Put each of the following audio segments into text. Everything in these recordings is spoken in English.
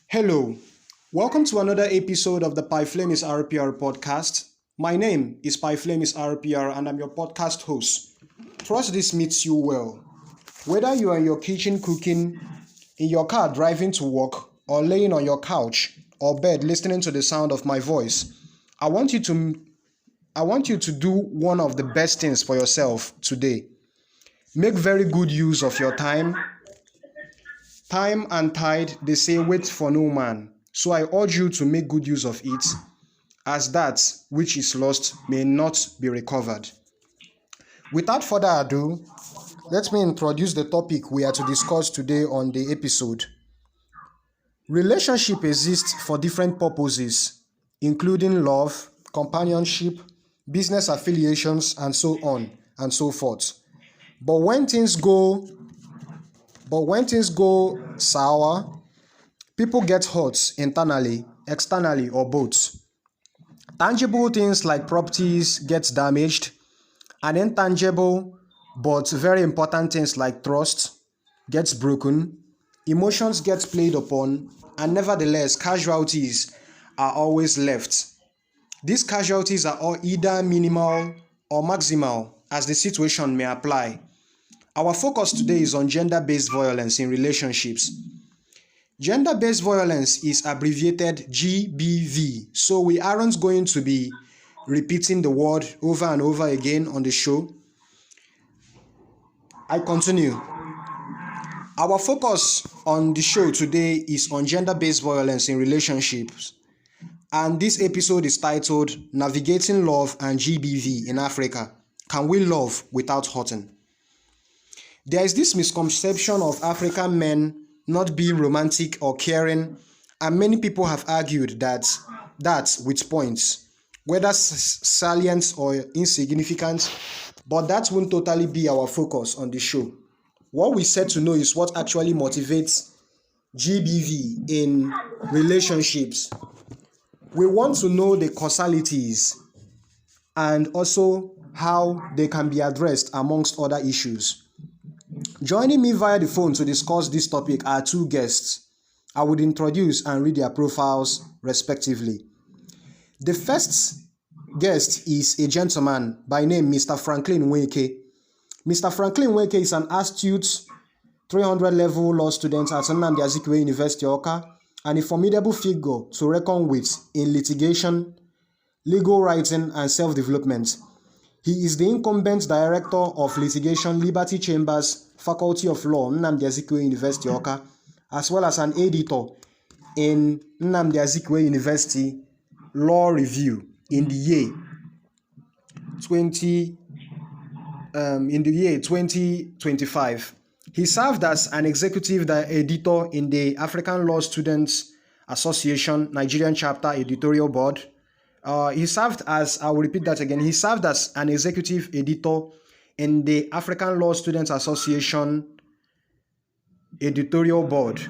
Hello, welcome to another episode of the Flamise Rpr podcast. My name is Flamise Rpr and I'm your podcast host. Trust this meets you well. Whether you are in your kitchen cooking, in your car driving to work, or laying on your couch or bed listening to the sound of my voice, I want you to do one of the best things for yourself today. Make very good use of your time. Time and tide, they say, wait for no man. So I urge you to make good use of it, as that which is lost may not be recovered. Without further ado, let me introduce the topic we are to discuss today on the episode. Relationship exists for different purposes, including love, companionship, business affiliations, and so on and so forth. But when things go sour, people get hurt internally, externally, or both. Tangible things like properties get damaged, and intangible but very important things like trust gets broken, emotions get played upon, and nevertheless, casualties are always left. These casualties are all either minimal or maximal as the situation may apply. Our focus today is on gender-based violence in relationships. Gender-based violence is abbreviated GBV, so we aren't going to be repeating the word over and over again on the show. I continue. Our focus on the show today is on gender-based violence in relationships, and this episode is titled Navigating Love and GBV in Africa. Can we love without hurting? There is this misconception of African men not being romantic or caring, and many people have argued that with points, whether salient or insignificant, but that won't totally be our focus on the show. What we said to know is what actually motivates GBV in relationships. We want to know the causalities and also how they can be addressed amongst other issues. Joining me via the phone to discuss this topic are two guests. I would introduce and read their profiles respectively. The first guest is a gentleman by name Mr. Franklin Nweke. Mr. Franklin Nweke is an astute 300 level law student at Nnamdi Azikiwe University, Awka, and a formidable figure to reckon with in litigation, legal writing, and self-development. He is the incumbent director of litigation, Liberty Chambers, Faculty of Law, Nnamdi Azikiwe University, Awka, as well as an editor in Nnamdi Azikiwe University Law Review in the year 2025. He served as an executive editor in the African Law Students Association Nigerian Chapter Editorial Board. He served as an executive editor in the African Law Students Association Editorial Board,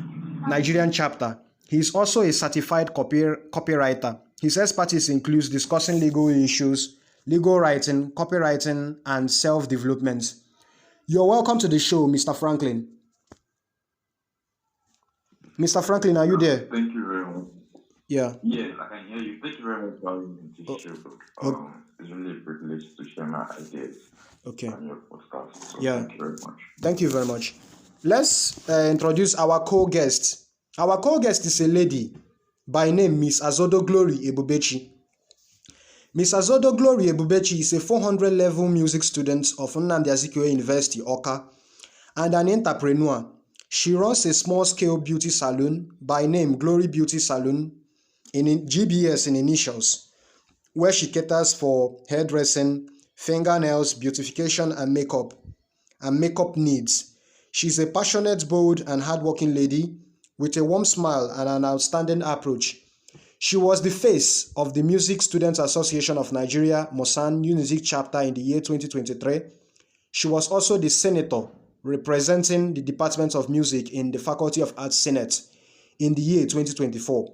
Nigerian Chapter. He is also a certified copywriter. His expertise includes discussing legal issues, legal writing, copywriting, and self-development. You're welcome to the show, Mr. Franklin. Mr. Franklin, are you there? Thank you very much. Yeah. Yes, I can hear you. Thank you very much for having me to this show. It's really a privilege to share my ideas on your podcast. So Yeah. Thank you very much. Thank you very much. Let's introduce our co-guest. Our co-guest is a lady by name Miss Azodo Glory Ebubechi. Miss Azodo Glory Ebubechi is a 400 level music student of Nnamdi Azikiwe University, Awka, and an entrepreneur. She runs a small-scale beauty salon by name Glory Beauty Salon in GBS in initials, where she caters for hairdressing, fingernails, beautification, and makeup needs. She's a passionate, bold, and hardworking lady with a warm smile and an outstanding approach. She was the face of the Music Students Association of Nigeria, Mosan UNICEF chapter in the year 2023. She was also the senator representing the Department of Music in the Faculty of Arts Senate in the year 2024.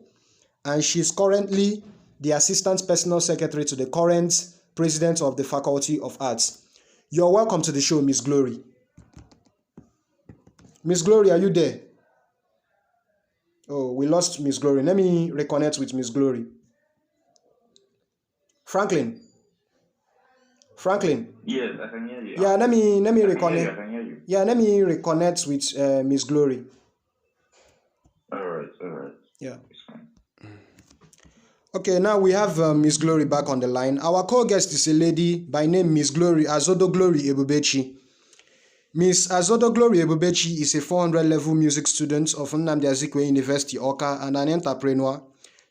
And she is currently the Assistant Personal Secretary to the current President of the Faculty of Arts. You're welcome to the show, Miss Glory. Miss Glory, are you there? Oh, we lost Miss Glory. Let me reconnect with Miss Glory. Franklin. Franklin. Yes, I can hear you. Yeah, let me reconnect. I can hear you. Yeah, let me reconnect with Miss Glory. All right. Yeah. It's fine. Okay, now we have Miss Glory back on the line. Our co-guest is a lady by name Miss Glory Azodo Glory Ebubechi. Miss Azodo Glory Ebubechi is a 400 level music student of Nnamdi Azikiwe University, Awka, and an entrepreneur.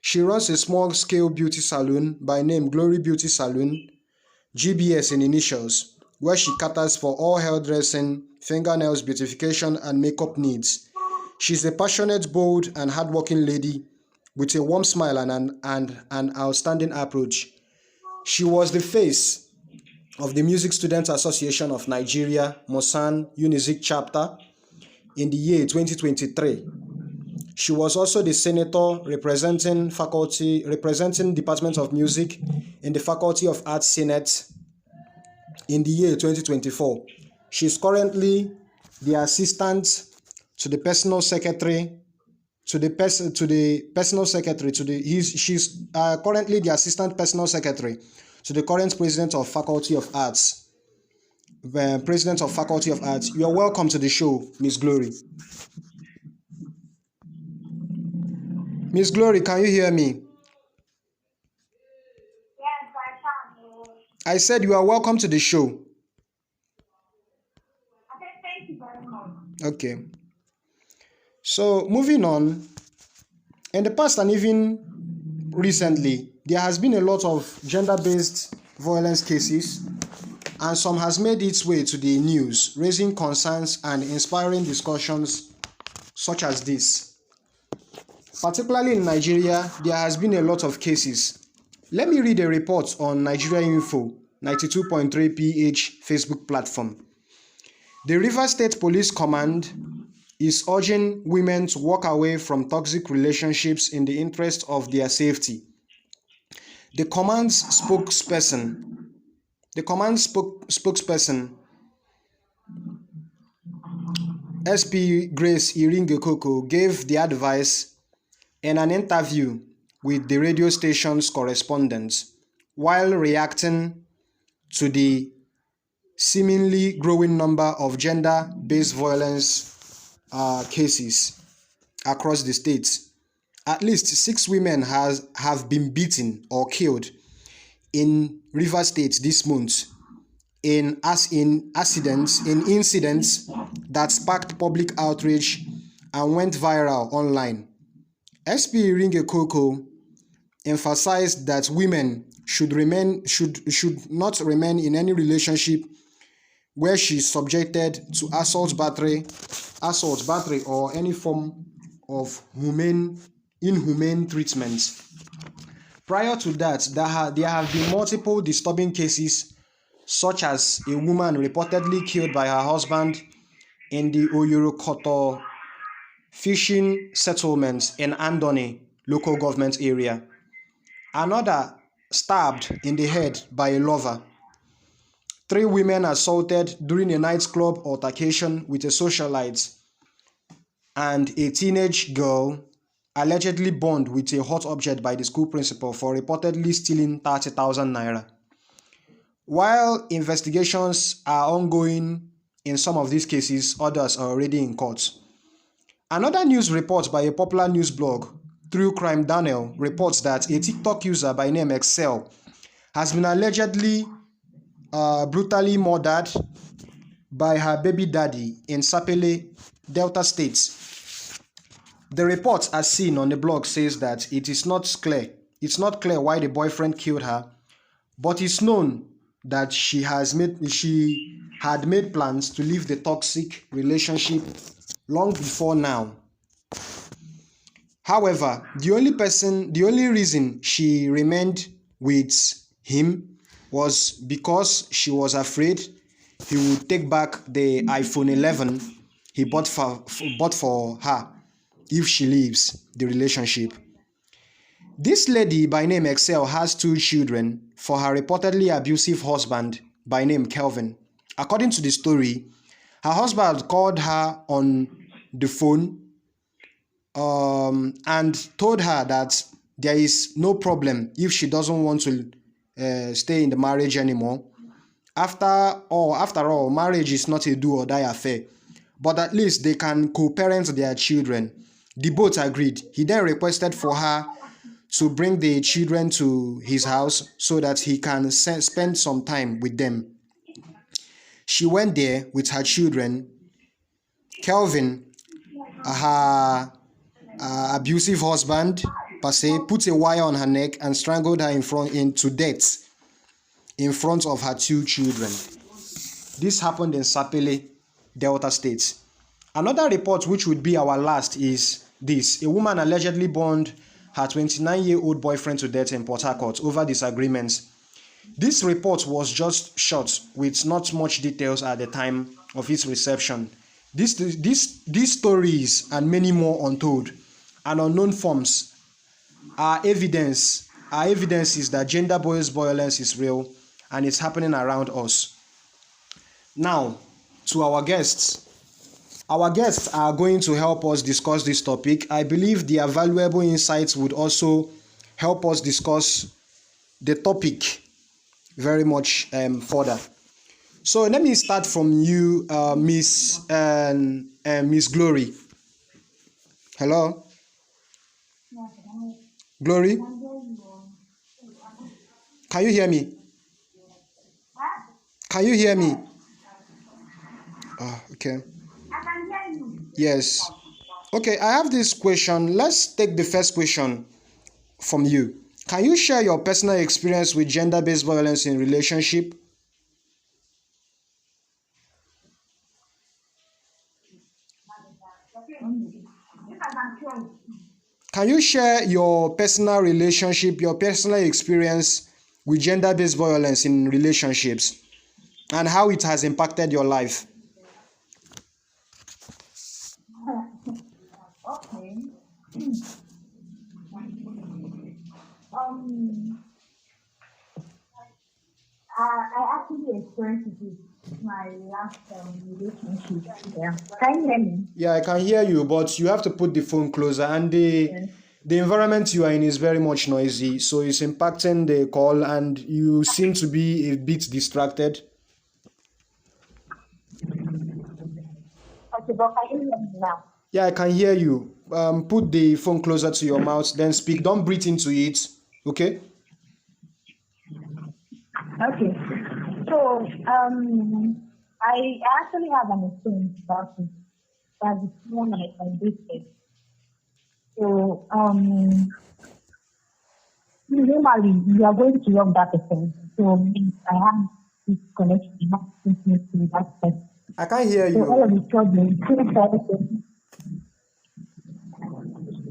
She runs a small-scale beauty salon by name Glory Beauty Salon, GBS in initials, where she caters for all hairdressing, fingernails, beautification, and makeup needs. She's a passionate, bold, and hardworking lady with a warm smile and an outstanding approach. She was the face of the Music Students Association of Nigeria, Mosan UNICEF chapter in the year 2023. She was also the senator representing Department of Music in the Faculty of Arts Senate in the year 2024. She's currently the assistant to the personal secretary she's currently the assistant personal secretary to the current president of Faculty of Arts. President of Faculty of Arts. You are welcome to the show, Miss Glory. Miss Glory, can you hear me? Yes, I can. I said you are welcome to the show. Okay, thank you very much. Okay. So moving on, in the past and even recently, there has been a lot of gender-based violence cases, and some has made its way to the news, raising concerns and inspiring discussions such as this. Particularly in Nigeria, there has been a lot of cases. Let me read a report on Nigeria Info 92.3 PH Facebook platform. The Rivers State Police Command is urging women to walk away from toxic relationships in the interest of their safety. The command's spokesperson, SP Grace Iringekoko, gave the advice in an interview with the radio station's correspondents while reacting to the seemingly growing number of gender-based violence cases across the states. At least 6 women have been beaten or killed in Rivers State this month in incidents that sparked public outrage and went viral online. SP Ringekoko emphasized that women should not remain in any relationship where she is subjected to assault, battery, or any form of inhumane treatment. Prior to that, there have been multiple disturbing cases, such as a woman reportedly killed by her husband in the Oyorokoto fishing settlement in Andoni local government area. Another stabbed in the head by a lover. 3 women assaulted during a nightclub altercation with a socialite, and a teenage girl allegedly burned with a hot object by the school principal for reportedly stealing 30,000 naira. While investigations are ongoing in some of these cases, others are already in court. Another news report by a popular news blog, True Crime Daniel, reports that a TikTok user by name Excel has been allegedly brutally murdered by her baby daddy in Sapele, Delta State. The report, as seen on the blog, says that it's not clear why the boyfriend killed her, but it's known that she had made plans to leave the toxic relationship long before now. However, the only reason she remained with him was because she was afraid he would take back the iPhone 11 he bought for her if she leaves the relationship. This lady by name Excel has 2 children for her reportedly abusive husband by name Kelvin. According to the story, her husband called her on the phone and told her that there is no problem if she doesn't want to stay in the marriage anymore. After all, marriage is not a do or die affair, but at least they can co-parent their children. The both agreed. He then requested for her to bring the children to his house so that he can spend some time with them. She went there with her children. Kelvin, her abusive husband, per se, put a wire on her neck and strangled her to death in front of her two children. This happened in Sapele, Delta State. Another report, which would be our last, is this. A woman allegedly burned her 29-year-old boyfriend to death in Port Harcourt over disagreements. This report was just shot with not much details at the time of its reception. These stories and many more untold and unknown forms are evidences that gender-based violence is real and it's happening around us. Now, to our guests. Our guests are going to help us discuss this topic. I believe their valuable insights would also help us discuss the topic very much further. So let me start from you, Miss Glory. Hello? Glory? Can you hear me? Can you hear me? Okay. Yes. Okay, I have this question. Let's take the first question from you. Can you share your personal experience with gender-based violence in relationship? Can you share your personal experience with gender-based violence in relationships and how it has impacted your life? Okay. I actually experienced it with my last relationship. Yeah. Can you hear me? Yeah, I can hear you, but you have to put the phone closer, and the environment you are in is very much noisy, so it's impacting the call, and you seem to be a bit distracted. Okay, but can you hear me now? Yeah, I can hear you. Put the phone closer to your mouth, then speak. Don't breathe into it, okay? Okay. So, I actually have an experience about it. That's the one I dated. So, normally you are going to love that person. So, I have this connection, I have intimacy with that person. I can't hear So all of you.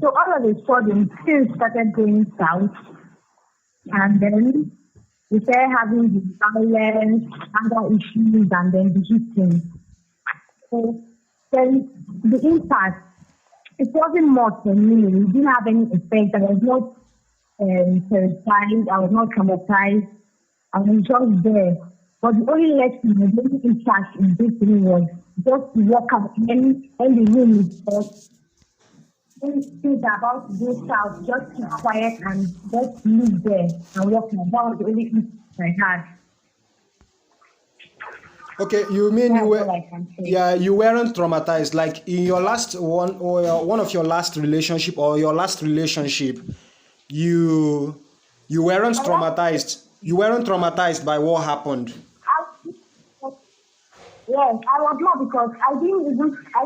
a sudden, things started going south, and then we started having the violence, anger issues, and then the hitting. So then the impact, it wasn't much on me. It didn't have any effect. I was not terrified. I was not traumatized. I was just there. But the only lesson, the only impact in this thing was just to walk out when the room is hot. When things are about to go south, just keep quiet and just live there and walk out. That was the only impact I had. Okay, you mean That's you all were, I can say. yeah, you weren't traumatized. Like in your last one or one of your last relationship or your last relationship, you weren't traumatized. You weren't traumatized by what happened. Yes, I was not, because I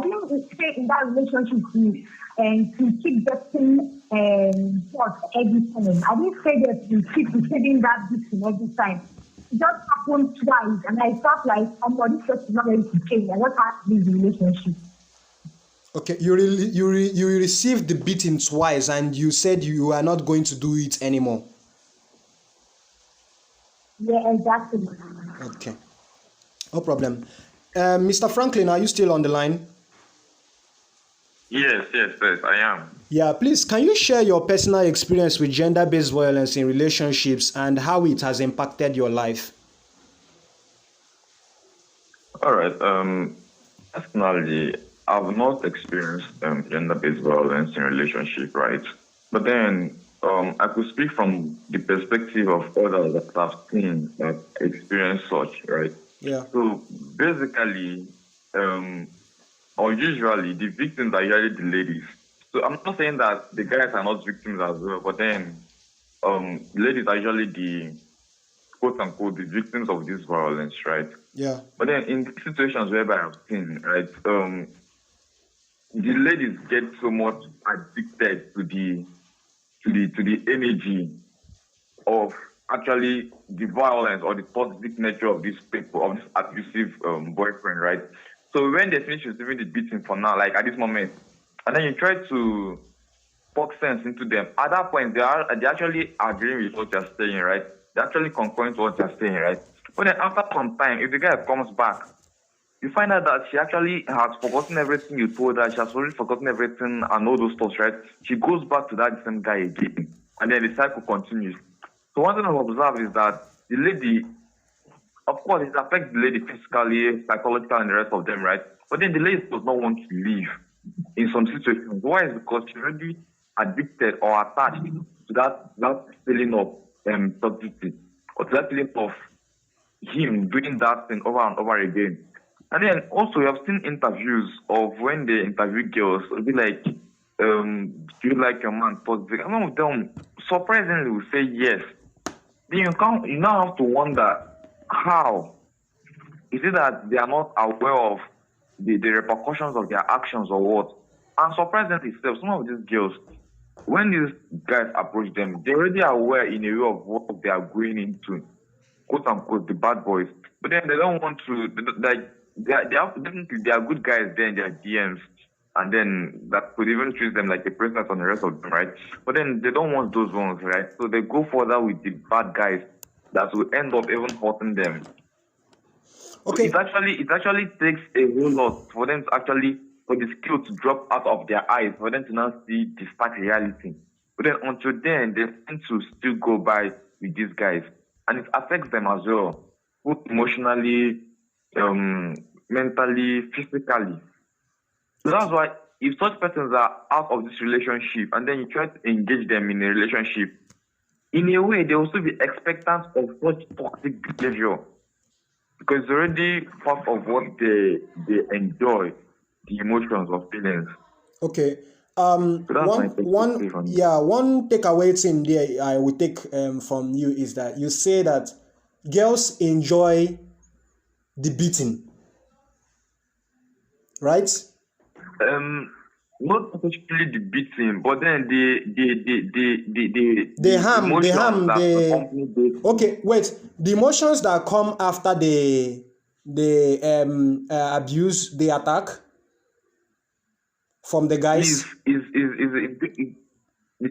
didn't stay in that relationship to keep getting what every time. I didn't stay there to keep receiving that victim every time. It just happened twice, and I felt like this person is not ready to change. I just had to leave the relationship. Okay, you received the beating twice, and you said you are not going to do it anymore. Yeah, exactly. Okay, no problem. Mr. Franklin, are you still on the line? Yes, I am. Yeah, please, can you share your personal experience with gender-based violence in relationships and how it has impacted your life? All right. Personally, I've not experienced gender-based violence in relationship, right? But then I could speak from the perspective of others that have seen that experience such, right? Yeah. So basically, or usually the victims are usually the ladies. So I'm not saying that the guys are not victims as well, but then ladies are usually the quote unquote the victims of this violence, right? Yeah. But then in situations whereby I've seen, right, the ladies get so much addicted to the energy of actually the violence or the toxic nature of these people, of this abusive boyfriend, right? So when they finish receiving the beating for now, like at this moment, and then you try to poke sense into them, at that point they actually agreeing with what you're saying, right? They're actually concurring to what you're saying, right? But then after some time, if the guy comes back, you find out that she actually has forgotten everything you told her. She has already forgotten everything and all those stuff, right? She goes back to that same guy again, and then the cycle continues. So one thing I've observed is that the lady, of course, it affects the lady physically, psychologically, and the rest of them, right? But then the lady does not want to leave in some situations. Why? Is because she's already addicted or attached to that feeling of toxicity, or to that feeling of him doing that thing over and over again. And then also, we have seen interviews of when they interview girls, it'll be like, do you like your man toxic? And some of them surprisingly will say yes. Then you now have to wonder how. Is it that they are not aware of the repercussions of their actions or what? And surprisingly, some of these girls, when these guys approach them, they're already aware in a way of what they are going into, quote unquote, the bad boys. But then they don't want to, like, definitely they are good guys there in their DMs, and then that could even treat them like a princess on the rest of them, right? But then they don't want those ones, right? So they go further with the bad guys that will end up even hurting them. Okay. So it actually takes a whole lot for them to actually, for the skill to drop out of their eyes, for them to now see the stark reality. But then until then, they tend to still go by with these guys. And it affects them as well, both emotionally, mentally, physically. So that's why if such persons are out of this relationship and then you try to engage them in a relationship, in a way, they also be expectant of such toxic behavior, because it's already part of what they enjoy, the emotions or feelings. Okay. So that's my perspective on it. One takeaway thing there I would take from you is that you say that girls enjoy the beating, right? Not particularly the beating, but then the harm, emotions that accompany this. Okay, wait. The emotions that come after the abuse, the attack from the guys. The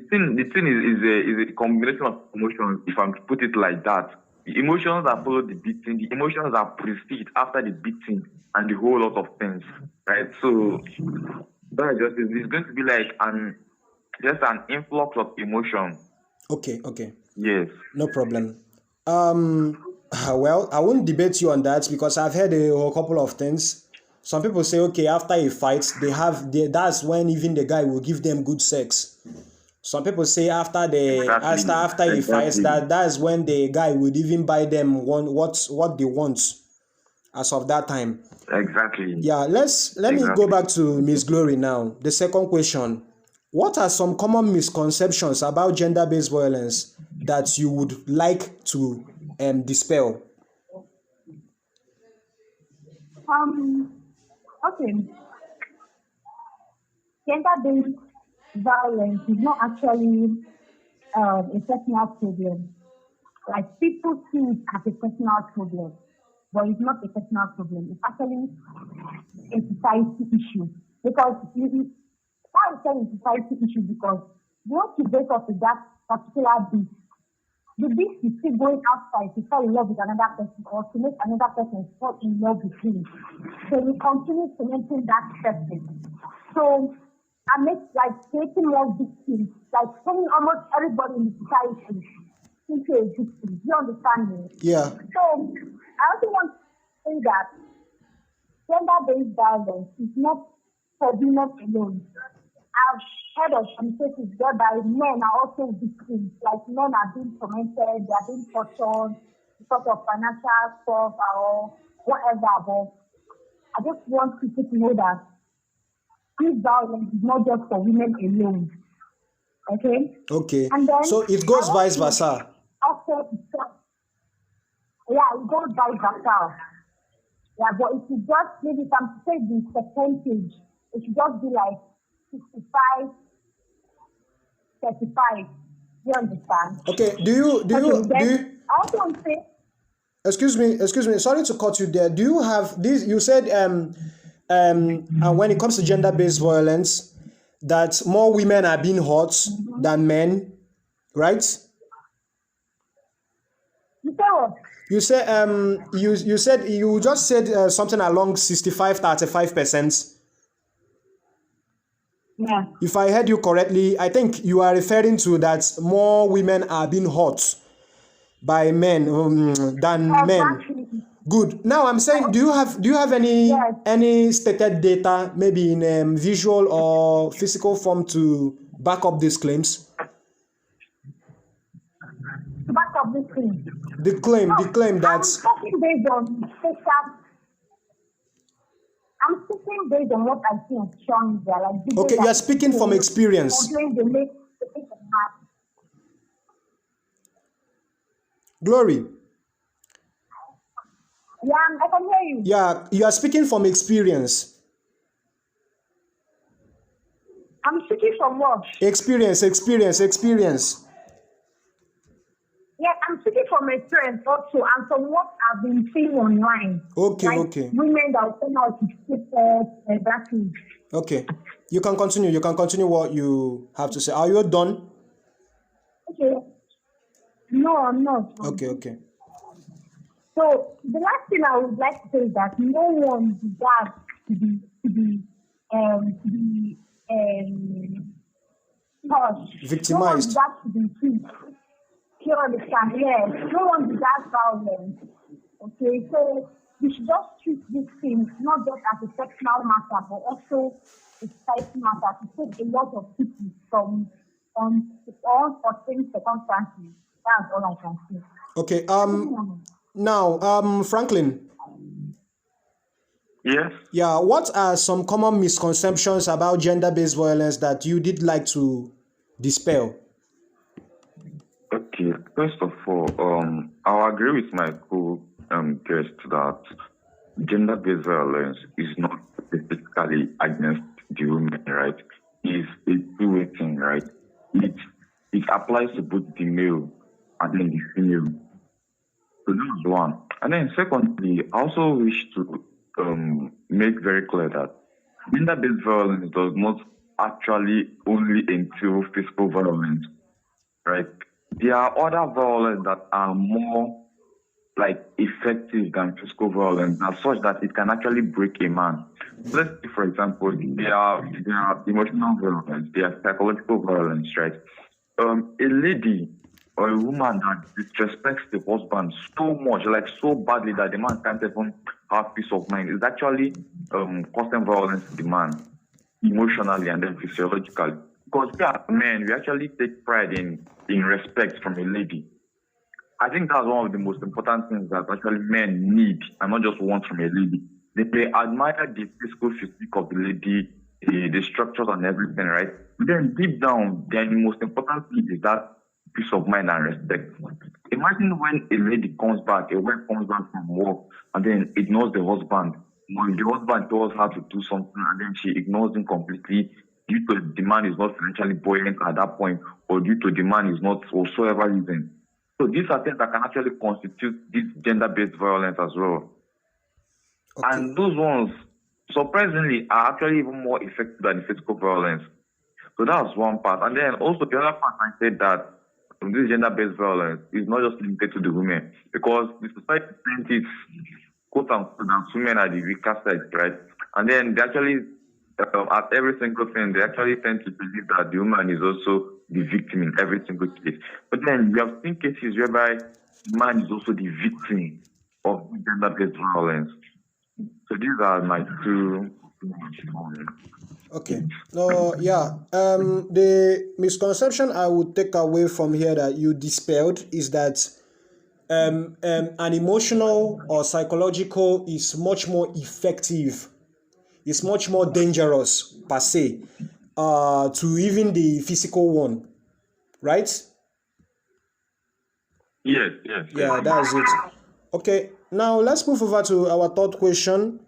thing is a combination of emotions, if I'm to put it like that. The emotions that follow the beating, the emotions that precede after the beating, and the whole lot of things, right? So that just it's going to be like just an influx of emotion. Okay. Yes. No problem. Well, I won't debate you on that because I've heard a couple of things. Some people say, okay, after a fight, that's when even the guy will give them good sex. Some people say after a fight, that's when the guy would even buy them what they want as of that time. Exactly. Yeah, let me go back to Miss Glory now. The second question. What are some common misconceptions about gender-based violence that you would like to dispel? Okay. Gender-based violence is not actually a personal problem. Like, people see it as a personal problem, but it's not a personal problem. It's actually a society issue. Because why I say it's a society issue? Because once you break up with that particular beast, the beast is still going outside to fall in love with another person or to make another person fall in love with him. So you continue to maintain that person. So I make like creating more victims, like turning almost everybody in the society into a victim. You understand me? Yeah. So I also want to say that gender-based violence is not for women alone. I've heard of some cases whereby men are also victims, like men are being tormented, they are being tortured because of financial stuff or whatever. But I just want people to know that this violence is not just for women alone. Okay? Okay. And then So it goes vice versa. Also, yeah, it goes vice versa. Yeah, but if you just maybe some say the percentage, it should just be like 65, 35. You understand? Okay. Do you I also want to say, excuse me, sorry to cut you there. Do you have this? You said when it comes to gender-based violence, that more women are being hurt than men, right? you say what? You said you just said something along 65-35%. Yeah. If I heard you correctly, I think you are referring to that more women are being hurt by men than men. Exactly. Good. Now I'm saying, do you have any Yes. any stated data, maybe in visual or physical form, to back up these claims? To back up this thing. The claim that I'm talking based on social. I'm speaking based on what I see on social media, like videos okay, you are that speaking from people experience. complain they make the people mad. Glory. Yeah, I can hear you. Yeah, you are speaking from experience. I'm speaking from what? Experience. Yeah, I'm speaking from experience also, and from what I've been seeing online. Okay, like okay. Women that will come out to speak that is. Okay. You can continue. You can continue what you have to say. Are you done? Okay. No, I'm not. Okay. So the last thing I would like to say is that no one deserves to be touched. Victimized. No one deserves to be killed. You understand? Yes. No one deserves violence. Okay, so we should just treat these things not just as a sexual matter, but also a society matter to save a lot of people from unforeseen circumstances. That's all I can say. Okay. Now, Franklin. Yes. Yeah. What are some common misconceptions about gender-based violence that you did like to dispel? Okay. First of all, I'll agree with my co-guest that gender-based violence is not specifically against the women, right? It's a two-way thing, right? It applies to both the male and then the female. So that's one. And then secondly, I also wish to make very clear that gender-based violence does not actually only entail physical violence, right? There are other violence that are more like effective than physical violence, as such that it can actually break a man. Let's say, for example, there are emotional violence, there are psychological violence, right? A lady or a woman that disrespects the husband so much, like so badly that the man can't even have peace of mind, is actually causing violence to the man emotionally and then physiologically. Because we as men, we actually take pride in respect from a lady. I think that's one of the most important things that actually men need and not just want from a lady. They admire the physical physique of the lady, the structures and everything, right? But then deep down, then the most important thing is that peace of mind and respect. Imagine when a lady comes back, a wife comes back from work and then ignores the husband. When the husband tells her to do something and then she ignores him completely due to the man is not financially buoyant at that point, or due to the man is not whatsoever reason. So these are things that can actually constitute this gender-based violence as well. Okay. And those ones, surprisingly, are actually even more effective than physical violence. So that's one part. And then also the other part, I said that this gender-based violence is not just limited to the women, because the society thinks it's quote unquote that women are the weaker sex, right? And then they actually, at every single thing, they actually tend to believe that the woman is also the victim in every single case. But then we have seen cases whereby man is also the victim of gender-based violence. So these are my two. Okay. The misconception I would take away from here that you dispelled is that an emotional or psychological is much more effective, it's much more dangerous per se, to even the physical one, right? Yes, yes, yes. Yeah, that's it. Okay, now let's move over to our third question.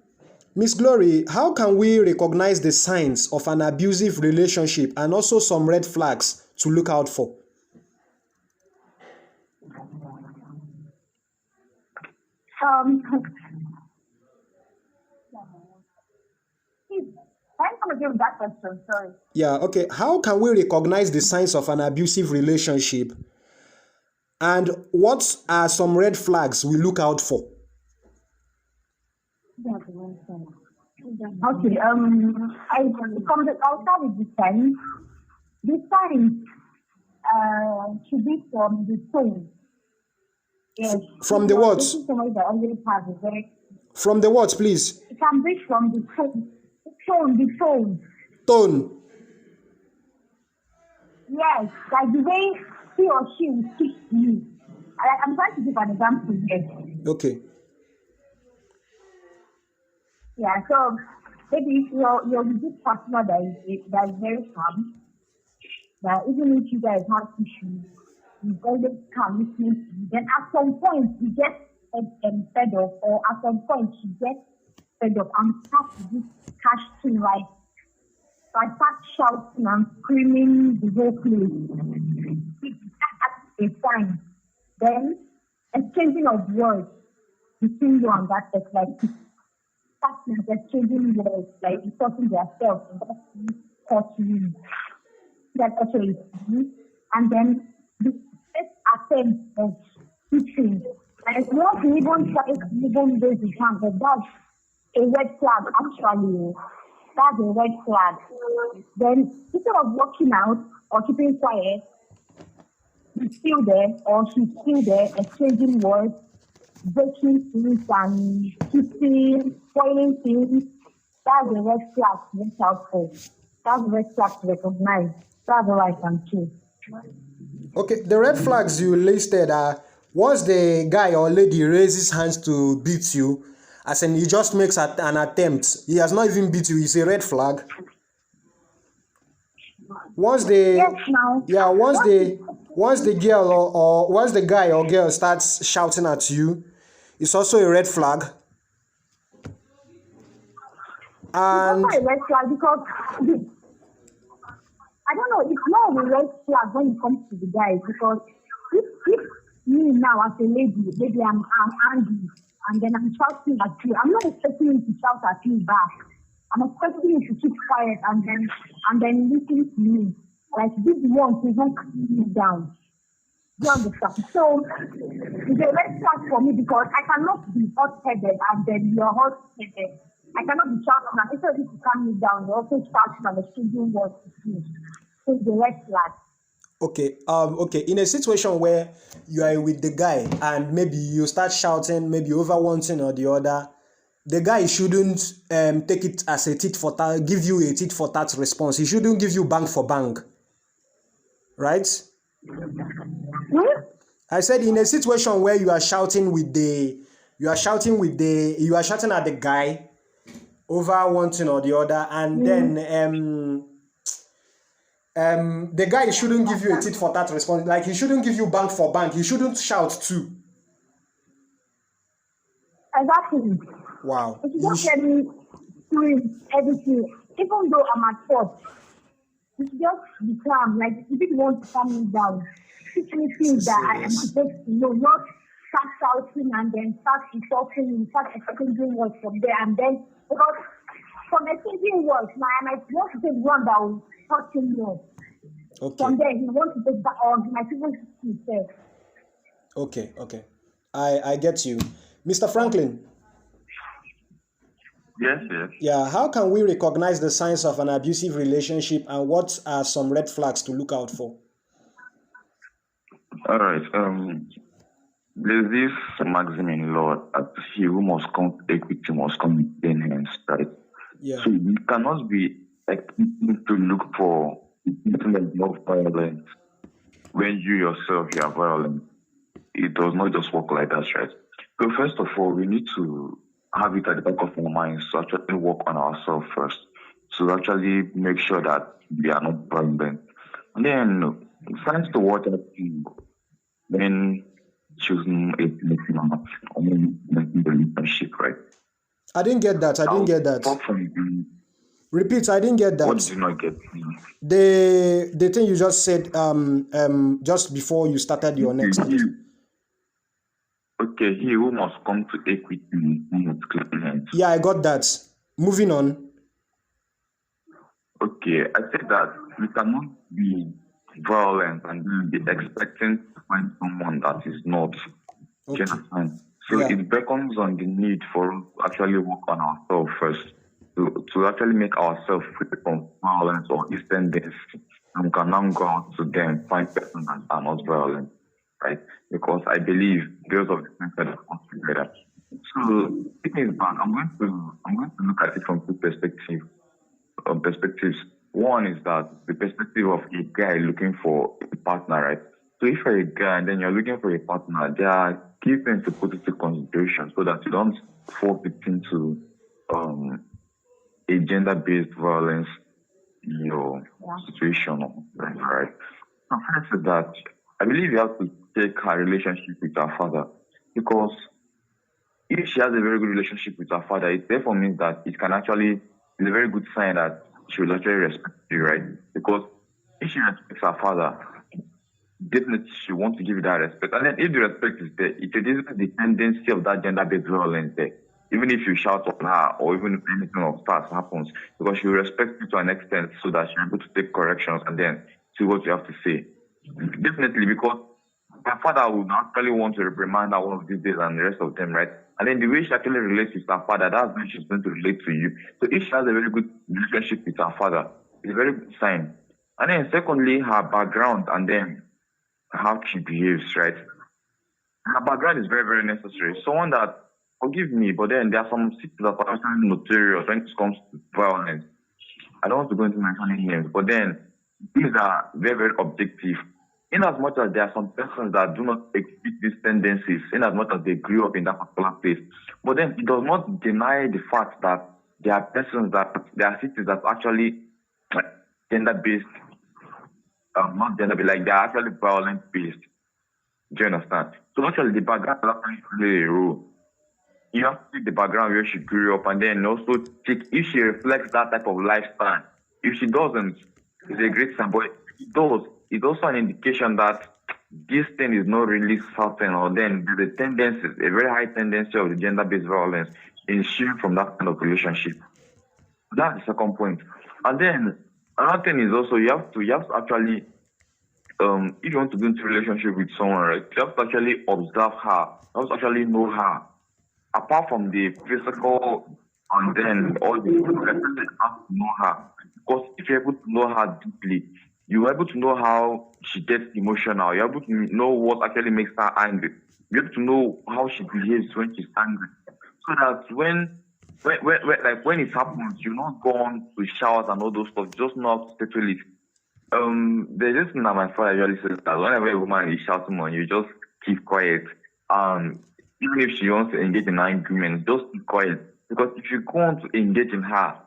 Miss Glory, how can we recognize the signs of an abusive relationship and also some red flags to look out for? Um, please, I'm going to give that question. Sorry. Yeah, okay. How can we recognize the signs of an abusive relationship and what are some red flags we look out for? Okay. I'll start with the signs. The signs should be from the tone. Yes. From the what? This is somebody that always has a very. From the what, please? It can be from the tone. The tone. Tone. Yes, like the way he or she will speak to you. I'm trying to give an example here. Okay. Yeah, so maybe if you're with this partner that is very calm, that even if you guys have issues, you always calm listening to you. Then at some point you get fed up, or at some point you get fed up and start to do cash thing, like so I start shouting and screaming the whole place. That's a sign. Then exchanging of words between you and that person, like partners exchanging words, like discussing themselves, and that's touching. That also is me. And then the first attempt of teaching, like once you even try to even raise his hand, but that's a red flag actually. That's a red flag. Then instead of walking out or keeping quiet, he's still there or she's still there, exchanging words, breaking things and kissing, spoiling things. That's a red flag to watch out for. That's a red flag to recognize. That's all I can say. Okay, the red flags you listed are once the guy or lady raises hands to beat you, as in he just makes an attempt, he has not even beat you, it's a red flag. Once the Yes, now. yeah, once the girl or once the guy or girl starts shouting at you, it's also a red flag. It's And also a red flag because I don't know, it's more of a red flag when it comes to the guys because if me now as a lady, maybe I'm angry and then I'm shouting at you, I'm not expecting you to shout at me back. I'm expecting you to keep quiet and then listen to me. Like this one to even calm me down. You understand? So it's a red flag for me because I cannot be hot-headed and then you're hot-headed. I cannot be shouting and instead of you to calm me down, you're also shouting and exchanging words with me. So it's a red flag. okay, in a situation where you are with the guy and maybe you start shouting maybe over one thing or the other, the guy shouldn't take it as a tit for tat, give you a tit for tat response. He shouldn't give you bang for bang, right? I said in a situation where you are shouting at the guy over one thing or the other, and then the guy shouldn't give you a tit for tat response. Like he shouldn't give you bang for bang. He shouldn't shout too. Exactly. Wow. If you don't let me scream everything, even though I'm at fault, you should just be calm. Like if you want to calm me down, teach me things that I am supposed to know, not start shouting and then start insulting, start exchanging words from there and then because from exchanging words, now I might want to take one that will touch him more. Okay. From there, he wants to take that on. My people himself. Okay. I get you, Mr. Franklin. Yes. Yeah, how can we recognize the signs of an abusive relationship and what are some red flags to look out for? All right. There's this maxim in law that he who must come to equity must come with 10 hands, right? Yeah. So you cannot be expecting to look for intimate love violence when you yourself you are violent. It does not just work like that, right? So first of all, we need to have it at the back of our minds to actually work on ourselves first, to actually make sure that we are not violent. And then signs to watch out when choosing a partner or when making the relationship, right? I didn't get that. Apart from the, Repeat, I didn't get what that. did you not get? The thing you just said just before you started your next bit. Okay, he who must come to equity with clean hands. Yeah, I got that. Moving on. Okay, I said that we cannot be violent and be expecting to find someone that is not. Okay. Do you understand? So Yeah. it beckons on the need for us to actually work on ourselves first, to actually make ourselves free from violence or this tendency. And we can now go out to them, find persons that are not violent, right? Because I believe those of the things that come together. So taking it back, I'm going to look at it from two perspectives. One is that the perspective of a guy looking for a partner, right? So if you're a guy and then you're looking for a partner, there are key things to put into consideration so that you don't fall victim to a gender-based violence in your situation, right? So first is that I believe you have to take her relationship with her father, because if she has a very good relationship with her father, it therefore means that it can actually is a very good sign that she will actually respect you, right? Because if she respects her father, definitely she wants to give you that respect. And then if the respect is there, it reduces the tendency of that gender-based violence there. Even if you shout on her or even if anything of that happens, because she will respect you to an extent so that she'll be able to take corrections and then see what you have to say. Definitely, because her father would actually want to reprimand her one of these days and the rest of them, right? And then the way she actually relates with her father, that's when she's going to relate to you. So if she has a very good relationship with her father, it's a very good sign. And then secondly, her background and then how she behaves, right? Her background is very, very necessary. Someone that, forgive me, but then there are some cities that are actually notorious when it comes to violence. I don't want to go into mentioning names, but then these are very, very objective. In as much as there are some persons that do not exhibit these tendencies, in as much as they grew up in that particular place, but then it does not deny the fact that there are persons that there are cities that actually gender-based, not gender-based, like they are actually violence-based. Do you understand? So actually the background actually play a role. You have to take the background where she grew up and then also take if she reflects that type of lifestyle. If she doesn't, it's a great sign. But if it does, it's also an indication that this thing is not really certain, or then there's a tendency, a very high tendency of the gender-based violence ensuing from that kind of relationship. That's the second point. And then another thing is also you have to actually if you want to go into a relationship with someone, right, you have to actually observe her, you have to actually know her. Apart from the physical and then all the you have to know her. Because if you're able to know her deeply, you're able to know how she gets emotional, you're able to know what actually makes her angry. You're able to know how she behaves when she's angry. So that when it happens, you're not going to shout and all those stuff, just know how to settle it. There's this thing that my father usually says that whenever a woman is shouting on you, just keep quiet. Even if she wants to engage in arguments, just keep quiet. Because if you go on to engage in her,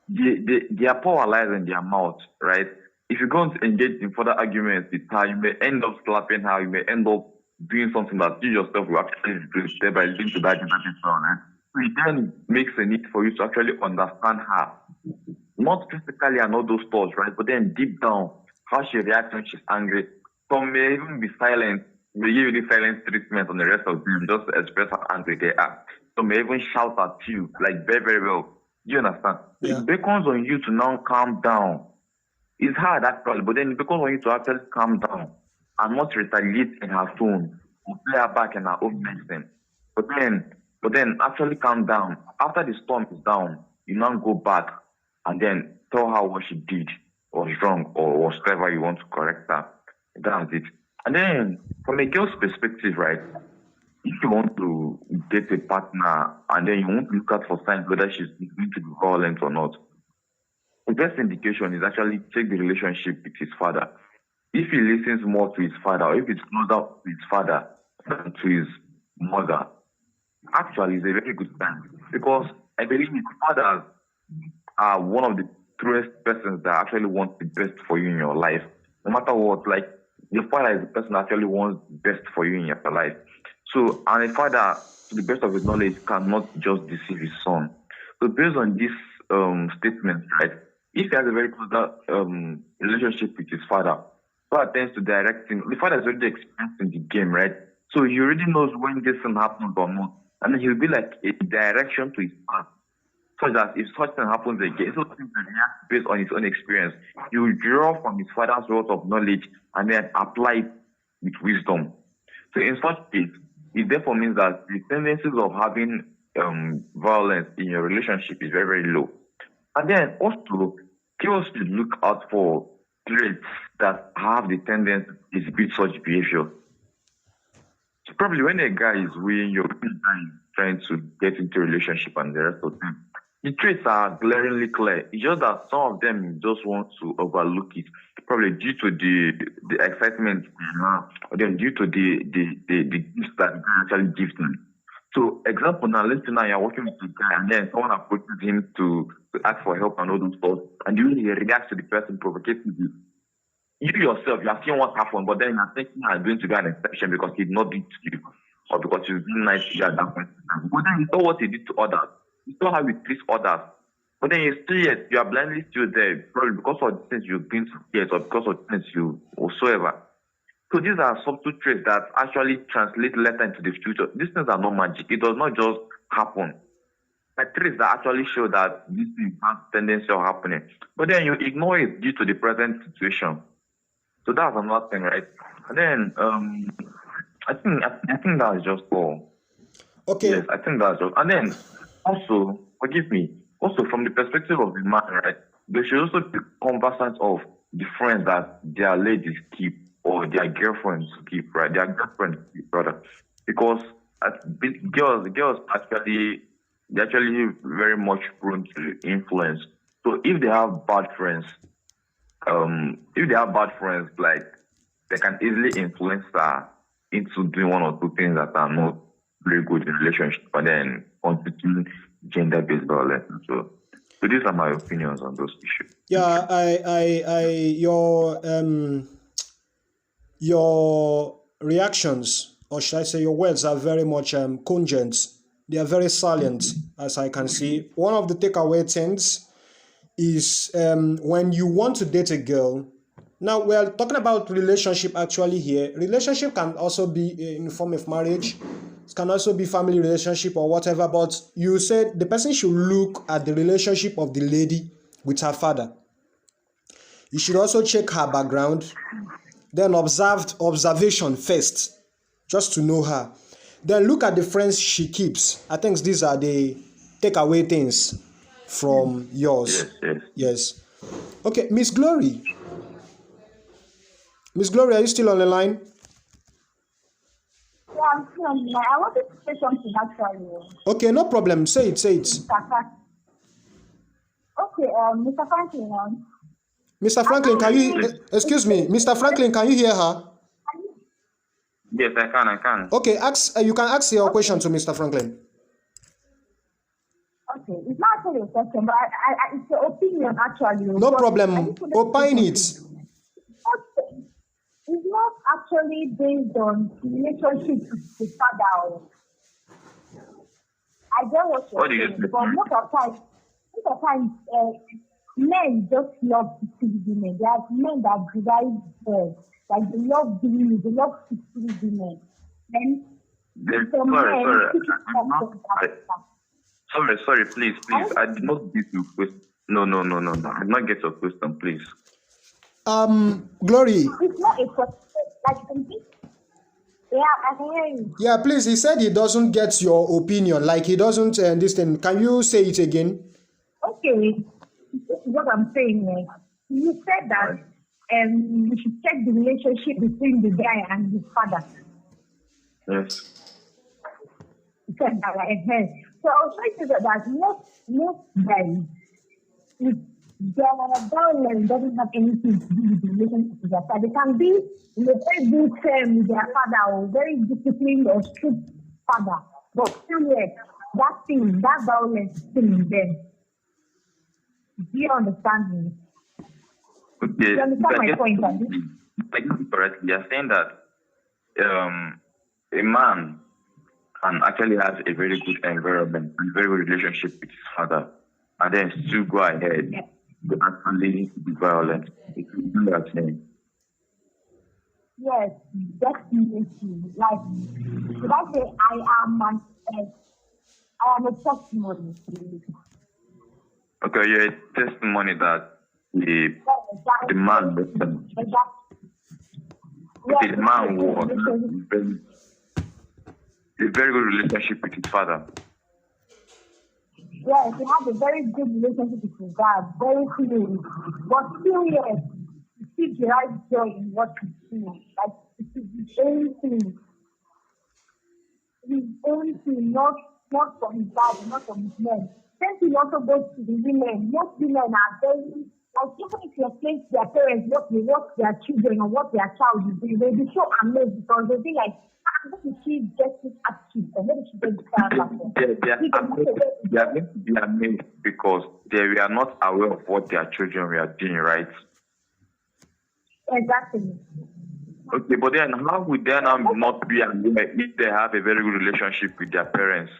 their power lies in their mouth, right? If you go on to engage in further arguments with her, you may end up slapping her, you may end up doing something that you yourself will actually regret, thereby leading to that gender-based violence. So it then makes a need for you to actually understand her. Not physically and all those thoughts, right? But then deep down, how she reacts when she's angry. Some may even be silent, may give you the silent treatment on the rest of them, just to express how angry they are. Some may even shout at you, like very, very well. Do you understand? Yeah. It beckons on you to now calm down. It's hard actually, but then it beckons on you to actually calm down and not retaliate in her tone or play her back in her own medicine. But then actually calm down. After the storm is down, you now go back and then tell her what she did was wrong or whatever you want to correct her. That's it. And then from a girl's perspective, right, if you want to get a partner and then you want to look out for signs whether she's going to be violent or not, the best indication is actually check the relationship with his father. If he listens more to his father, or if it's closer to his father than to his mother, actually it's a very good sign. Because I believe his fathers are one of the truest persons that actually want the best for you in your life. No matter what, like your father is the person that actually wants the best for you in your life. So, and a father, to the best of his knowledge, cannot just deceive his son. So, based on this statement, right, if he has a very close relationship with his father, father tends to direct him. The father is already experienced in the game, right? So he already knows when this thing happens or not. And then he'll be like a direction to his son. So that if such thing happens again, so things that react based on his own experience, he will draw from his father's wealth of knowledge and then apply it with wisdom. So in such case, it therefore means that the tendencies of having violence in your relationship is very, very low. And then also, girls should look out for traits that have the tendency to exhibit such behavior. So probably when a guy is weighing your trying to get into a relationship and the rest of them, the traits are glaringly clear. It's just that some of them just want to overlook it, probably due to the excitement, or then due to the gifts that the guy actually gives them. So, example now, let's say now you're working with a guy and then someone approaches him to ask for help and all those stuff, and you he reacts to the person provocatively. You yourself, you are seeing what happened, but then you're thinking you're going to be an exception because he did not do it to you, or because he's being nice to you at that point. But then you saw what he did to others. You saw how he treats others. But then you still yet, you are blindly still there, probably because of the things you've been through, or because of the things you whatsoever. So these are subtle traits that actually translate later into the future. These things are not magic. It does not just happen. Like traits that actually show that this thing has tendency of happening. But then you ignore it due to the present situation. So that's another thing, right? And then I think that's just all. Okay. Yes, I think that's just. And then also, forgive me. Also, from the perspective of the man, right? They should also be conversant of the friends that their ladies keep or their girlfriends keep, right? Their girlfriends keep, rather, because girls actually they're actually very much prone to influence. So if they have bad friends, like they can easily influence her into doing one or two things that are not very good in relationship, but then constituting gender-based violence. So these are my opinions on those issues. Yeah, your reactions, or should I say your words, are very much cogent. They are very salient, as I can see. One of the takeaway things is when you want to date a girl. Now we're talking about relationship actually here. Relationship can also be in the form of marriage. It can also be family relationship or whatever. But you said the person should look at the relationship of the lady with her father. You should also check her background. Then observation first, just to know her. Then look at the friends she keeps. I think these are the takeaway things from yours. Yes. Okay, Miss Glory. Miss Glory, are you still on the line? Yeah, I'm still on the line. I wanted to say something actually. Okay, no problem. Say it. Okay, Mr. Franklin. Mr. Franklin, can you excuse me? Mr. Franklin, can you hear her? Yes, I can. Okay, you can ask your question to Mr. Franklin. Okay, it's not actually a question, but it's an opinion actually. No problem. Opine it. Okay. It's not actually based on relationship with the father. I get what you're saying, but most of the time, men just love to see women. There are men that derive girls. Like they love doing it, they love to see women. Then Sorry, please. I did not get your question. No. I did not get your question, please. Glory. It's not a question. Like, yeah, I can hear you. Yeah, please. He said he doesn't get your opinion. Like he doesn't this thing. Can you say it again? Okay. This is what I'm saying. You said that we should check the relationship between the guy and his father. Yes. You said that, right? So I was trying to say that most guys, if their violence doesn't have anything to do with the relationship with their father. They can be in a very good term with their father or very disciplined or strict father, but still yet that violence is still in them. Do you understand me? Okay, Do you understand my point? Correctly, you're saying that a man can actually have a very good environment and very good relationship with his father, and then still go ahead to actually be violent. If you do that thing. Yes, definitely. Like, should I say I am a testimony. Okay, you're a testimony that the man the man was a very good relationship with his father. Yes, he has a very good relationship with his dad, very close. But still, yes, he derives joy in what he do. Like, it is his own thing. His own thing, not from his dad, not from his men. Same thing also goes to the women. Most women are very, like, even if you explain to their parents what their children or what their child is doing, they'll be so amazed because they'll be like, maybe she gets this attitude, or maybe she gets this character. They are going to be amazed because they are not aware of what their children were doing, right? Exactly. Okay, but then how would they now not be aware if they have a very good relationship with their parents?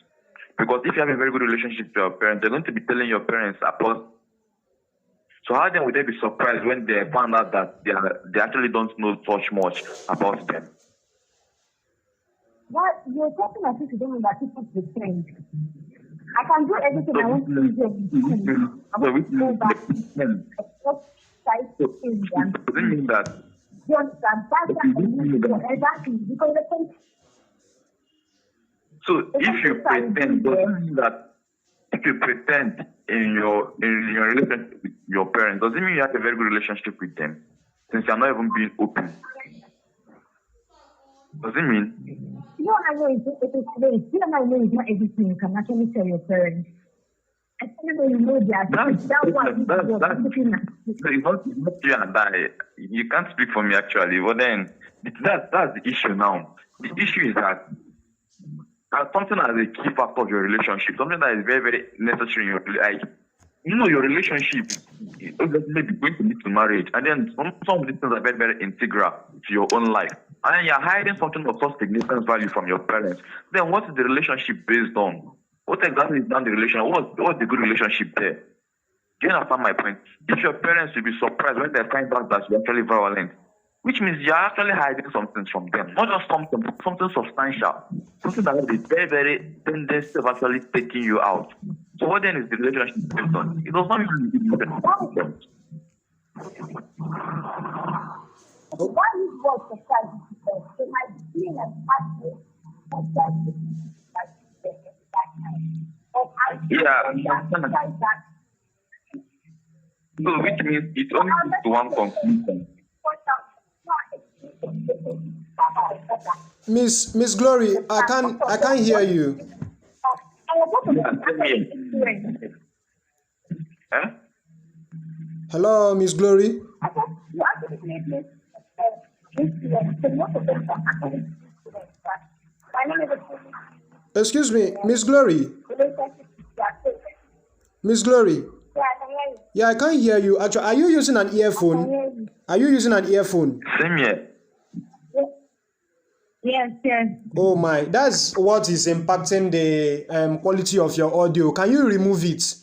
Because if you have a very good relationship with your parents, they're going to be telling your parents about. So how then would they be surprised when they find out that they actually don't know such much about them? What you're talking about, you don't know that people pretend. I can do everything I want to do. I want to go back. Doesn't mean that. You understand? That's exactly because they think. So if you pretend, doesn't mean that if you pretend in your relationship with your parents, doesn't mean you have a very good relationship with them, since you're not even being open. Does it mean? You know, I know it's not everything you can actually tell your parents. Especially when you know that's why it's not you and I. You can't speak for me actually, but then that's the issue now. The issue is that something as a key factor of your relationship, something that is very, very necessary in your life. You know, your relationship is obviously going to lead to marriage, and then some of these things are very, very integral to your own life. And then you're hiding something of such significant value from your parents. Then what is the relationship based on? What exactly is not the relationship? What's the good relationship there? Do you understand my point? If your parents will be surprised when they find out that you're actually violent, which means you're actually hiding something from them, not just something substantial, something that is very, very tendency of actually taking you out. So what then is the relationship based on? It does not mean you that is what society says. They might be like so which means it's only to one conclusion. Miss Glory, I can't hear you. Hello, Miss Glory. Excuse me, Miss Glory. Miss Glory. Yeah, I can't hear you. Actually, are you using an earphone? Are you using an earphone? Same here. Yes. Oh my, that's what is impacting the quality of your audio. Can you remove it?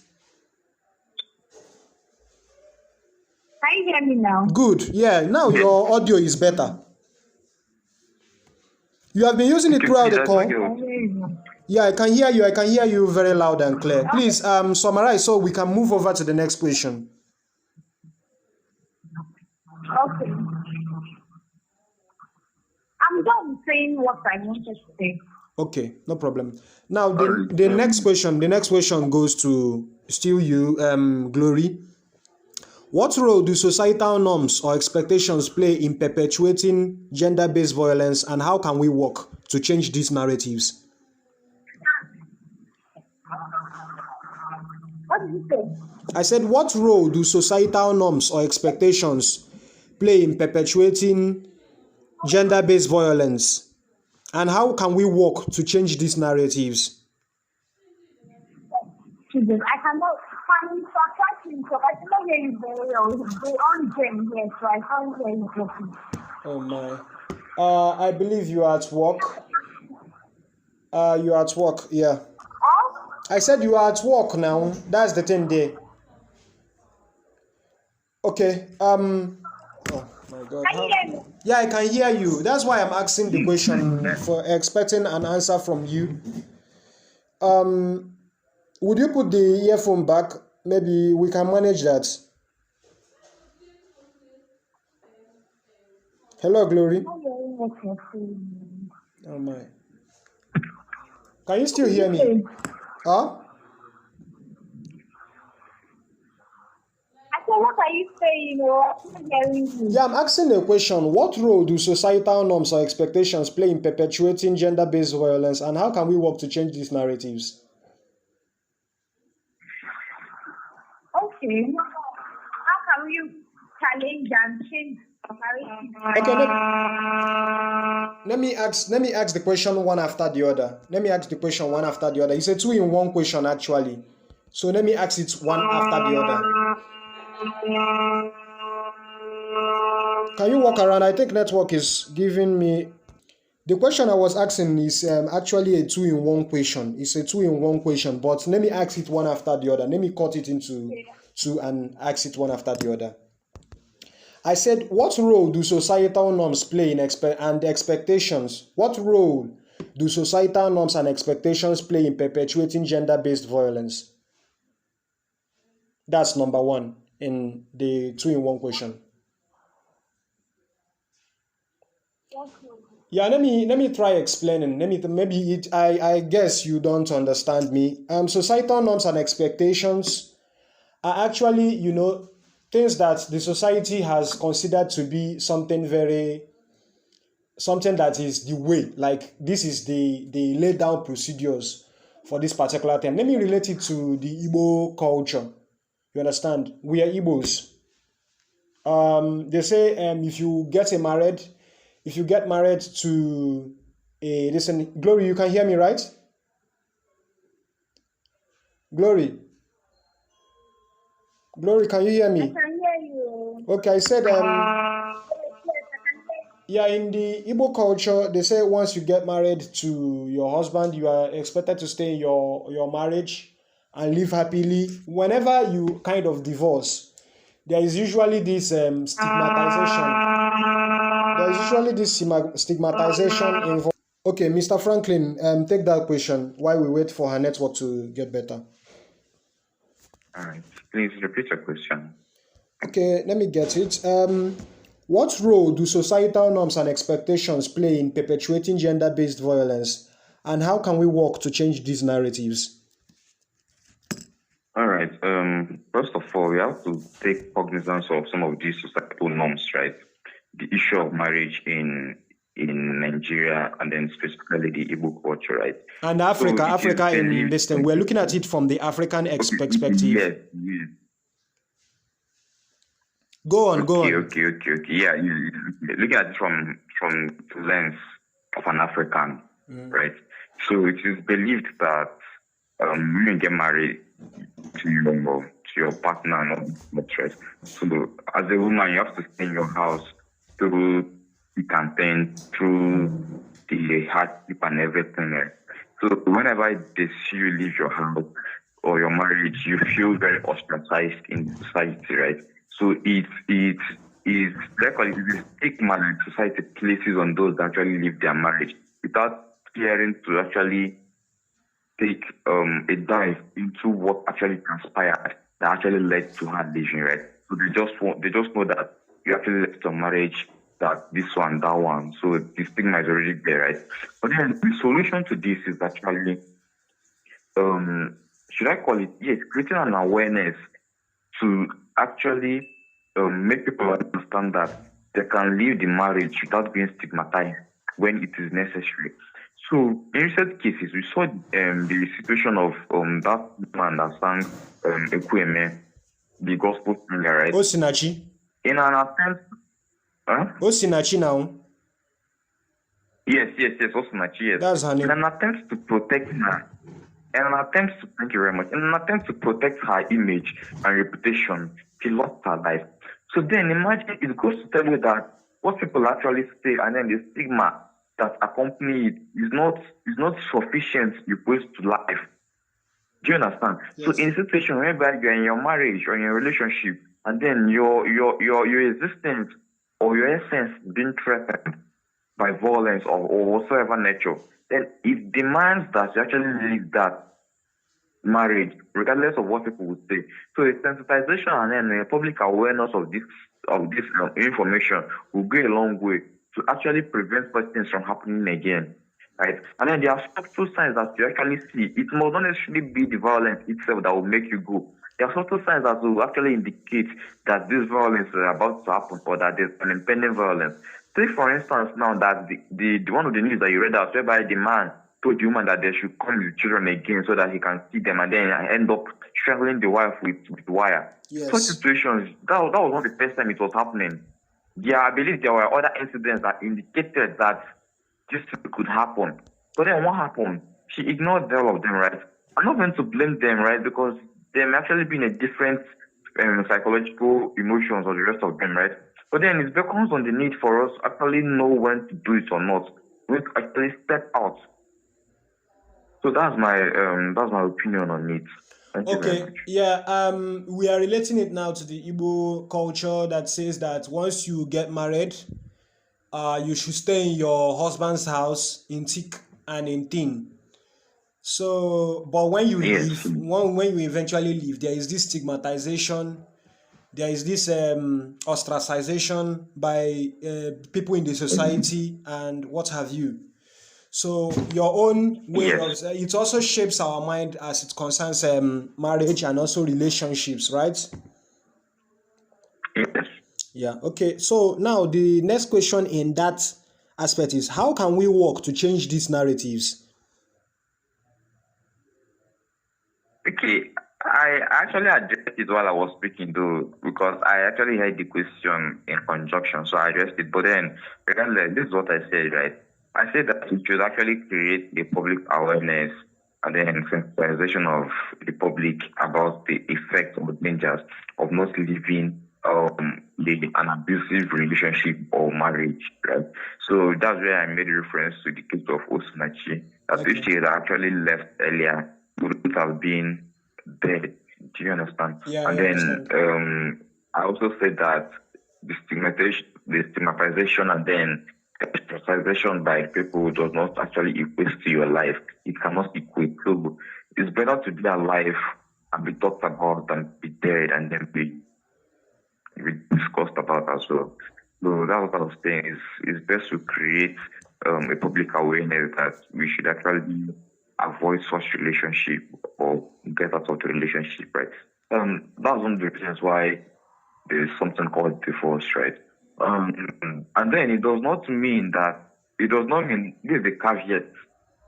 Can you hear me now? Good. Yeah, now your audio is better. You have been using it throughout the call. Yeah, I can hear you. I can hear you very loud and clear. Please summarize so we can move over to the next question. Okay. I'm done saying what I wanted to say. Okay, no problem. Now the next question goes to still you, Glory. What role do societal norms or expectations play in perpetuating gender-based violence, and how can we work to change these narratives? What did you say? I said, what role do societal norms or expectations play in perpetuating gender-based violence? And how can we work to change these narratives? Children, I cannot find sarcasm, so I cannot hear you very well. They on them, yes, so I can't hear you properly. Oh my. I believe you are at work. You are at work, yeah. Oh, I said you are at work now. That's the thing there. Okay. Oh my God. can you hear me? Yeah, I can hear you. That's why I'm asking the question for expecting an answer from you. Would you put the earphone back? Maybe we can manage that. Hello, Glory. I'm hearing what you're saying. Oh my. Can you still What did hear you me? say? Huh? I said, what are you saying? I'm not hearing you. Yeah, I'm asking a question. What role do societal norms or expectations play in perpetuating gender-based violence, and how can we work to change these narratives? Okay. How can we challenge and change the narrative? Okay, let me ask the question one after the other. Let me ask the question one after the other. It's a two-in-one question actually. So let me ask it one after the other. Can you walk around? I think network is giving me. The question I was asking is actually a two-in-one question. It's a two-in-one question, but let me ask it one after the other. Let me cut it into two and ask it one after the other. I said, what role do societal norms play in and expectations? What role do societal norms and expectations play in perpetuating gender-based violence? That's number one in the two-in-one question. Yeah, let me try explaining. I guess you don't understand me. Societal norms and expectations are actually, things that the society has considered to be something that is the way, like this is the laid down procedures for this particular thing. Let me relate it to the Igbo culture. You understand? We are Igbos. They say if you get married to a listen, Glory, you can hear me, right? Glory, can you hear I me? can hear you. Okay, I said Yes, I can hear you. yeah, in the Igbo culture, they say once you get married to your husband, you are expected to stay in your marriage and live happily. Whenever you kind of divorce, there is usually this stigmatization. Involved. Okay, Mr. Franklin, take that question while we wait for her network to get better. All right. Please repeat your question. Okay, let me get it. What role do societal norms and expectations play in perpetuating gender-based violence, and how can we work to change these narratives? All right. First of all, we have to take cognizance of some of these societal norms, right? The issue of marriage in Nigeria, and then specifically the Igbo culture, right? And Africa in this thing, we're looking at it from the African perspective. Yes. Go on. Okay. Yeah, looking at it from the lens of an African, right? So it is believed that when you get married to your partner and all that, right? So as a woman, you have to stay in your house through the campaign, through the hardship and everything, right? So whenever they see you leave your house or your marriage, you feel very ostracized in society, right? So it is a stigma that society places on those that actually leave their marriage without caring to actually take a dive into what actually transpired that actually led to her leaving, right? So they just know that you actually left your marriage, that this one, that one. So the stigma is already there, right? But then the solution to this is actually should I call it? Yes, creating an awareness to actually make people understand that they can leave the marriage without being stigmatized when it is necessary. So in recent cases, we saw the situation of that man that sang Ekweme, the gospel singer, right? Osinachi. In an attempt, Osinachi now. yes, Osinachi, yes. That's her In name. an attempt to protect her, thank you very much. In an attempt to protect her image and reputation, she lost her life. So then imagine it goes to tell you that what people actually say and then the stigma that accompany it is not sufficient to equate to life. Do you understand? Yes. So in a situation whereby you're in your marriage or in your relationship and then your existence or your essence is being threatened by violence or whatsoever nature, then it demands that you actually leave that marriage, regardless of what people would say. So the sensitization and then public awareness of this information will go a long way to actually prevent such things from happening again. Right? And then there are subtle signs that you actually see. It must not necessarily be the violence itself that will make you go. There are subtle signs that will actually indicate that this violence is about to happen or that there's an impending violence. Take for instance now that the one of the news that you read out whereby the man told the woman that they should come with children again so that he can see them and then end up strangling the wife with wire. Yes. Such situations, that was not the first time it was happening. Yeah, I believe there were other incidents that indicated that this could happen. But then what happened? She ignored all of them, right? I'm not going to blame them, right? Because they may actually be in a different psychological emotions or the rest of them, right? But then it becomes on the need for us to actually know when to do it or not. We actually step out. So that's my opinion on it. Thank you very Okay, much. yeah, we are relating it now to the Igbo culture that says that once you get married, you should stay in your husband's house in thick and in thin. So, but when you Yes. leave, when you eventually leave, there is this stigmatization, there is this ostracization by people in the society and what have you. So your own way Yes. of it also shapes our mind as it concerns marriage and also relationships, right? Yes. Yeah. Okay. So now the next question in that aspect is how can we work to change these narratives? Okay. I actually addressed it while I was speaking though, because I actually heard the question in conjunction, so I addressed it. But then, regardless, this is what I said, right? I said that we should actually create a public awareness and then sensitization of the public about the effects or dangers of not living an abusive relationship or marriage, right? So that's where I made a reference to the case of Osinachi, that if she had actually left earlier, would have been dead. Do you understand? Yeah, And I then understand. I also said that the stigmatization and then stigmatization by people does not actually equate to your life. It cannot equate. So it's better to be alive and be talked about than be dead and then be discussed about as well. So that's what I was saying. It's best to create a public awareness that we should actually avoid such relationship or get out of the relationship, right? That's one of the reasons why there's something called divorce, right? And then it does not mean this is the caveat.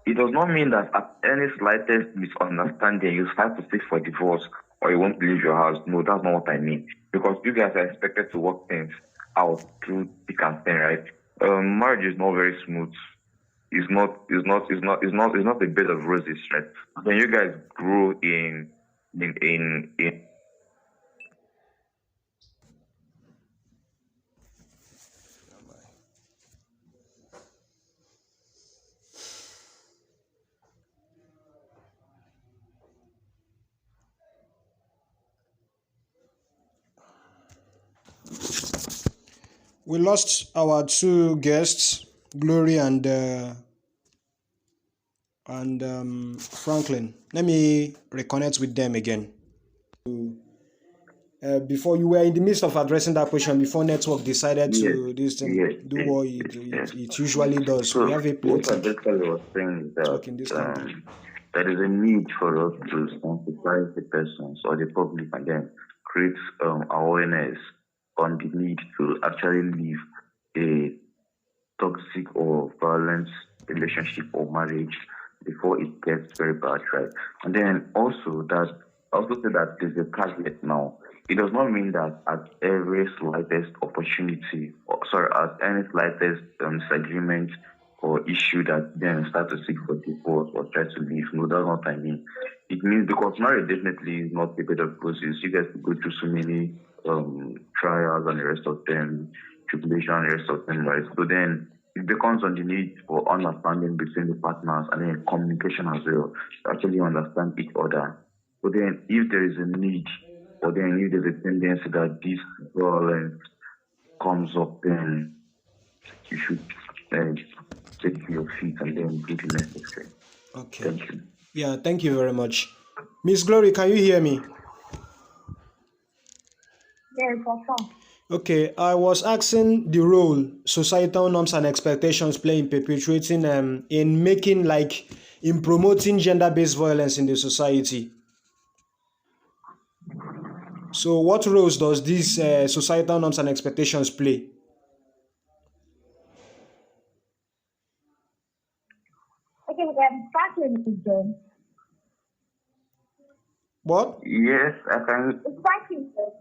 It does not mean that at any slightest misunderstanding you start to seek for divorce or you won't leave your house. No, that's not what I mean. Because you guys are expected to work things out through thick and thin, right? Marriage is not very smooth. It's not a bed of roses, right? When you guys grow in We lost our two guests, Glory and Franklin. Let me reconnect with them again. Before you were in the midst of addressing that question, before network decided yes, to this thing yes, do yes, what yes, yes. it usually does. We So have a what I plenty basically was saying is that network in this country. there is a need for us to sensitize the persons or the public and then create awareness on the need to actually live a toxic or violent relationship or marriage before it gets very bad, right? And then also say that there's a target now. It does not mean that at every slightest opportunity, at any slightest disagreement or issue that then start to seek for divorce or try to leave. No, that's not what I mean. It means because marriage definitely is not a better process. You guys go through so many trials and the rest of them, tribulation and the rest of them, right? So then it becomes on the need for understanding between the partners and then communication as well to actually understand each other. But then if there is a need, or then if there's a tendency that this violence comes up, then you should take to your feet and then do the necessary. Okay. Thank you. Yeah, thank you very much. Miss Glory, can you hear me? Yes, of course. Okay, I was asking the role societal norms and expectations play in perpetuating, in promoting gender-based violence in the society. So what roles does these societal norms and expectations play? Okay, Franklin is there. What? Yes, I can. It's Franklin there.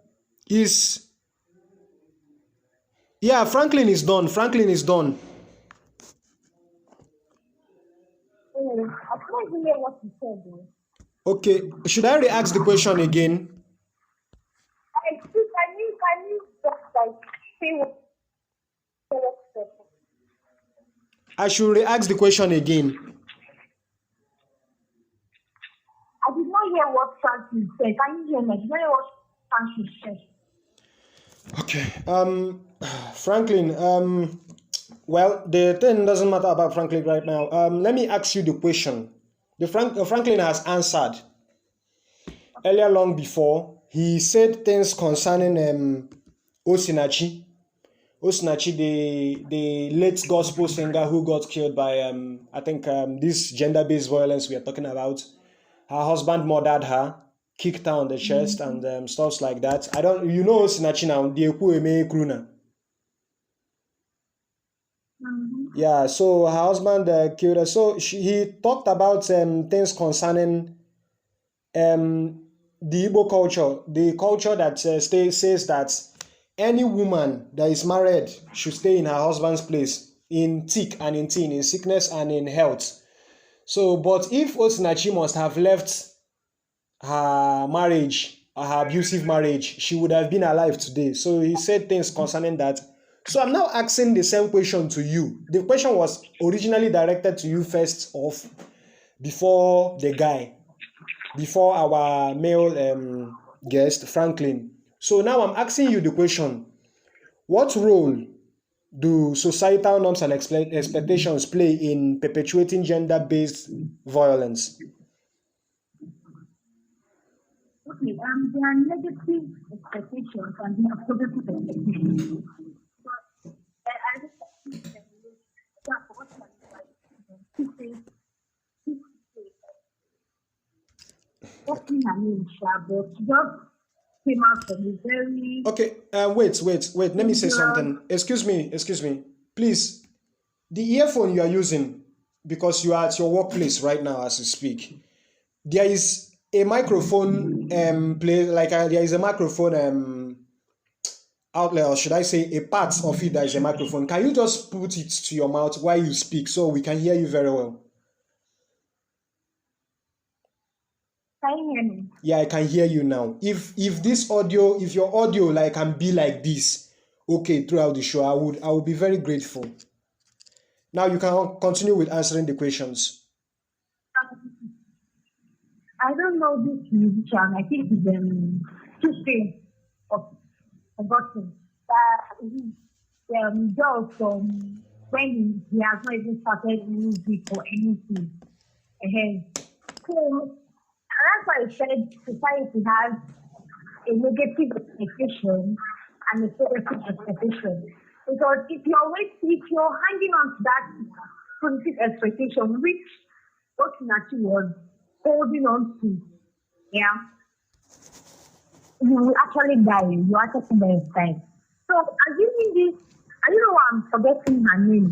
Yeah, Franklin is done. Franklin is done. I can't even hear what you said, though. Okay, should I re-ask the question again? Can you just say what you said? I should re-ask the question again. I did not hear what Franklin said. Can you hear me? I did not hear what Franklin said. Okay. Franklin, well, the thing doesn't matter about Franklin right now. Let me ask you the question. Franklin has answered earlier long before. He said things concerning Osinachi, the late gospel singer who got killed by this gender-based violence we are talking about. Her husband murdered her, kicked her on the chest, and stuff like that. Osinachi now, the Ekueme Kruna. Yeah, so her husband killed her. So he talked about things concerning the Igbo culture, the culture that says that any woman that is married should stay in her husband's place in thick and in thin, in sickness and in health. So, but if Osinachi must have left her marriage, her abusive marriage, she would have been alive today. So he said things concerning that. So I'm now asking the same question to you. The question was originally directed to you first off, before our male guest, Franklin. So now I'm asking you the question. What role do societal norms and expectations play in perpetuating gender-based violence? Okay, there are negative expectations and there are positive expectations. But I just came out from a very... Okay, wait. Let me say something. Excuse me. Please, the earphone you are using, because you are at your workplace right now as you speak, there is a microphone there is a microphone outlet, or should I say a part of it that is a microphone. Can you just put it to your mouth while you speak so we can hear you very well? Can you hear me? Yeah, I can hear you now. If your audio can be like this, okay, throughout the show, I would be very grateful. Now you can continue with answering the questions. I don't know this musician. I think he's Tuesday of forgotten that girl from when he has not even started music or anything. So that's why I said society has a negative expectation and a positive expectation. Because if you're hanging on to that positive expectation, which Osinachi was holding on to, yeah, you will actually die. You actually die. So assuming this, I don't know why I'm forgetting her name.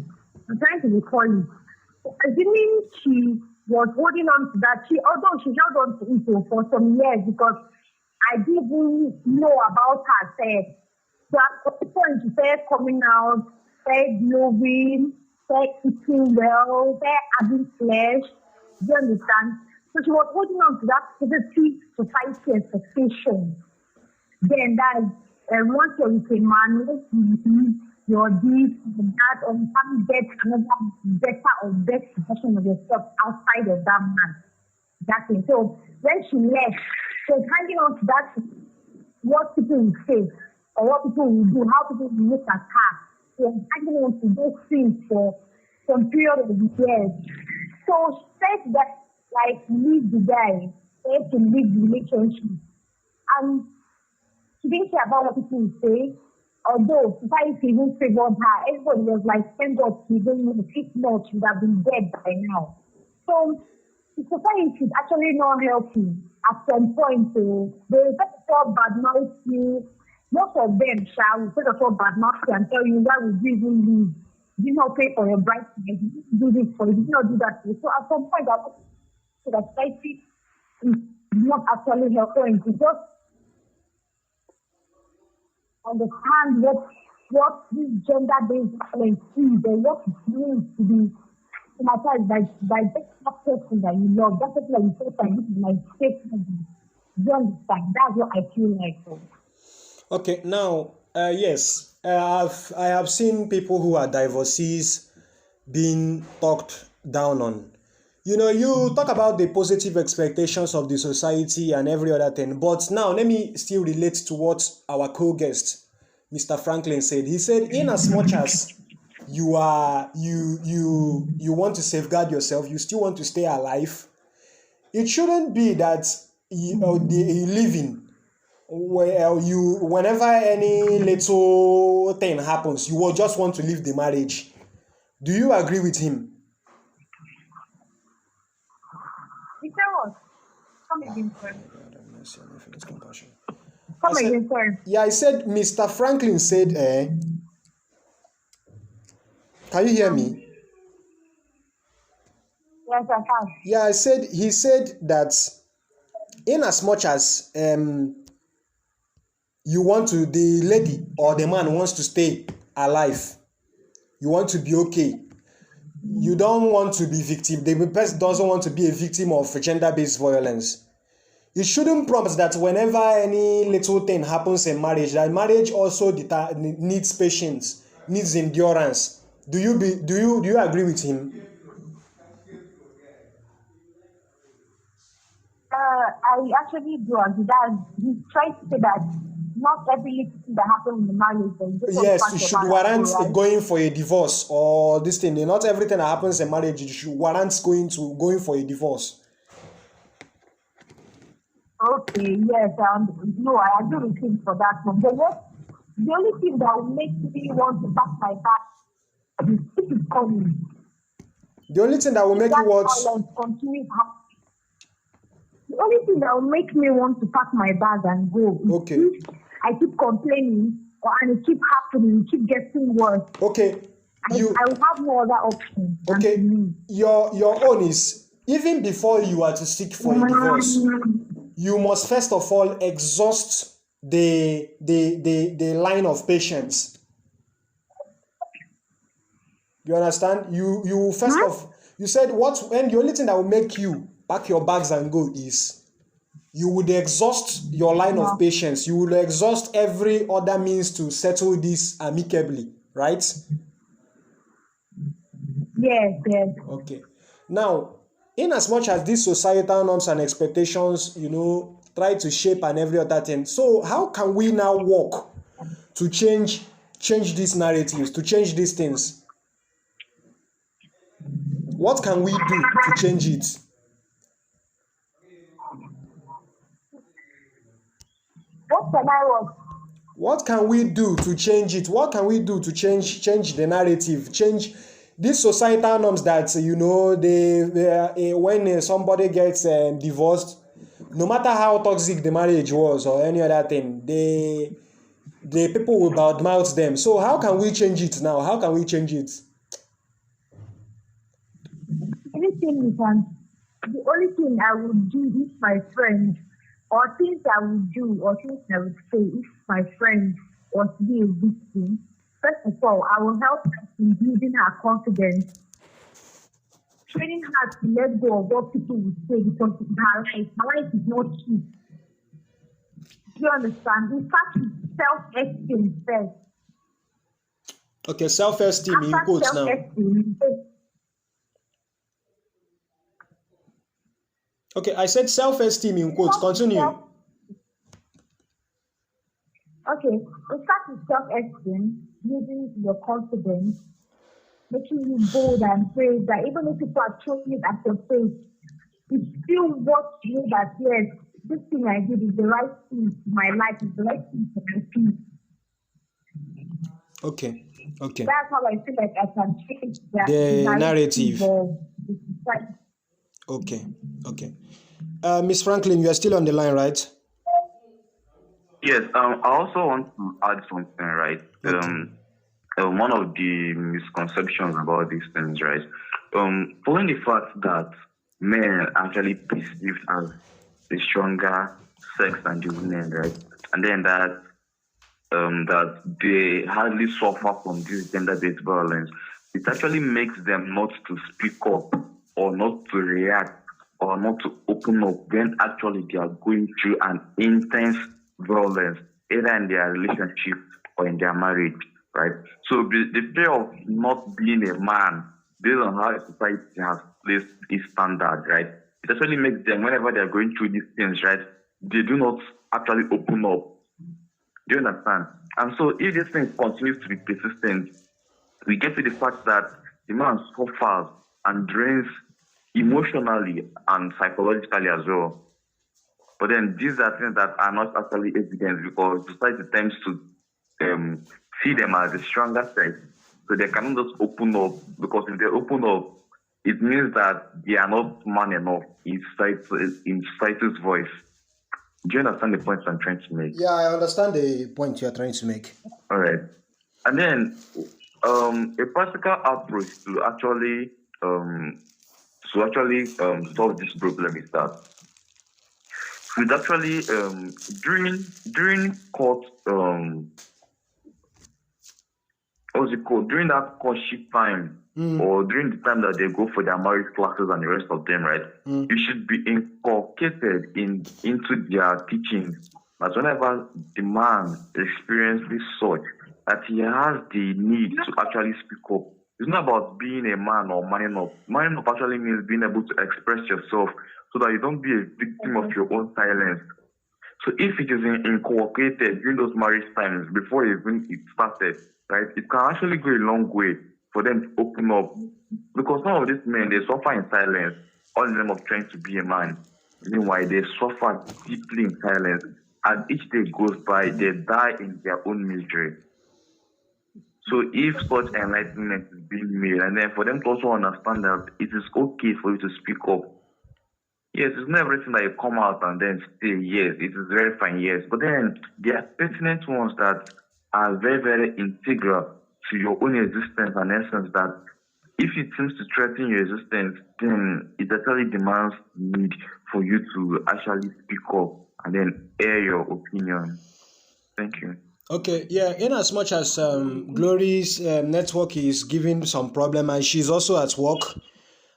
I'm trying to recall it. assuming she was holding on to that, although she held on to it for some years because I didn't know about herself. So at the point she started coming out, started glowing, started eating well, started having flesh. Do you understand? So she was holding on to that positive society expectation. Then that once you're with a man, you're this, that, or you can't get another better or best version of yourself outside of that man. That's it. So when she left, she was hanging on to that, what people will say, or what people will do, how people will look at her. She was hanging on to those things for some period of years. So she said that, like, leave the guy, said to leave the relationship. And she didn't care about what people would say. Although society even favored her, everybody was like, thank God she didn't know, if not, she would have been dead by now. So the society is actually not healthy at some point. So they first of all badmouth you. Most of them shall first of all badmouth you and tell you, why would you even leave? You did not pay for your bridesmaid, you didn't do this for you, did not do that for you. So at some point, the society is not actually healthy. It's just understand what this gender-based violence is and what it means to be traumatized by that person that you love, that person that you feel like this is my safe haven. You understand? That's what I feel like. Okay, now, yes, I have seen people who are divorcees being talked down on. You talk about the positive expectations of the society and every other thing, but now let me still relate to what our co-guest, Mr. Franklin, said. He said, in as much as you want to safeguard yourself, you still want to stay alive, it shouldn't be that the living where whenever any little thing happens, you will just want to leave the marriage. Do you agree with him? Come again, sir. Yeah, I said, Mr. Franklin said, can you hear me? Yes, I can. Yeah, he said that in as much as you want to, the lady or the man wants to stay alive, you want to be okay, you don't want to be victim, the person doesn't want to be a victim of gender-based violence. It shouldn't prompt that whenever any little thing happens in marriage, that marriage also needs patience, needs endurance. Do you agree with him? I actually do agree that he tried to say that not every little thing that happens in the marriage is yes, it should warrant going for a divorce or this thing. Not everything that happens in marriage should warrant going for a divorce. Okay, yes, no, I agree with him for that one. But the only thing that will make me want to pack my bag is if it's coming. The only thing that will make you what? The only thing that will make me want to pack my bag and go is if I keep complaining and it keep happening, it keep getting worse. Okay. I will have no other option. Okay. Your own is, even before you are to seek for a divorce, you must first of all exhaust the line of patience. You understand? You first of, you said and the only thing that will make you pack your bags and go is you would exhaust your line of patience. You will exhaust every other means to settle this amicably, right? Yes. Okay. Now, in as much as these societal norms and expectations, try to shape and every other thing, so how can we now work to change these narratives, to change these things? What can we do to change it? What can we do to change it? What can we do to change the narrative, change these societal norms that they when somebody gets divorced, no matter how toxic the marriage was or any other thing, the people will badmouth them. So how can we change it now? How can we change it? anything you can. The only thing I would do if my friend, or things I would do, or things I would say if my friend was to be a victim, first of all, I will help her in building her confidence, training her to let go of what people would say because her life is not cheap. Do you understand? We start with self-esteem first. Okay, self-esteem in After quotes now. self-esteem, Okay, I said self-esteem in quotes. Continue. Okay, we start with self-esteem, using your confidence, making you bold and brave, that even if people are throwing it at your face, you still want to know that, yes, this thing I did is the right thing for my life, is the right thing for my peace. Okay. That's how I feel like I can change The narrative. of the society. Okay. Miss Franklin, you are still on the line, right? Yes, I also want to add something, right? Okay. One of the misconceptions about these things, right? Following the fact that men are actually perceived as the stronger sex than the women, right? And then that they hardly suffer from this gender-based violence. It actually makes them not to speak up or not to react or not to open up when actually they are going through an intense violence, either in their relationship or in their marriage, right? So the fear of not being a man, based on how society has placed its standard, right? It actually makes them, whenever they are going through these things, right, they do not actually open up. Do you understand? And so if this thing continues to be persistent, we get to the fact that the man suffers and drains emotionally and psychologically as well. But then these are things that are not actually evident because society tends to see them as the stronger sex. So they cannot just open up, because if they open up, it means that they are not man enough in society's voice. Do you understand the point I'm trying to make? Yeah, I understand the point you are trying to make. All right. And then a practical approach to actually solve this problem is that we'd actually during court during that courtship time or during the time that they go for their marriage classes and the rest of them, right? You should be inculcated into their teachings that whenever the man experiences such, that he has the need to actually speak up. It's not about being a man or manning up. Manning up actually means being able to express yourself so that you don't be a victim of your own silence. So if it is inculcated during those marriage times before even it started, right, it can actually go a long way for them to open up. Because some of these men, they suffer in silence, all in the name of trying to be a man. Meanwhile, they suffer deeply in silence. As each day goes by, they die in their own misery. So if such enlightenment is being made, and then for them to also understand that it is okay for you to speak up. Yes, it's not everything that you come out and then say, yes, it is very fine, yes. But then there are pertinent ones that are very, very integral to your own existence and essence, that if it seems to threaten your existence, then it actually demands need for you to actually speak up and then air your opinion. Thank you. Okay, yeah, in as much as Glory's network is giving some problem and she's also at work,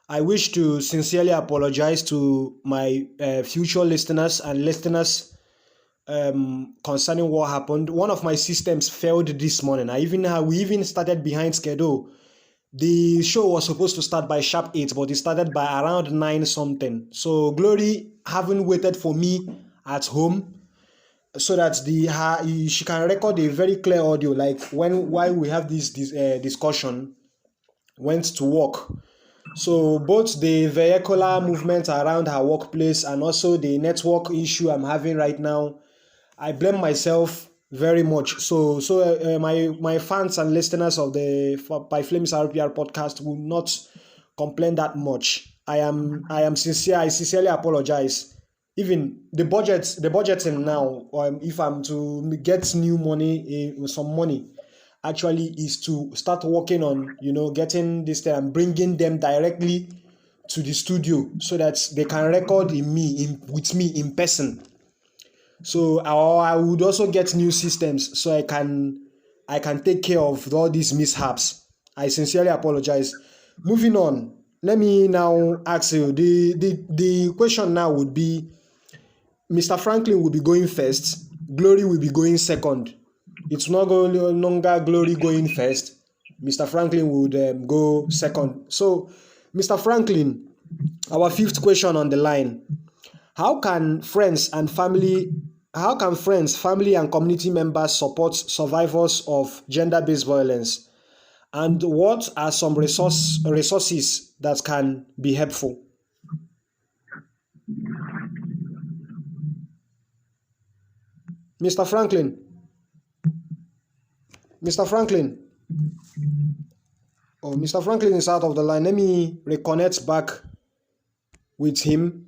I wish to sincerely apologize to my future listeners and listeners concerning what happened. One of my systems failed this morning. We even started behind schedule. The show was supposed to start by sharp 8, but it started by around 9 something. So Glory haven't waited for me at home so that she can record a very clear audio, like while we have this discussion, went to work. So both the vehicular movement around her workplace and also the network issue I'm having right now, I blame myself very much. So my fans and listeners of the by Flamise Rpr podcast will not complain that much. I am sincere. I sincerely apologize. Even the budgeting now, if I'm to get new money, some money, actually is to start working on getting this thing and bringing them directly to the studio so that they can record with me in person. So I would also get new systems so I can take care of all these mishaps. I sincerely apologize. Moving on, let me now ask you the question now would be Mr. Franklin will be going first, Glory will be going second. It's not going no longer Glory going first. Mr. Franklin would go second. So, Mr. Franklin, our fifth question on the line. How can friends, family, and community members support survivors of gender-based violence? And what are some resources that can be helpful? Mr. Franklin. Mr. Franklin. Oh, Mr. Franklin is out of the line. Let me reconnect back with him.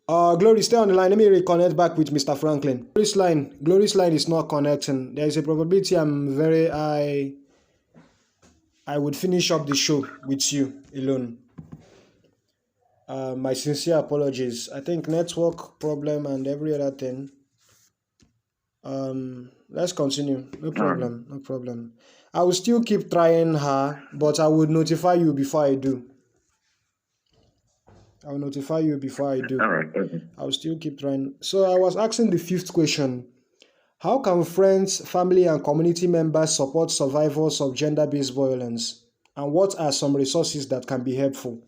Glory, stay on the line. Let me reconnect back with Mr. Franklin. Glory's line is not connecting. There is a probability I would finish up the show with you alone. My sincere apologies. I think network problem and every other thing. Let's continue. No problem. I will still keep trying her, but I would notify you before I do. All right. Okay. I'll still keep trying. So I was asking the fifth question. How can friends, family, and community members support survivors of gender-based violence? And what are some resources that can be helpful?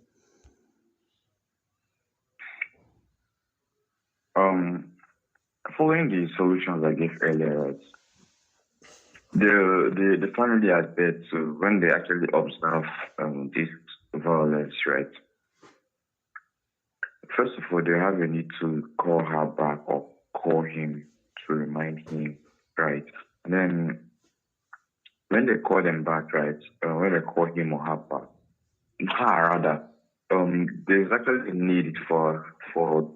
Following the solutions I gave earlier, right? The family are there to, when they actually observe this violence, right? First of all, they have a need to call her back or call him to remind him, right? And then when they call them back, right? When they call him or her back, there's actually a need for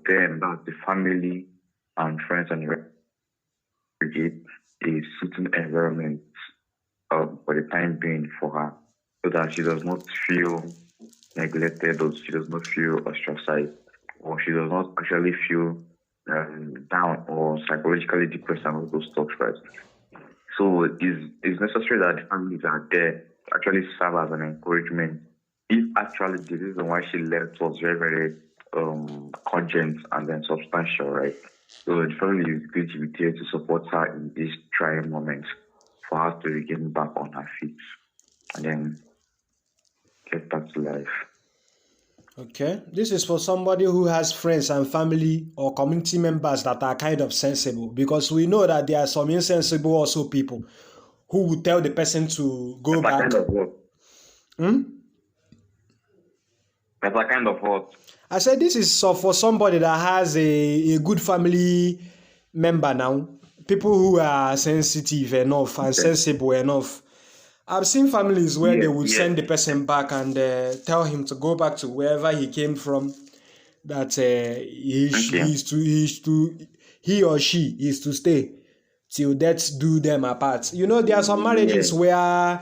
them, that the family and friends and create a certain environment for the time being for her, so that she does not feel neglected, or she does not feel ostracized, or she does not actually feel down or psychologically depressed and all those stuff, right? So it's necessary that the families are there to actually serve as an encouragement. If actually the reason why she left was very, very cogent and then substantial, right? So the family is going to be there to support her in this trying moment for her to regain back on her feet and then get back to life. Okay, this is for somebody who has friends and family or community members that are kind of sensible, because we know that there are some insensible also people who would tell the person to go back. Kind of what? That's a kind of what? I said this is for somebody that has a good family member now, people who are sensitive enough and sensible enough. I've seen families where they would send the person back and tell him to go back to wherever he came from, that he or she is to stay till death do them apart. You know, there are some marriages where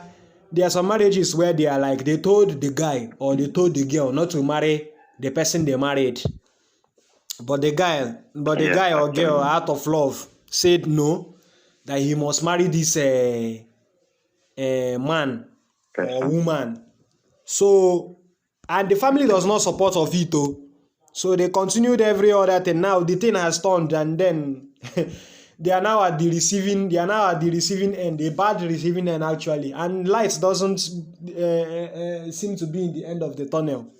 they are like, they told the guy or they told the girl not to marry the person they married, but the guy or girl, out of love, said no, that he must marry this man or woman. So, and the family does not support of it, so they continued every other thing. Now the thing has turned, and then they are now at the receiving end, a bad receiving end actually, and light doesn't seem to be in the end of the tunnel.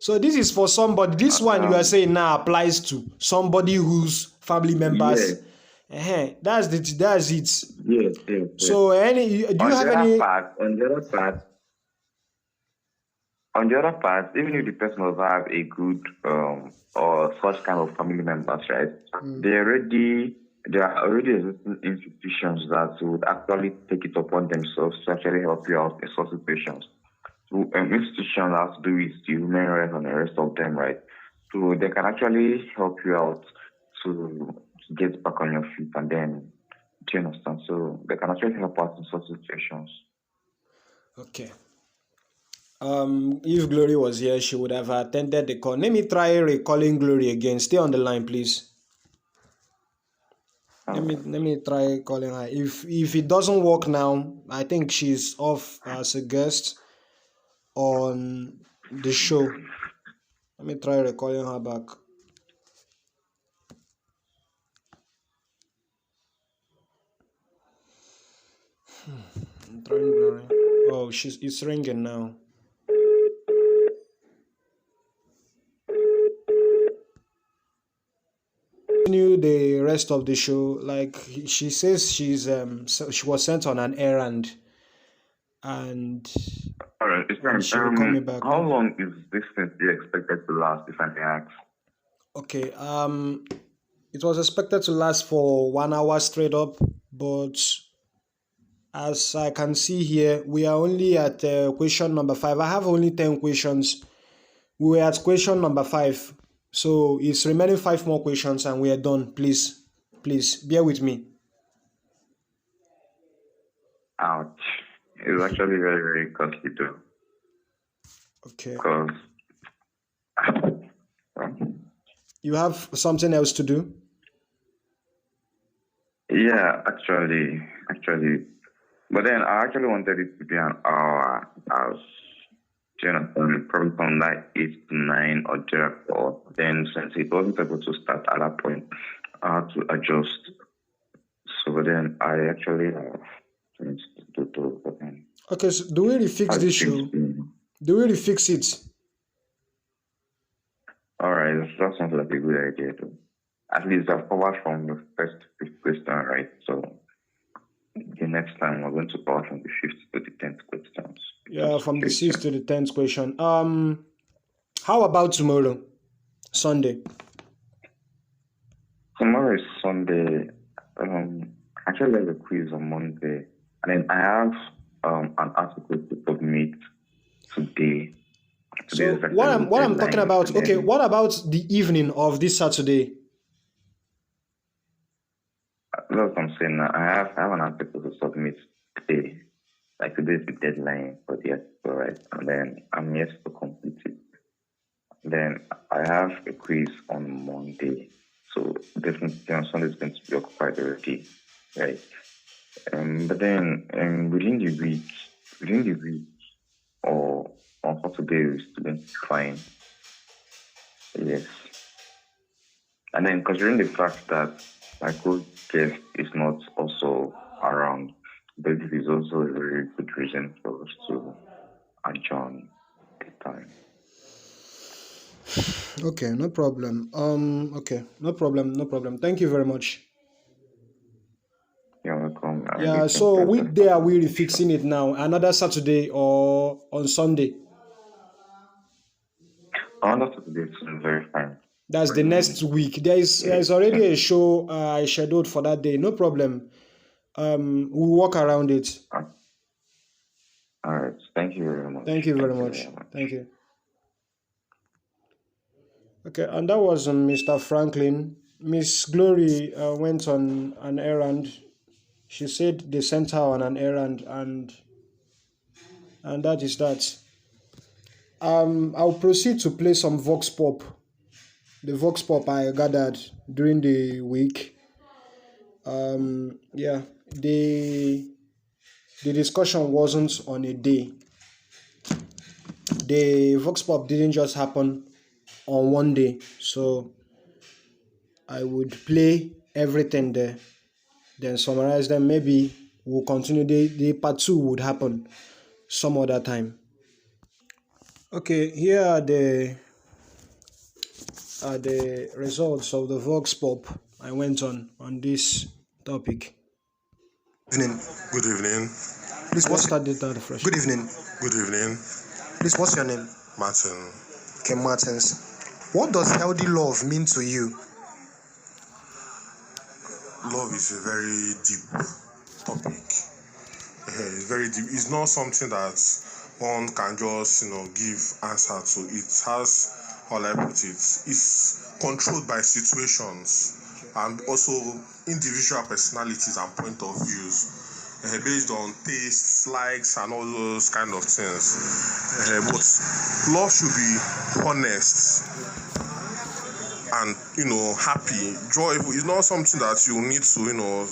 So this is for somebody. This one you are saying now applies to somebody whose family members. That's it. Yes. So do you have any? On the other part, even if the person does have a good or such kind of family members, right? There are already existing institutions that would actually take it upon themselves to actually help you out in such situations. So institution has to do with the human rights and the rest of them, right? So they can actually help you out to get back on your feet, and then, do you understand? So they can actually help out in such situations. Okay. If Glory was here, she would have attended the call. Let me try recalling Glory again. Stay on the line, please. Let me try calling her. If it doesn't work now, I think she's off as a guest on the show. Let me try recalling her back. I'm trying Glory. Oh, it's ringing now. Continue the rest of the show. Like she says, she was sent on an errand, and All right, it's fine. she will call me back. How long is this thing expected to last, if I may ask? Okay. It was expected to last for 1 hour straight up, but as I can see here, we are only at question number 5. I have only 10 questions. We were at question number 5. So it's remaining 5 more questions and we are done. Please bear with me. Ouch. It's actually very, very costly too. Okay. Because you have something else to do? Yeah, actually. But then I actually wanted it to be an hour. I was probably from like 8 to 9 or thereafter. Then since it wasn't able to start at that point, I had to adjust. So then I actually Okay, so do we refix this show? Do we refix it? Alright, that sounds like a good idea too. At least I've covered from the first 5th question, right? So the next time we're going to cover from the 5th to the 10th questions. Yeah, from the 6th to the 10th question. How about tomorrow, Sunday? Tomorrow is Sunday. Actually, there's a quiz on Monday, and then I have an article to submit today. So what I'm talking about? Okay, what about the evening of this Saturday? That's what I'm saying. I have an article to submit today. Like today is the deadline for the article, right? And then I'm yet to complete it. Then I have a quiz on Monday. So definitely on Sunday is going to be occupied already, right? But then within the week or on Saturday is going to be fine. Yes. And then considering the fact that my co-guest is not also around, but this is also a very good reason for us to adjourn the time. Okay, no problem. Okay, no problem. Thank you very much. You're welcome. Yeah, so which day are we refixing it now? Another Saturday or on Sunday? Another Saturday is very fine. That's the next week. There's already a show I scheduled for that day. No problem. We'll work around it. All right. Thank you very much. Thank you very much. Thank you. Okay, and that was Mr. Franklin. Miss Glory went on an errand. She said they sent her on an errand, and that is that. I'll proceed to play some Vox Pop. The Vox Pop I gathered during the week. Yeah, the discussion wasn't on a day. The Vox Pop didn't just happen on one day, so I would play everything there, then summarize them. Maybe we'll continue. The part 2 would happen some other time. Okay, here are the results of the Vox Pop I went on this topic. Evening. Good evening. Please, what's that data fresh? Good evening. Good evening. Please, what's your name? Martin. Okay, Martins. What does healthy love mean to you? Love is a very deep topic. It's very deep. It's not something that one can just, give answer to. It has, how I put it, it's controlled by situations and also individual personalities and point of views. based on tastes, likes, and all those kind of things. But love should be honest and, happy, joyful. It's not something that you need to,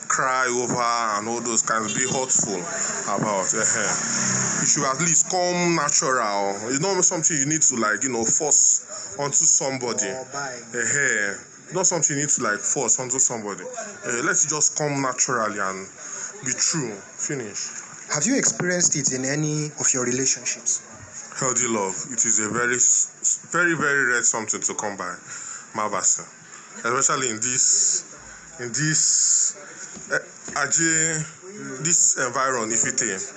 cry over and all those kinds, be hurtful about. It should at least come natural. It's not something you need to force onto somebody. It's not something you need to force onto somebody. Let it just come naturally and be true. Finish. Have you experienced it in any of your relationships? Healthy love. It is a very, very, very rare something to come by, Mabasa. Especially in this environment, if it is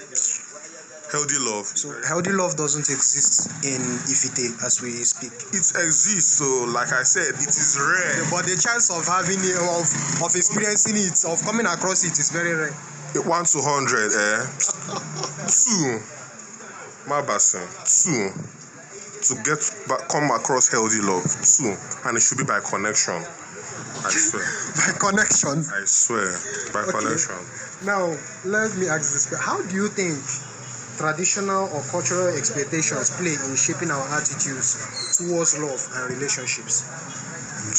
healthy love. So healthy love doesn't exist in Ifite as we speak. It exists, so like I said, it is rare. But the chance of having it, of experiencing it, of coming across it is very rare. 1 to 100, 2, Mabasa, 2 to come across healthy love, 2, and it should be by connection. I swear. By connection? I swear, by connection. Now, let me ask this question. How do you think traditional or cultural expectations play in shaping our attitudes towards love and relationships?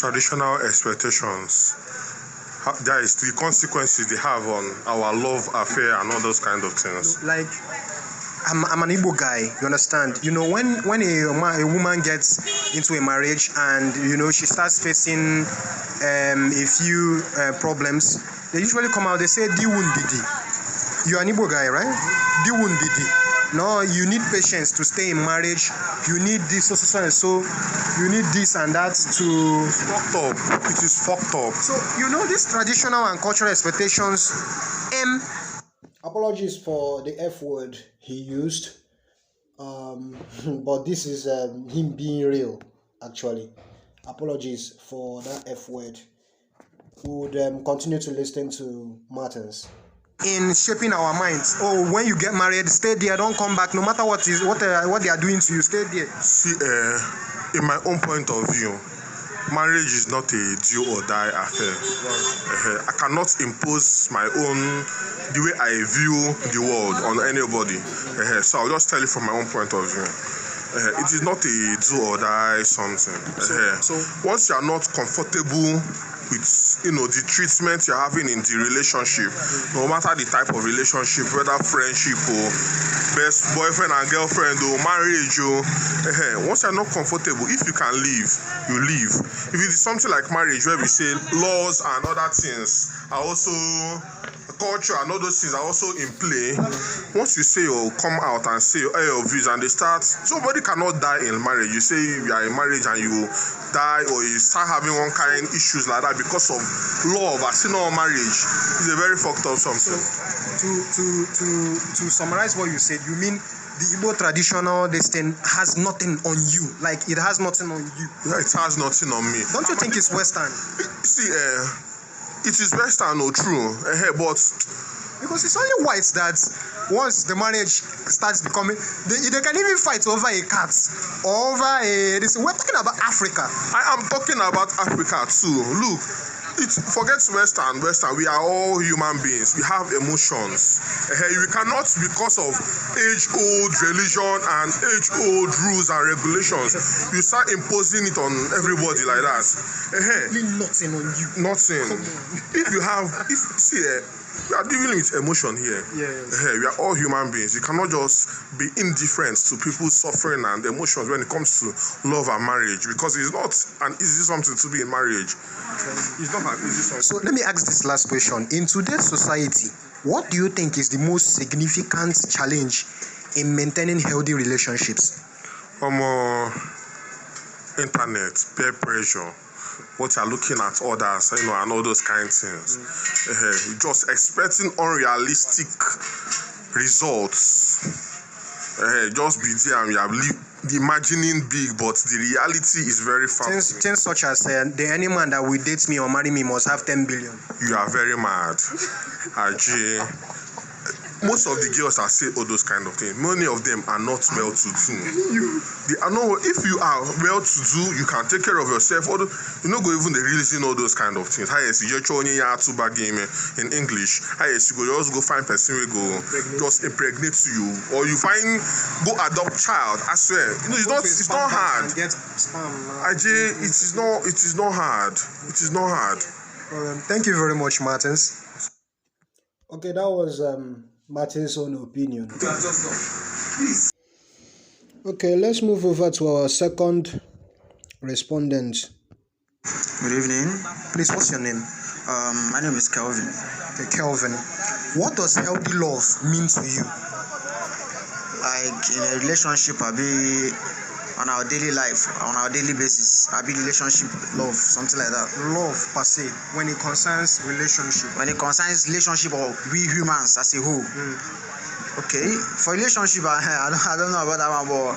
Traditional expectations, that is the consequences they have on our love affair and all those kind of things. Like, I'm an Igbo guy, you understand? When a woman gets into a marriage and, she starts facing a few problems, they usually come out, they say, Di wundidi. You're an Igbo guy, right? Di wundidi. No, you need patience to stay in marriage. You need this, so and so. You need this and that to... It's fucked up. It is fucked up. So, these traditional and cultural expectations, apologies for the F word he used, but this is him being real, actually. Apologies for that F word. We would continue to listen to Martins. In shaping our minds, when you get married, stay there, don't come back, no matter what they are doing to you, stay there. See, in my own point of view, marriage is not a do or die affair. I cannot impose my own, the way I view the world on anybody. So I'll just tell you from my own point of view. It is not a do or die something. So once you are not comfortable with the treatment you're having in the relationship, no matter the type of relationship, whether friendship or best boyfriend and girlfriend or marriage or once you're not comfortable, if you can leave, you leave. If it is something like marriage where we say laws and other things are also culture and all those things are also in play, once you say come out and say your views and they start, somebody cannot die in marriage. You say you are in marriage and you die or you start having one kind of issues like that because of love. I see no marriage is a very fucked up something. So to summarize what you said, you mean the Igbo traditional thing has nothing on you, like it has nothing on you? Yeah, it has nothing on me. Don't you think it's Western? See, it is Western or true, but because it's only whites that once the marriage starts becoming, they can even fight over a cat, over a. We're talking about Africa. I am talking about Africa too. Look, forget Western. We are all human beings. We have emotions. We cannot, because of age-old religion and age-old rules and regulations, you start imposing it on everybody like that. Nothing on you. Nothing. We are dealing with emotion here. We are all human beings. You cannot just be indifferent to people's suffering and emotions when it comes to love and marriage, because it's not an easy something to be in marriage. It's not an easy something. So let me ask this last question. In today's society, what do you think is the most significant challenge in maintaining healthy relationships? Internet, peer pressure, what you're looking at others, and all those kind of things. Just expecting unrealistic results. Just be there and you are imagining big, but the reality is very far. Things such as any man that will date me or marry me must have 10 billion. You are very mad. most of the girls that say all those kind of things, many of them are not well to do. They are not. If you are well to do, you can take care of yourself. Although you not go even the releasing all those kind of things. Highest you only to back game in English. Highest you also go find person we go just impregnate you, or you find go adopt child. I swear, it's not hard. It is not hard. It is not hard. Thank you very much, Martins. Okay, that was Martin's own opinion. Okay, let's move over to our second respondent. Good evening. Please, what's your name? My name is Kelvin. Okay, Kelvin. What does healthy love mean to you? Like in a relationship, I be on our daily life, on our daily basis, I be relationship love, something like that. Love per se, when it concerns relationship. When it concerns relationship or we humans as a whole. Okay, for relationship, I don't know about that one, but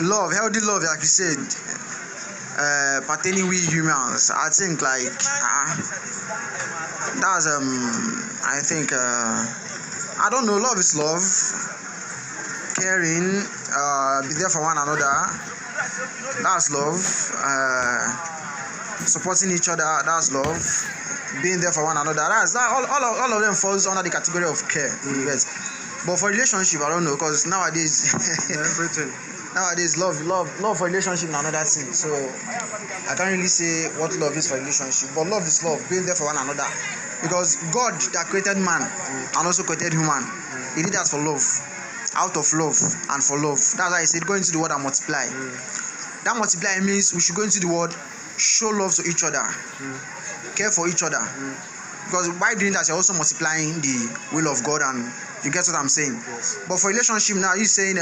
love, healthy love, like you said, pertaining we humans, I think like that's I think I don't know. Love is love, caring, be there for one another. That's love. Supporting each other. That's love. Being there for one another. That's that. All of them falls under the category of care. But for relationship, I don't know, because nowadays, nowadays love for relationship is another thing. So I can't really say what love is for relationship. But love is love. Being there for one another. Because God that created man and also created human, He did that for love. Out of love and for love. That's why He said, go into the world and multiply. That multiply means we should go into the world, show love to each other, care for each other. Because by doing that, you're also multiplying the will of God, and you get what I'm saying. Yes. But for relationship now, you're saying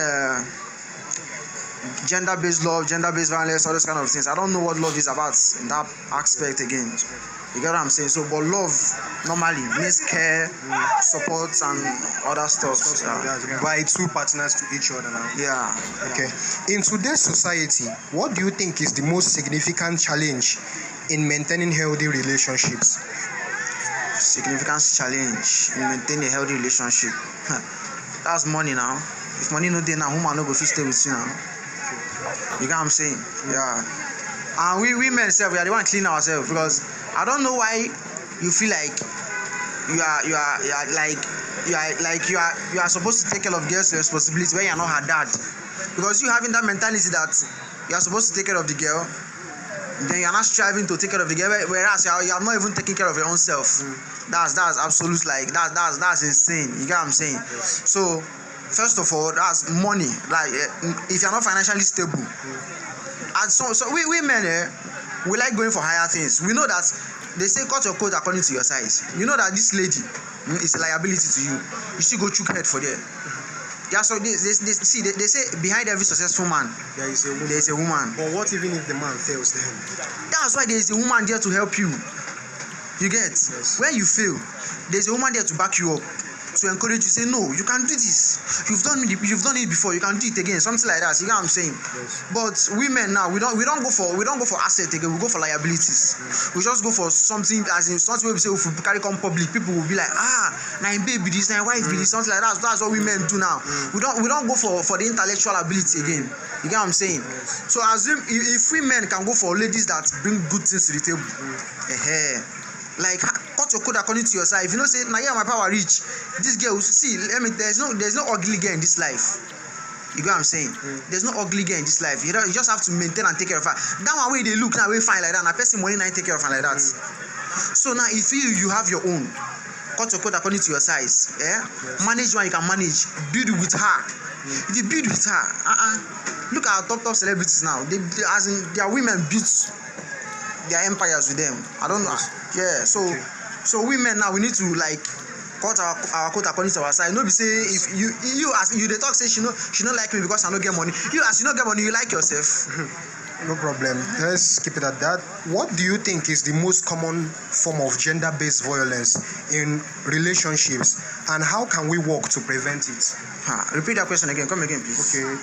gender-based love, gender-based violence, all those kind of things. I don't know what love is about in that aspect again. You get what I'm saying? So, but love normally means care, support, and other stuff. By two partners to each other now. Yeah. Okay. In today's society, what do you think is the most significant challenge in maintaining healthy relationships? Significant challenge in maintaining a healthy relationship. That's money now. If money no there now, woman no go fit stay with you now. You get what I'm saying? Yeah. And we men self, we are the one clean ourselves, because I don't know why you feel like you are supposed to take care of girls' responsibility when you are not her dad. Because you having that mentality that you are supposed to take care of the girl, then you are not striving to take care of the girl, whereas you are not even taking care of your own self. That's absolute, like that's insane. You get what I'm saying? Yes. So first of all, that's money. Like if you are not financially stable, and so we men we like going for higher things. We know that they say cut your coat according to your size. You know that this lady is a liability to you. You still go chook head for there. Yeah, so they say behind every successful man there is a woman. But what even if the man fails then? That's why there is a woman there to help you. You get? Yes. When you fail, there's a woman there to back you up, to encourage you, say no, you can do this. You've done it before, you can do it again, something like that. You know what I'm saying? Yes. But women now, we don't go for asset again, we go for liabilities. We just go for something, as in something where we say if we carry come public, people will be like, now baby this, now wife be this, something like that. That's what women do now. We don't go for the intellectual ability again. You get what I'm saying? Yes. So assume if we men can go for ladies that bring good things to the table, like cut your code according to your size. If you know say now my power reach, this girl see, there's no ugly girl in this life. You get what I'm saying? There's no ugly girl in this life. You just have to maintain and take care of her. That one way they look now, we fine like that. Now person money now take care of her like that. So now if you have your own, cut your code according to your size. Yes. Manage one you can manage. Build with her. If you build with her, look at our top celebrities now. They as in their women built their empires with them. I don't know. Yeah. So women now we need to like cut our coat according to our size. No be say if you as you they talk say she no like me because I no get money. You as you no get money, you like yourself. No problem. Let's keep it at that. What do you think is the most common form of gender-based violence in relationships, and how can we work to prevent it? Repeat that question again. Come again, please. Okay.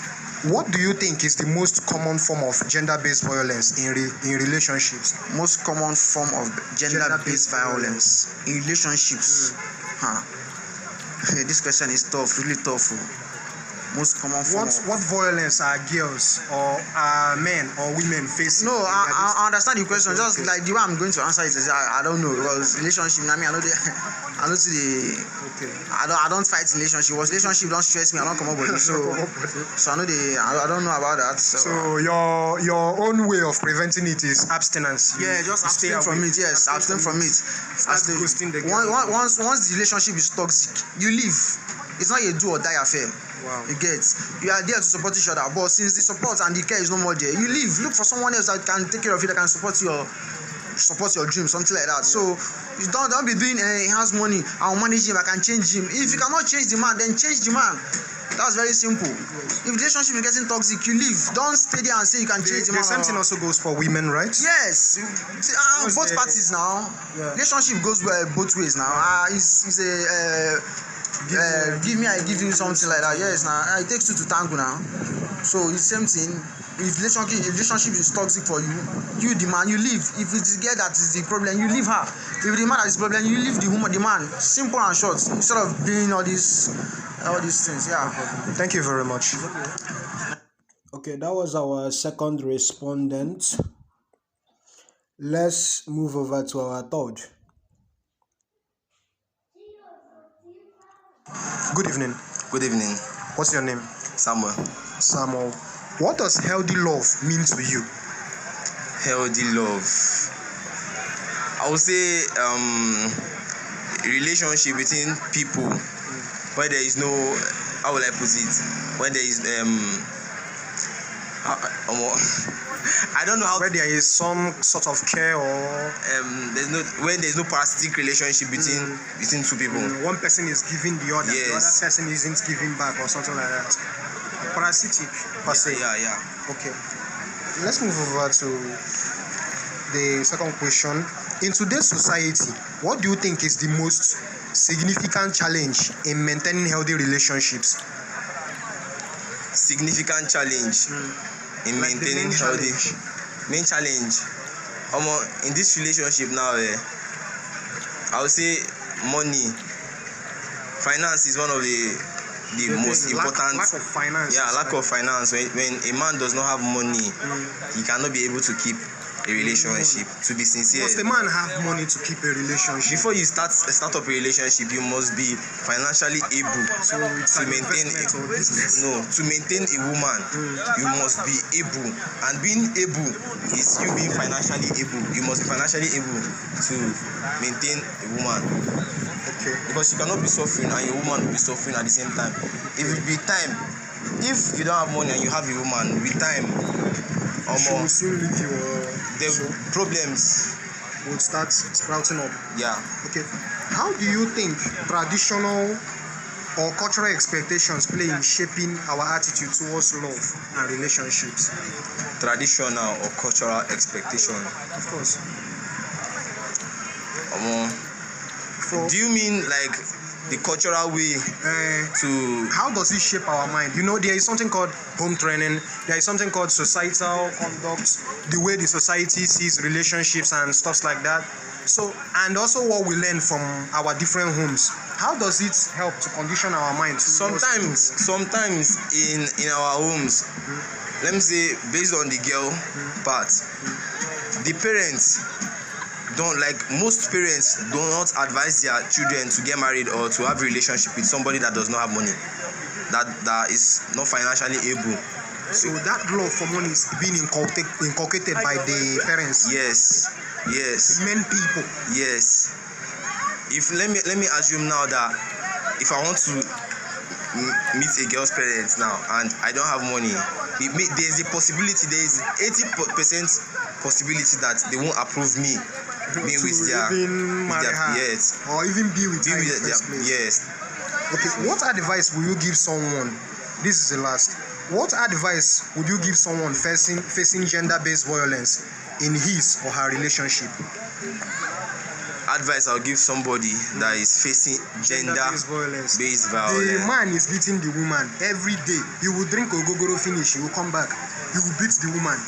What do you think is the most common form of gender-based violence in relationships? Most common form of gender-based violence in relationships. This question is tough, really tough. Most common form. What violence are girls or are men or women facing? No, I understand the question. Just like the way I'm going to answer it is I don't know, because relationship. I mean, I know see the. Okay. I don't fight relationship. Was relationship don't stress me. I don't come up with it. So I know I don't know about that. So your own way of preventing it is abstinence. Yeah, just abstain from it. Yes, abstain from it. Once the relationship is toxic, you leave. It's not a do or die affair. Wow. You get. You are there to support each other, but since the support and the care is no more there, you leave. Look for someone else that can take care of you, that can support your dream, something like that. So you don't be doing he has money, I'll manage him, I can change him. If you cannot change the man, then change the man. That's very simple. If the relationship is getting toxic, you leave. Don't stay there and say you can change the man. The same thing also goes for women, right? Yes. Both parties now. Yeah. Relationship goes both ways now. It's a give me, I give you something like that. Yes, now it takes two to tango now. So it's the same thing. If relationship is toxic for you the man, you leave. If it's the girl that is the problem, you leave her. If the man that is the problem, you leave the man. Simple and short. Instead of doing all these things. Yeah. Thank you very much. Okay, that was our second respondent. Let's move over to our third. Good evening. Good evening. What's your name? Samuel. Samuel. What does healthy love mean to you? Healthy love. I would say relationship between people where there is no, how will I put it? When there is I don't know how. Where there is some sort of care or there's no parasitic relationship between two people. One person is giving the other, yes. The other person isn't giving back or something like that. Parasitic per se. Yeah. Okay. Let's move over to the second question. In today's society, what do you think is the most significant challenge in maintaining healthy relationships? Significant challenge in like maintaining healthy. Main challenge. In this relationship now, I would say money. Finance is one of the most important. Lack of finance. Yeah, lack of finance. When a man does not have money, he cannot be able to keep a relationship. To be sincere, must the man have money to keep a relationship? Before you start up a relationship, you must be financially able to maintain to maintain a woman. You must be able, and being able is you being financially able. You must be financially able to maintain a woman. Okay. Because you cannot be suffering and your woman will be suffering at the same time. If you don't have money and you have a woman, with time, the problems will start sprouting up. Yeah. Okay. How do you think traditional or cultural expectations play in shaping our attitude towards love and relationships? Traditional or cultural expectation? Of course. Do you mean like the cultural way to... How does it shape our mind? You know, there is something called home training. There is something called societal conduct, the way the society sees relationships and stuff like that. So, and also what we learn from our different homes. How does it help to condition our mind? Sometimes in our homes, let me say, based on the girl part, the parents most parents do not advise their children to get married or to have a relationship with somebody that does not have money, that is not financially able. So that love for money is being inculcated by the parents. Yes. Men people. Yes. If let me assume now that if I want to meet a girl's parents now and I don't have money, there's a possibility, there's 80% possibility that they won't approve me being with their yes, or even be with their yes. Okay, what advice will you give someone? This is the last. What advice would you give someone facing gender-based violence in his or her relationship? Advice I'll give somebody that is facing gender-based violence. The man is beating the woman every day. You will drink ogogoro finish, you will come back, you will beat the woman.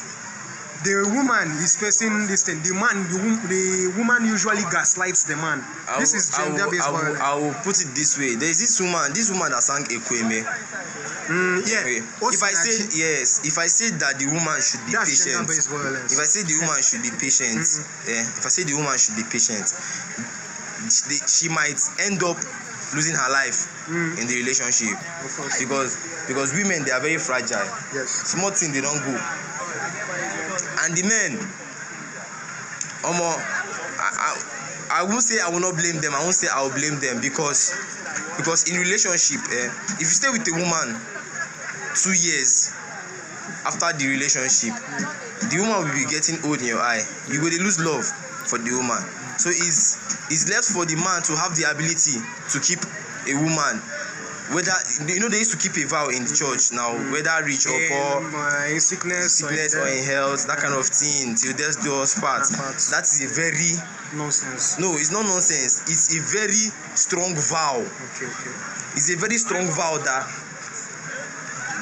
the woman is facing this thing. The woman usually gaslights the man. This is gender-based violence. I will put it this way. There is this woman that sang Ekweme. If I say that the woman should be patient, if I say the woman should be patient, she might end up losing her life in the relationship because women, they are very fragile. Yes. Small thing, they don't go. And the men, I won't say I will not blame them. I won't say I will blame them because in relationship, if you stay with a woman 2 years after the relationship, the woman will be getting old in your eye. You will lose love for the woman. So it's left for the man to have the ability to keep a woman. Whether they used to keep a vow in the church now, whether rich or poor, in sickness or in health, that kind of thing, till death do us part. That is a very nonsense. No, it's not nonsense. It's a very strong vow. Okay. It's a very strong vow that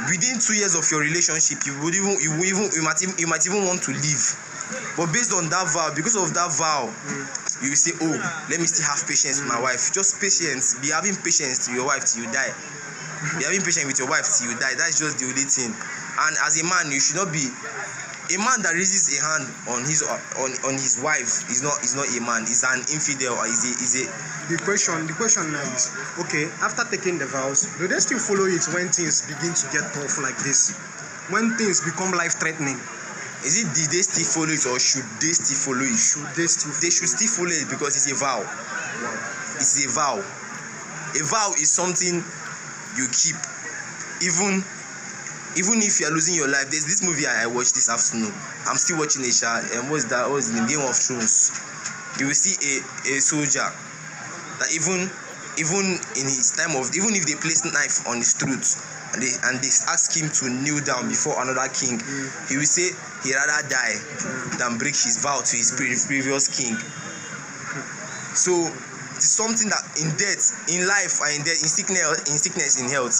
within 2 years of your relationship, you might even want to leave. But based on that vow, because of that vow, you will say, oh, let me still have patience with my wife. Just patience. Be having patience to your wife till you die. Be having patience with your wife till you die. That's just the only thing. And as a man, you should not be a man that raises a hand on his wife. Is not a man. Is an infidel. The question is, okay, after taking the vows, do they still follow it when things begin to get tough like this? When things become life-threatening? Is it did they still follow it or should they still follow it? They should still follow it because it's a vow. It's a vow. A vow is something you keep. Even if you are losing your life. There's this movie I watched this afternoon. I'm still watching it. What's in Game of Thrones? You will see a soldier that even in his time of, even if they place knife on his throat and they ask him to kneel down before another king, he will say he'd rather die than break his vow to his previous king. So it's something that in death, in life, and in death, in sickness, in health,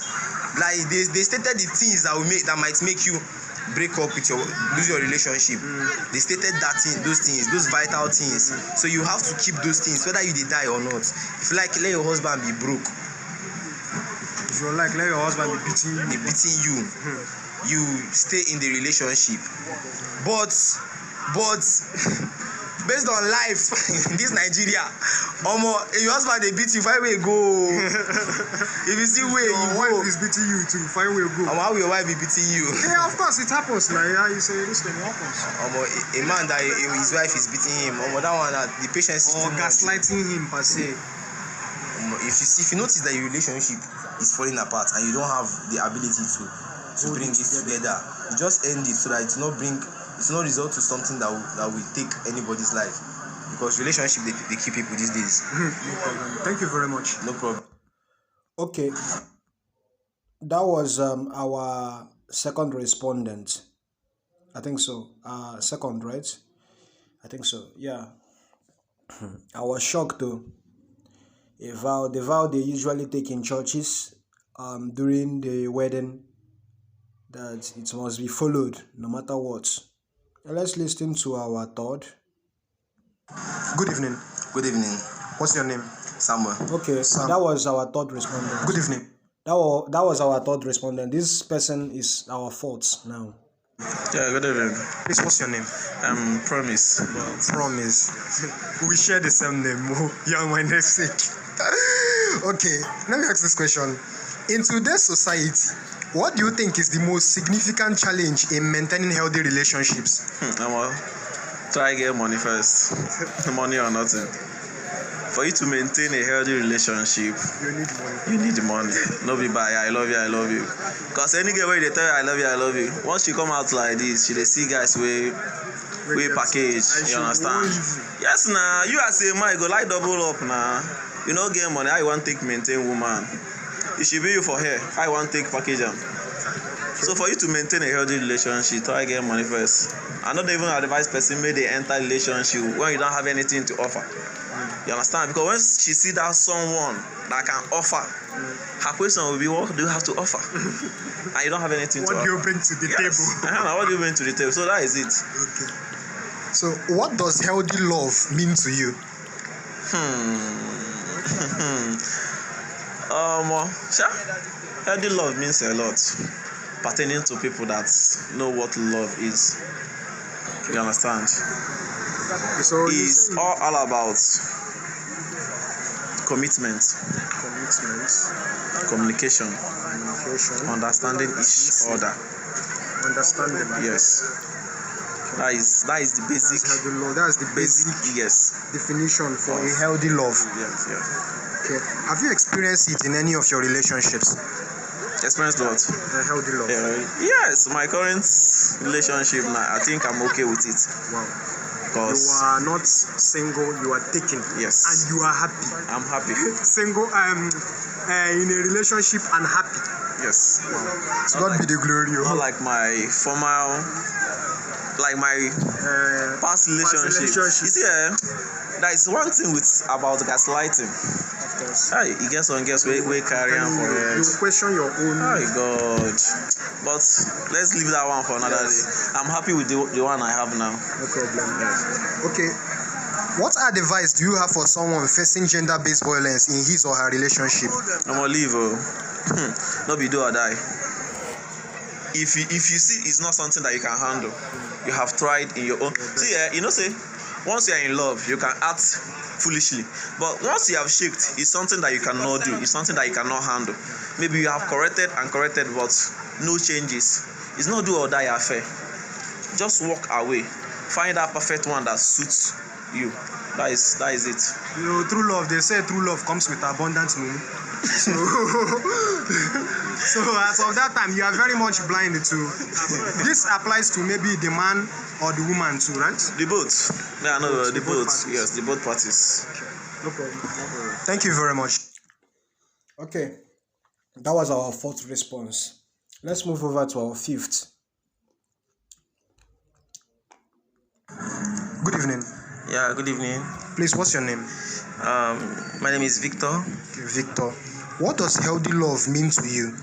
like they stated the things that might make you break up with lose your relationship. They stated those vital things. So you have to keep those things, whether you die or not. If you like, let your husband be broke. If you like, let your husband be beating you. You stay in the relationship. But based on life in this Nigeria, your husband they beat you, find way go. If you see way, your wife is beating you too, find way go. How will your wife be beating you? Yeah, of course it happens. Like you say, this thing happens. A man that his wife is beating him, that one the patience is or gaslighting him per se. If you notice that your relationship is falling apart and you don't have the ability to bring it together, you just end it so that it's not result to something that will take anybody's life, because relationship they keep people these days. No problem. Thank you very much. No problem. Okay, that was our second respondent. I think so. Second, right? I think so. Yeah. I was shocked though. The vow they usually take in churches during the wedding, that it must be followed no matter what. Let's listen to our third. Good evening. Good evening. What's your name? Samuel. Okay, Sam. That was our third respondent. Good evening. That was our third respondent. This person is our fourth now. Yeah, good evening. Please, what's your name? Promise. Promise. We share the same name. You are my namesake. Okay, let me ask this question. In today's society, what do you think is the most significant challenge in maintaining healthy relationships? Try get money first. Money or nothing. For you to maintain a healthy relationship, you need money. You need money. No be by I love you. Because any girl where they tell you I love you. Once she come out like this, she they see guys we package. You understand? Yes, nah. You as a man, you go like double up now. You know, get money. How you want take maintain woman? It should be you for her. How you want take package them? So for you to maintain a healthy relationship, try get money first. I don't even advise person may they enter relationship when you don't have anything to offer. You understand? Because when she see that someone that can offer, her question will be, what do you have to offer? And you don't have anything to offer. What do you bring to the table? What do you bring to the table? So that is it. Okay. So what does healthy love mean to you? Sure. Healthy love means a lot, pertaining to people that know what love is. You understand? So it's all about commitment, communication, understanding each other. Understanding. Yes. That is the basic. That's the basic definition for a healthy love. Yes. Okay. Have you experienced it in any of your relationships? Experienced what? A healthy love. Yes, my current relationship now, I think I'm okay with it. Wow. Because you are not single, you are taken. Yes. And you are happy. I'm happy. Single, in a relationship and happy. Yes. Wow. So God be the glory. Not like my former, like my past relationship. You see, there is one thing about gaslighting. Hey, you get some girls we carry on for it. You question your own. Oh God. But let's leave that one for another day. I'm happy with the one I have now. No problem. Okay. What advice do you have for someone facing gender-based violence in his or her relationship? I'm gonna leave. Not be do or die. If you see it's not something that you can handle, you have tried in your own. See, say once you are in love, you can act foolishly. But once you have shaped, it's something that you cannot do. It's something that you cannot handle. Maybe you have corrected, but no changes. It's not do or die affair. Just walk away. Find that perfect one that suits you. That is it. You know, true love, they say true love comes with abundant money. So as of that time, you are very much blind to. This applies to maybe the man or the woman too, right? The both. Yeah, no, the both. Yes, the both parties. No problem. Thank you very much. Okay, that was our fourth response. Let's move over to our fifth. Good evening. Yeah, good evening. Please, what's your name? My name is Victor. Okay, Victor. What does healthy love mean to you?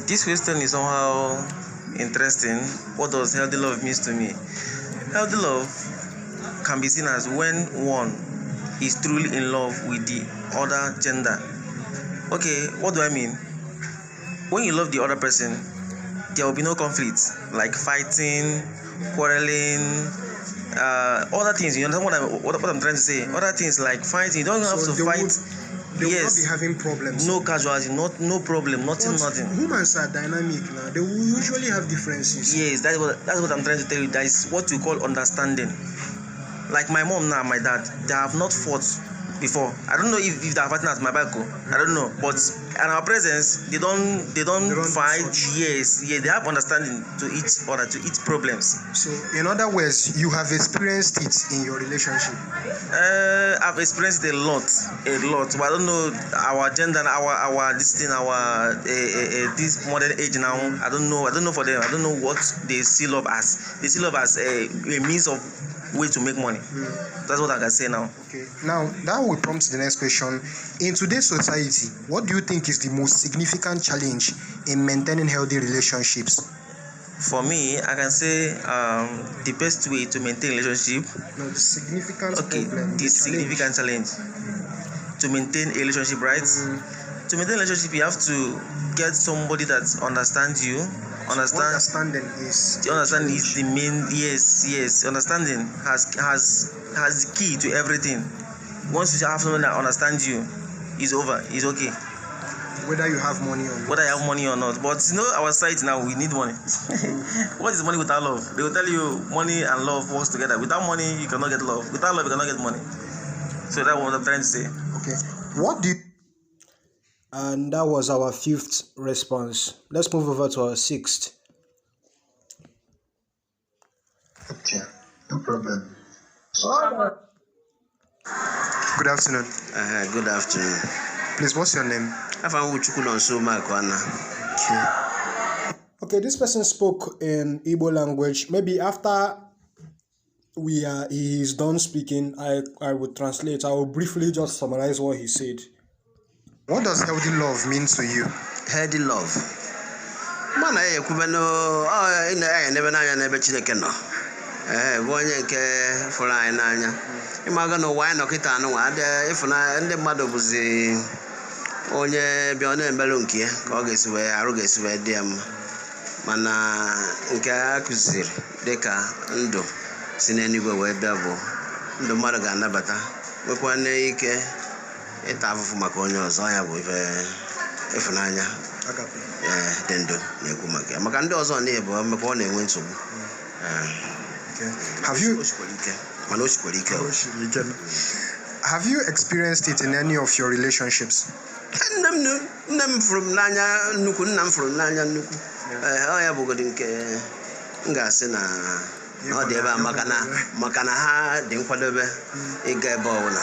This question is somehow interesting. What does healthy love mean to me? Healthy love can be seen as when one is truly in love with the other gender. Okay, what do I mean? When you love the other person, there will be no conflict, like fighting, quarreling, other things. You understand what I'm trying to say? Other things like fighting. You don't have to fight. They will not be having problems. No casualty, no problem, nothing. Humans are dynamic now. They will usually have differences. Yes, that's what I'm trying to tell you. That is what we call understanding. Like my mom now, my dad, they have not fought before. I don't know if they are fighting at my back. I don't know, but in our presence, they don't fight. Yes, they have understanding to each other, to each problems. So, in other words, you have experienced it in your relationship. I've experienced it a lot. But I don't know our gender, this modern age now. I don't know for them. I don't know what they see love as. They see love as a means of way to make money. That's what I can say now. Okay. Now that will prompt the next question. In today's society, what do you think is the most significant challenge in maintaining healthy relationships? For me, I can say the best way to maintain a relationship. No, the significant problem. The significant challenge to maintain a relationship, right? To maintain a relationship, you have to get somebody that understands you. Understanding is the main. Yes. Understanding has the key to everything. Once you have someone that understands you, it's over. It's okay. Whether you have money or not. But our side now, we need money. What is money without love? They will tell you money and love works together. Without money, you cannot get love. Without love, you cannot get money. So that's what I'm trying to say. Okay. And that was our fifth response. Let's move over to our sixth. Okay, no problem. Good afternoon. Good afternoon. Please, what's your name? Okay, this person spoke in Igbo language. Maybe after he is done speaking, I would translate. I will briefly just summarize what he said. What does healthy love mean to you? Healthy love. Mana ekwubeno ina nebe n'anya n'ebe Chineke nọ. Bụ onye nke fụrụ anyị n'anya. Ịmaga na ụwa anyị nọ kịta anụ nwa ịfụna ndị mmadụ bụzi onye bịa ọ na-emelụ nke ya ka ọ ga-esi wee arụ ga-esi wee dị ya mma. Mana nke a kụziri dịka ndụ si n'eluigwe wee bịa bụ ndụ mmadụ ga-anabata nwekwa ike ịta afụfụ maka onye ọzọ ya bụ ife ịfụnanya dị ndụ na-ekwu maka ya maka ndị ọzọ na-ebu maka ọ na-enwe nsogbu. Have you experienced it in any of your relationships? Nne m fụrụ m n'anya nnukwu, nna m fụrụ m n'anya nnukwu. Ọ ya bụgodị nke m ga-asị na ọ dị ebe a maka na ha dị nkwadobe ịga ebe ọbụla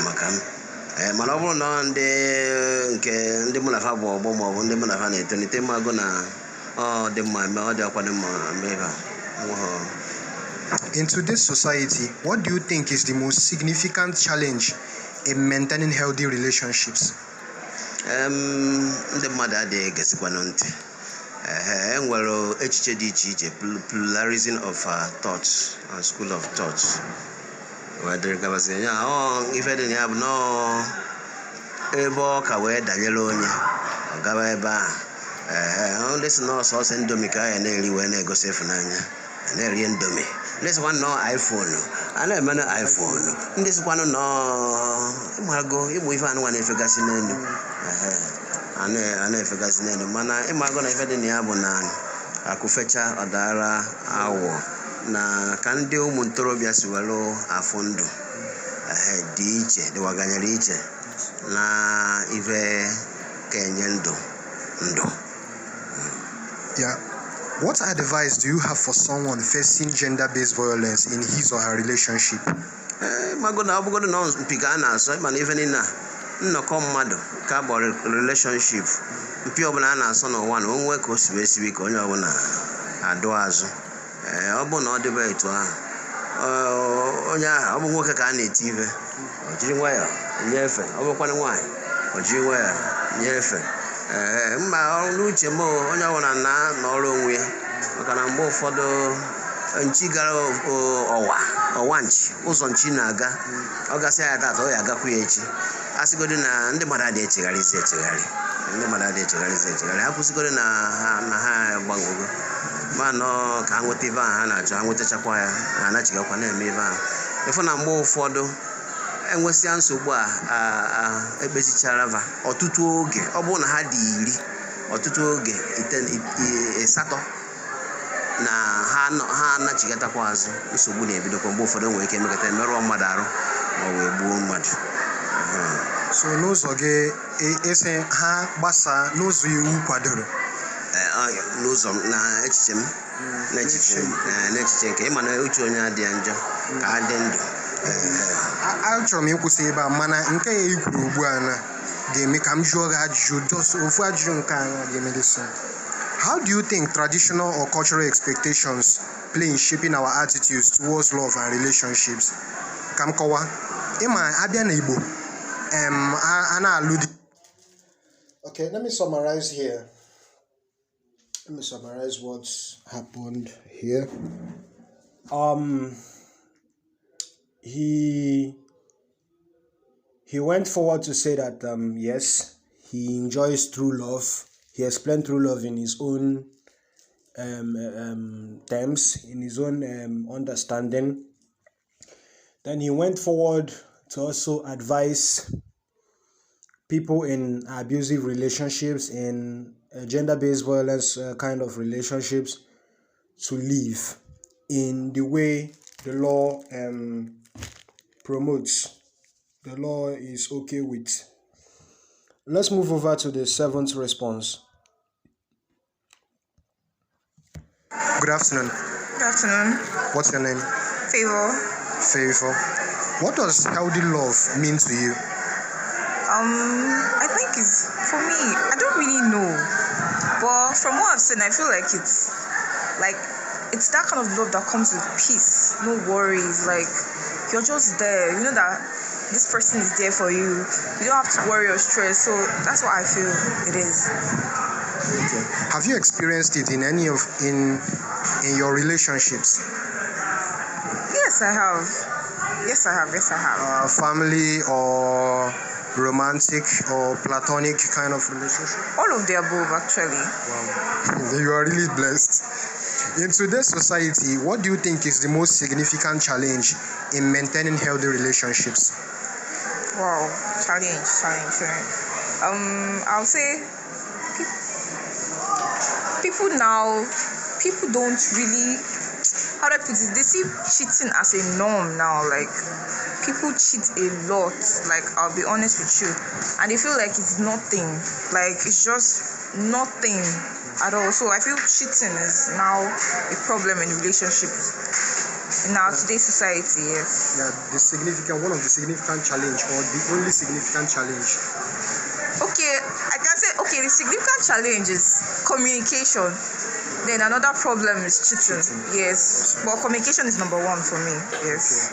maka m. Mana ọ bụrụ na ndị mụ na fa bụ ọgbọ ma ọ bụ ndị mụ na fa na-etolite magụ na ọ dị mma eme ọ dị ọkwa dị mma ebe a. In today's society, what do you think is the most significant challenge in maintaining healthy relationships? Ndị mmadụ adịghị egesikwanụ ntị. Enwere echiche dị iche iche, pluralism of thoughts and school of thoughts. Ife dị na ya bụ ebe ọ ka wee danyere onye ọ gaba ebe ahụ. Ndị si na ọsọsọ ndomi ka ya na-eri wee na-egosi ịfụnanya na-eri ndomi. Ndị sikwa nọ iPhone a na-eme na iPhone. Ndị sikwa nọ ịmago ịgba ife anụnwa na-efegasị n'elu a na-efegasị n'elu mana ịmago na ife dị na ya bụ na akụfecha ọdara awọ na ka ndị ụmụ ntorobịa si were afọ ndụ dị iche dịwaganyere iche na ife ka enye ndụ. Yeah. What advice do you have for someone facing gender-based violence in his or her relationship? Mago na ọbụgodo na mpi ka a na-asọ mana ife niile a nnọkọ mmadụ ka bụ relationship mpi ọbụla a na-asọ n'ụwa na onwe ka o siwe esiwe ka onye ọbụla adụ azụ. Ọ bụ na ọ dịba etu ahụ onye ahụ ọ bụ nwoke ka a na-eti ife o jiri nwayọọ nyefe, ọ bụkwana nwaanyị o jiri nwayọọ nyefe. Mma n'uche m onye ọbụla na n'ọrụ onwe ya maka na mgbe ụfọdụ nchi gara ọwa nchi ụzọ nchi na-aga ọ gasị ya tata ọ ya agakwu ya echi. A sịgodo na ndị mmadụ adịghị echegharịzi ha kwụsịgodo na ha gbangogo mana ka ha nweta ebe ahụ ha na-achọ ha nwetachakwa ya ha anachigakwa na-eme ebe ahụ. Ịfụ na mgbe ụfọdụ enwesịa nsogbu a ekpezichara ọtụtụ oge ọ bụrụ na ha dị 10 ọtụtụ oge 8 na ha anachigatakwa azụ nsogbu na-ebidokwa mgbe ụfọdụ nwere ike emekọta emerụọ mmadụ arụ ma ọ wee gbuo mmadụ. So n'ụzọ gị ese ha gbasaa n'ụzọ iwu kwadoro? N'ụzọ na echiche m n'echiche nke ịma na uche onye adị ya njọ ka ha dị ndụ. Achọrọ m ịkwụsị ebe a mana nke ya ikwuru ugbu a na ga-eme ka m jụọ gị ajụjụ ofu ajụjụ nke a ga-emede so. How do you think traditional or cultural expectations play in shaping our attitudes towards love and relationships? Ka m kọwaa. Ịma abịa na Igbo a na-alụ di. Okay, let me summarize here. Let me summarize what's happened here. He went forward to say that yes, he enjoys true love. He explained true love in his own terms, in his own understanding. Then he went forward to also advise people in abusive relationships, in gender-based violence kind of relationships, to live in the way the law promotes, the law is okay with. Let's move over to the 7th response. Good afternoon. Good afternoon. What's your name? Favor. Favor. What does healthy love mean to you? I think for me, I don't really know. But from what I've seen, I feel like it's that kind of love that comes with peace, no worries. Like, you're just there. You know that this person is there for you. You don't have to worry or stress. So that's what I feel it is. Okay. Have you experienced it in any of in your relationships? Yes, I have. Yes, I have. Family or romantic or platonic kind of relationship? All of the above, actually. Wow. You are really blessed. In today's society, what do you think is the most significant challenge in maintaining healthy relationships? Wow, challenge. I'll say people don't really, how do I put it? They see cheating as a norm now. Like, people cheat a lot. Like, I'll be honest with you, and they feel like it's nothing. Like, it's just nothing at all. So I feel cheating is now a problem in relationships in our today's society. Yes. Yeah, one of the significant challenge, or the only significant challenge. Okay, I can say the significant challenge is communication. Then another problem is cheating. Yes, but communication is number one for me. Yes.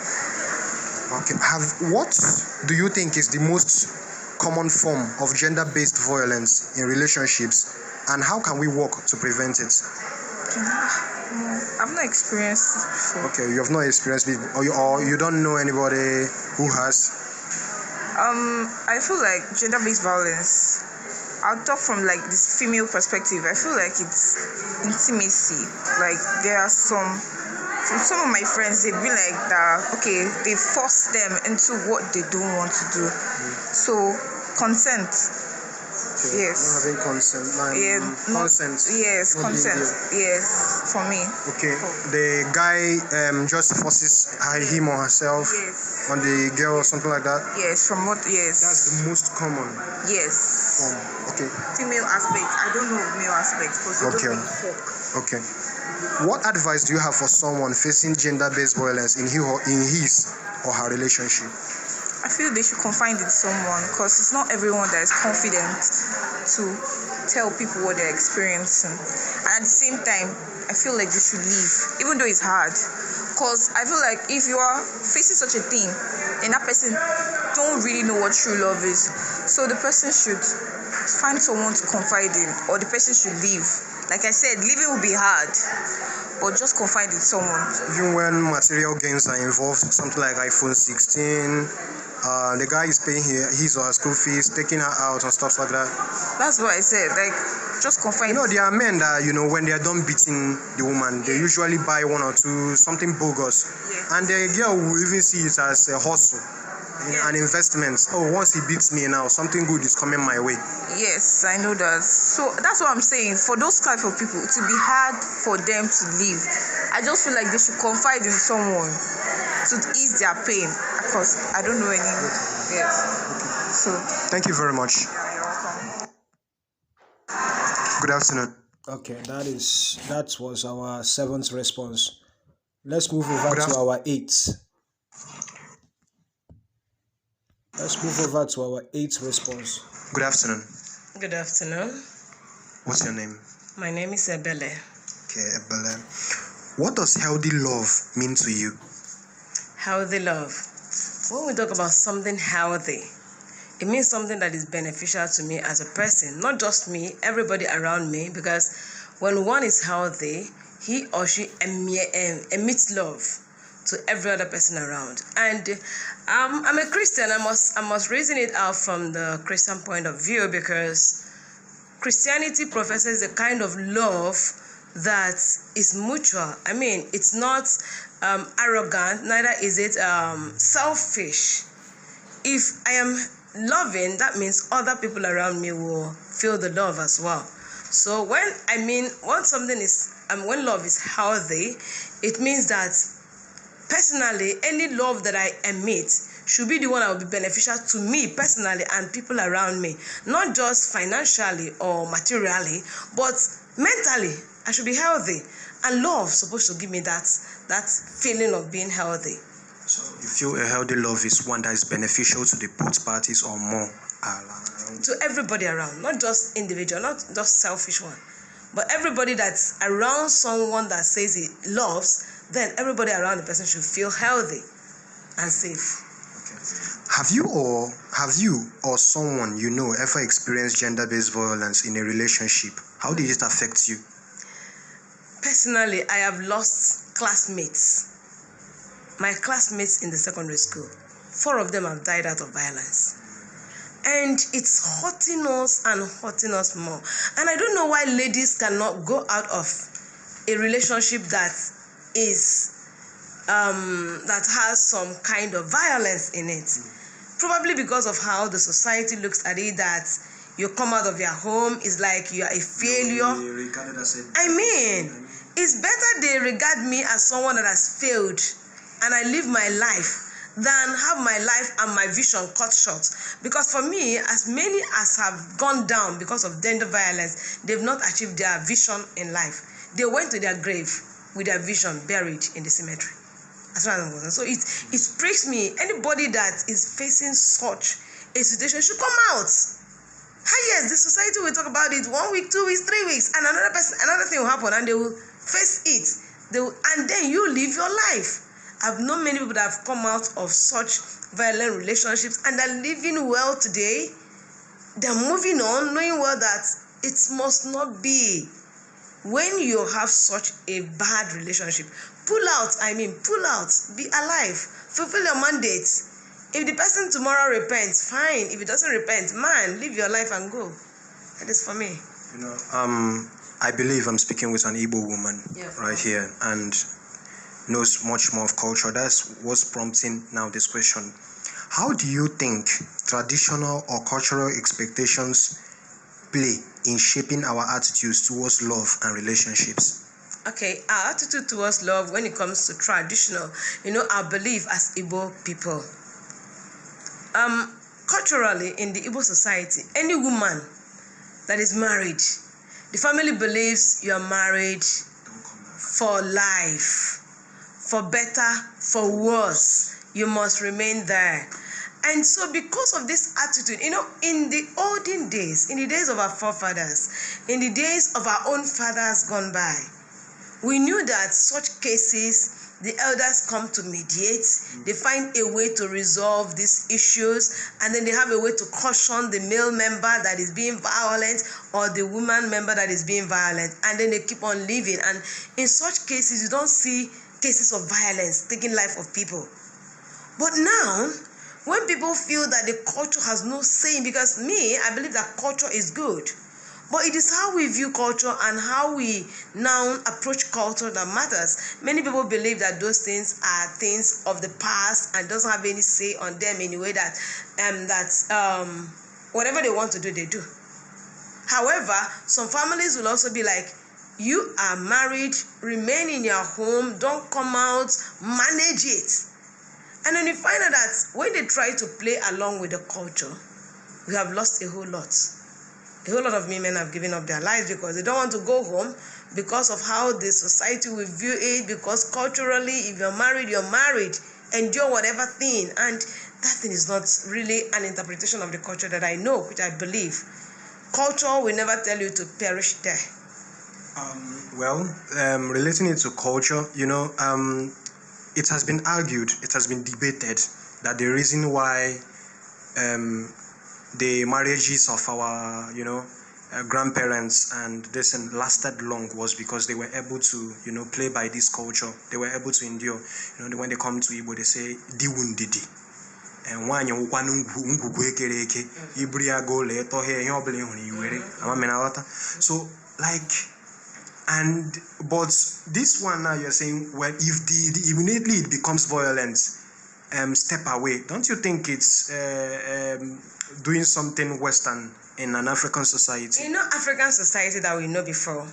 Okay. What do you think is the most common form of gender-based violence in relationships, and how can we work to prevent it? I've not experienced it before. Okay, you have not experienced it, or you don't know anybody who has? I feel like gender-based violence, I'll talk from like this female perspective. I feel like it's intimacy. Like, there are some of my friends, they've been like that, okay, they force them into what they don't want to do. So, consent. Okay. Yes. Not having consent. Consent. Yes, consent. Yes, for me. Okay. The guy just forces him or herself on the girl or something like that? Yes, from what? Yes. That's the most common. Yes. Okay. Female aspect. I don't know male aspects because they don't really talk. Okay. What advice do you have for someone facing gender-based violence in his or her relationship? I feel they should confide in someone, because it's not everyone that is confident to tell people what they're experiencing. And at the same time, I feel like they should leave, even though it's hard. Because I feel like if you are facing such a thing, then that person don't really know what true love is. So the person should find someone to confide in, or the person should leave. Like I said, leaving will be hard, but just confide in someone. Even when material gains are involved, something like iPhone 16, the guy is paying his or her school fees, taking her out and stuff like that. That's what I said. Like, just confide. There are men that, when they are done beating the woman, they usually buy one or two, something bogus. And the girl will even see it as a hustle, an investment. Oh, once he beats me now, something good is coming my way. Yes, I know that. So that's what I'm saying. For those type of people, it will be hard for them to leave. I just feel like they should confide in someone to ease their pain, because I don't know any. Yes. So. Thank you very much. Yeah, you're welcome. Good afternoon. Okay, that was our 7th response. Let's move over to our 8th. Let's move over to our 8th response. Good afternoon. Good afternoon. What's your name? My name is Ebele. Okay, Ebele. What does healthy love mean to you? Healthy love. When we talk about something healthy, it means something that is beneficial to me as a person, not just me, everybody around me, because when one is healthy, he or she emits love to every other person around. And I'm a Christian. I must reason it out from the Christian point of view, because Christianity professes a kind of love that is mutual. I mean, it's not arrogant, neither is it selfish. If I am loving, that means other people around me will feel the love as well. So when love is healthy, it means that personally, any love that I emit should be the one that will be beneficial to me personally and people around me, not just financially or materially, but mentally. I should be healthy, and love is supposed to give me that feeling of being healthy. So you feel a healthy love is one that is beneficial to the both parties or more? To everybody around, not just individual, not just selfish one, but everybody that's around someone that says he loves, then everybody around the person should feel healthy and safe. Have you or someone you know ever experienced gender-based violence in a relationship? How did it affect you? Personally, I have lost classmates. My classmates in the secondary school. 4 of them have died out of violence. And it's hurting us and hurting us more. And I don't know why ladies cannot go out of a relationship that is that has some kind of violence in it. Probably because of how the society looks at it, that you come out of your home, it's like you are a failure. I mean, it's better they regard me as someone that has failed and I live my life than have my life and my vision cut short. Because for me, as many as have gone down because of gender violence, they've not achieved their vision in life. They went to their grave with their vision buried in the cemetery. As far as I'm concerned. So it breaks me. Anybody that is facing such a situation should come out. Yes, the society will talk about it 1 week, 2 weeks, 3 weeks, and another thing will happen, and they will face it. And then you live your life. I've known many people that have come out of such violent relationships and they're living well today. They're moving on, knowing well that it must not be. When you have such a bad relationship, pull out, be alive, fulfill your mandate. If the person tomorrow repents, fine. If he doesn't repent, man, live your life and go. That is for me. I believe I'm speaking with an Igbo woman right here and knows much more of culture. That's what's prompting now this question. How do you think traditional or cultural expectations play in shaping our attitudes towards love and relationships? Okay, our attitude towards love when it comes to traditional, our belief as Igbo people. Culturally, in the Igbo society, any woman that is married, the family believes you are married for life, for better, for worse. You must remain there. And so because of this attitude, in the olden days, in the days of our forefathers, in the days of our own fathers gone by, we knew that such cases, the elders come to mediate, they find a way to resolve these issues, and then they have a way to caution the male member that is being violent or the woman member that is being violent, and then they keep on living. And in such cases, you don't see cases of violence taking life of people. But now, when people feel that the culture has no say, because I believe that culture is good, but it is how we view culture and how we now approach culture that matters. Many people believe that those things are things of the past and doesn't have any say on them in a way that whatever they want to do, they do. However, some families will also be like, you are married, remain in your home, don't come out, manage it. And then you find out that when they try to play along with the culture, we have lost a whole lot. A whole lot of women have given up their lives because they don't want to go home because of how the society will view it, because culturally, if you're married, endure whatever thing. And that thing is not really an interpretation of the culture that I know, which I believe. Culture will never tell you to perish there. Relating it to culture, it has been argued, it has been debated that the reason why the marriages of our, grandparents and this lasted long was because they were able to, play by this culture. They were able to endure. When they come to Igbo, they say, "Diwundidi." And when you so but this one now you're saying, well, if immediately it becomes violence, step away. Don't you think it's doing something Western in an African society? In African society that we know before,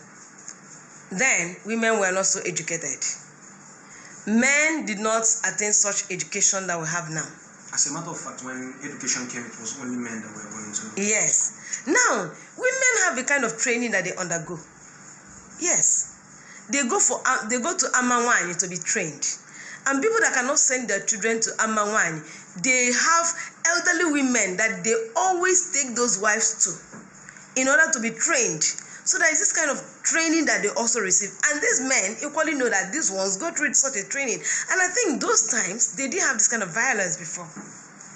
then women were not so educated. Men did not attain such education that we have now. As a matter of fact, when education came, it was only men that were going to. Yes. Now, women have a kind of training that they undergo. Yes. They go to Amawani to be trained. And people that cannot send their children to Amawani, they have elderly women that they always take those wives to in order to be trained. So there is this kind of training that they also receive. And these men equally know that these ones go through such a training. And I think those times, they didn't have this kind of violence before.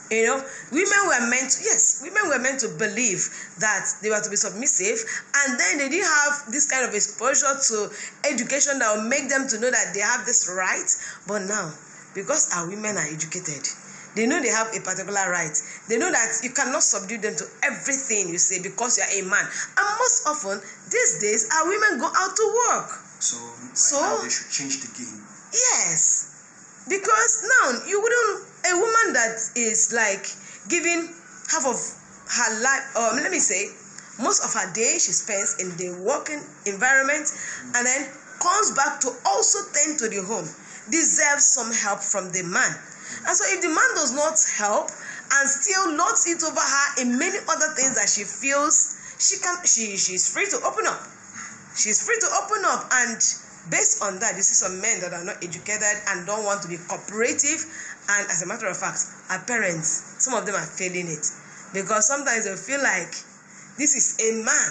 You know, women were meant to believe that they were to be submissive, and then they didn't have this kind of exposure to education that will make them to know that they have this right. But now, because our women are educated, they know they have a particular right. They know that you cannot subdue them to everything you say because you are a man. And most often, these days, our women go out to work. So now they should change the game. Yes. Because now, a woman that is like giving half of her life, or let me say, most of her day she spends in the working environment and then comes back to also tend to the home, deserves some help from the man. And so if the man does not help and still lords it over her in many other things that she feels she's free to open up. She's free to open up, and based on that, you see some men that are not educated and don't want to be cooperative, and as a matter of fact, our parents, some of them are failing it, because sometimes they feel like this is a man.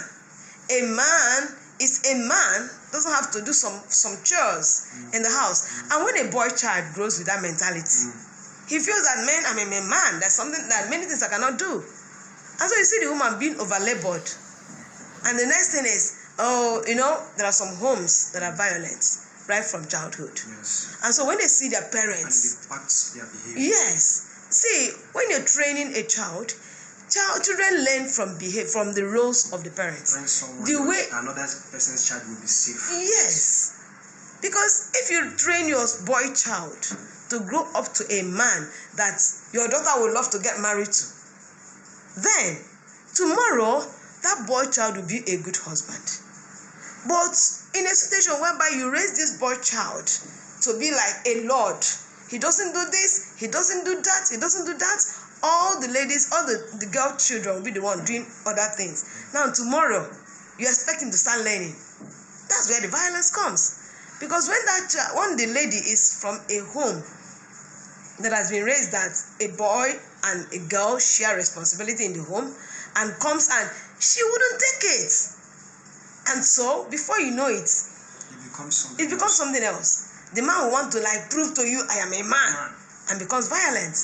A man is a man, doesn't have to do some chores in the house. And when a boy child grows with that mentality, he feels that, man, I'm a man, there's something that many things I cannot do. And so you see the woman being overlabored. And the next thing is, there are some homes that are violent right from childhood. Yes. And so when they see their parents, and it impacts their behavior. yes. See, when you're training a children learn from the roles of the parents. The way another person's child will be safe. Yes. Because if you train your boy child to grow up to a man that your daughter would love to get married to, then tomorrow that boy child will be a good husband. But in a situation whereby you raise this boy child to be like a lord, he doesn't do this, he doesn't do that, all the ladies, all the girl children will be the one doing other things. Now tomorrow, you expect him to start learning. That's where the violence comes. Because when the lady is from a home that has been raised that a boy and a girl share responsibility in the home, and comes and she wouldn't take it. And so, before you know it, it becomes something else. The man will want to prove to you, I am a man, and becomes violent.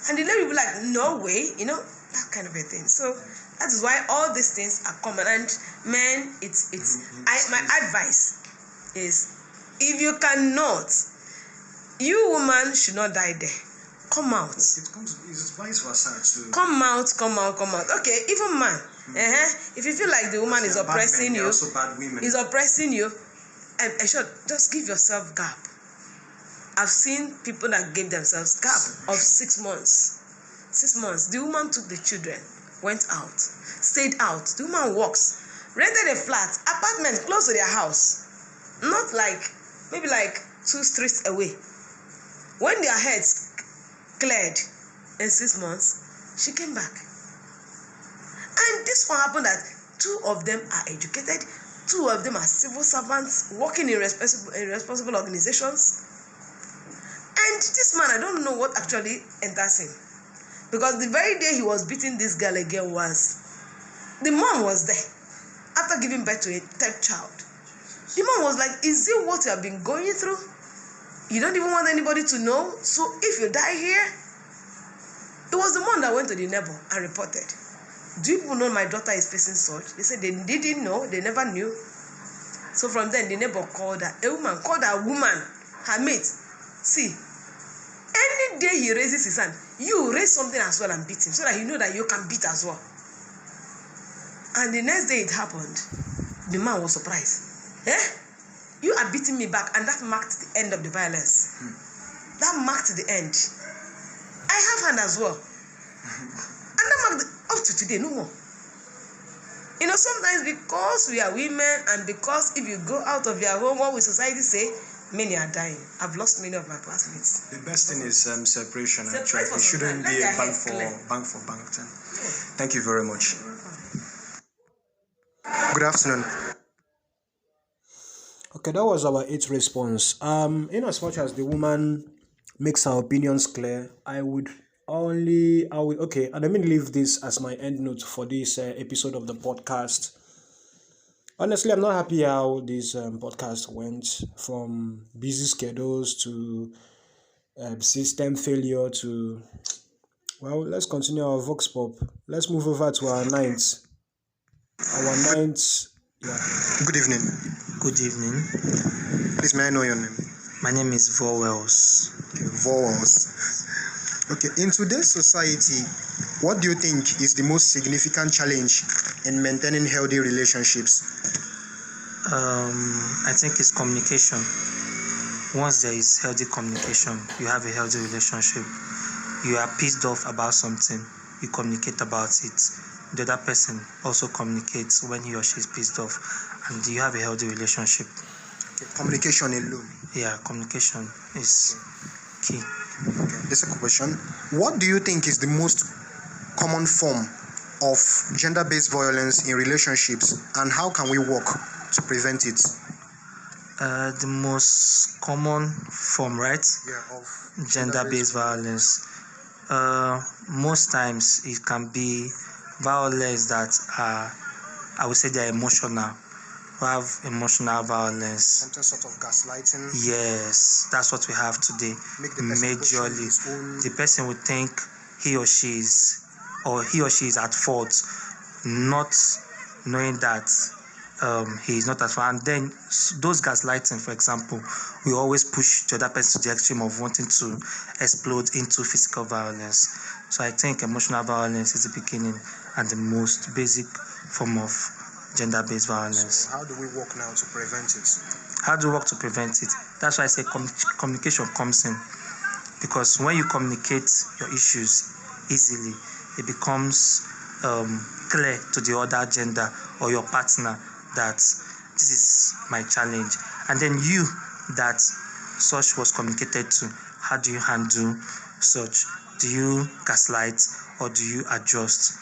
And the lady will be like, no way, that kind of a thing. So that is why all these things are common. And men, my advice is, if you cannot, you woman should not die there. Come out. It's vice versa too. Come out. Okay, even man. If you feel like the woman is oppressing you, and just give yourself gap. I've seen people that gave themselves gap of 6 months. 6 months. The woman took the children, went out, stayed out. The woman works, rented a flat, apartment close to their house, not maybe 2 streets away. When their heads cleared in 6 months, she came back. And this one happened that 2 of them are educated, 2 of them are civil servants working in responsible organizations. And this man, I don't know what actually enters him. Because the very day he was beating this girl again the mom was there after giving birth to a 3rd child. The mom was like, is it what you have been going through? You don't even want anybody to know. So if you die here, it was the mom that went to the neighbor and reported. Do you people know my daughter is facing such? They said they didn't know, they never knew. So from then the neighbor called her, a woman, her mate. See, any day he raises his hand, you raise something as well and beat him so that you know that you can beat as well. And the next day it happened, the man was surprised. You are beating me back, and that marked the end of the violence. That marked the end. I have hand as well. And that marked up to today, no more. Sometimes because we are women, and because if you go out of your home, what will society say? Many are dying. I've lost many of my classmates. The best thing is separation. Actually, it shouldn't be a bank for bank. Thank you very much. Good afternoon. Okay, that was our 8th response. In as much as the woman makes her opinions clear, okay, and let me leave this as my end note for this episode of the podcast. Honestly, I'm not happy how this podcast went, from busy schedules to system failure to Well, let's continue our Vox Pop. Let's move over to our ninth. Our ninth, yeah. Good evening. Good evening. Please, may I know your name? My name is Vowels. Okay, Vowels. Okay, in today's society, what do you think is the most significant challenge in maintaining healthy relationships? I think it's communication. Once there is healthy communication, you have a healthy relationship. You are pissed off about something, you communicate about it. The other person also communicates when he or she is pissed off, and you have a healthy relationship. Okay, communication alone. Yeah, communication is key. Okay. The second question: what do you think is the most common form of gender-based violence in relationships, and how can we work to prevent it? The most common form, right? Yeah, of gender-based violence. Most times it can be violence that are, I would say, they're emotional. We have emotional violence. Something sort of gaslighting. Yes, that's what we have today. Majorly, the person would think he or she is at fault, not knowing that he is not at fault. And then those gaslighting, for example, we always push the other person to the extreme of wanting to explode into physical violence. So I think emotional violence is the beginning and the most basic form of gender-based violence. So how do we work now to prevent it? How do we work to prevent it? That's why I say communication comes in. Because when you communicate your issues easily, it becomes clear to the other gender or your partner that this is my challenge. And then you that such was communicated to, how do you handle such? Do you gaslight or do you adjust?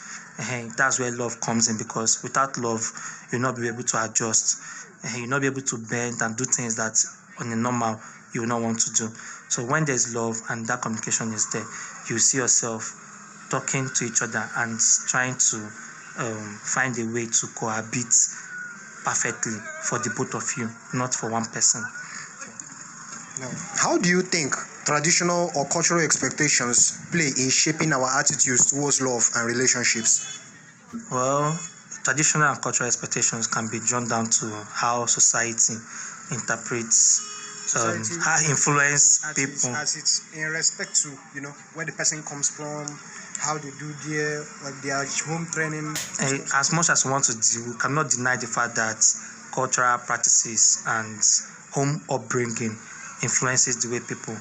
That's where love comes in, because without love, you'll not be able to adjust. You'll not be able to bend and do things that on a normal you will not want to do. So when there's love and that communication is there, you see yourself talking to each other and trying to find a way to cohabit perfectly for the both of you, not for one person. Now, how do you think traditional or cultural expectations play in shaping our attitudes towards love and relationships? Well, traditional and cultural expectations can be drawn down to how society interprets, how influence people. As it's in respect to, where the person comes from, how they do their home training. As much as we want to do, we cannot deny the fact that cultural practices and home upbringing influences the way people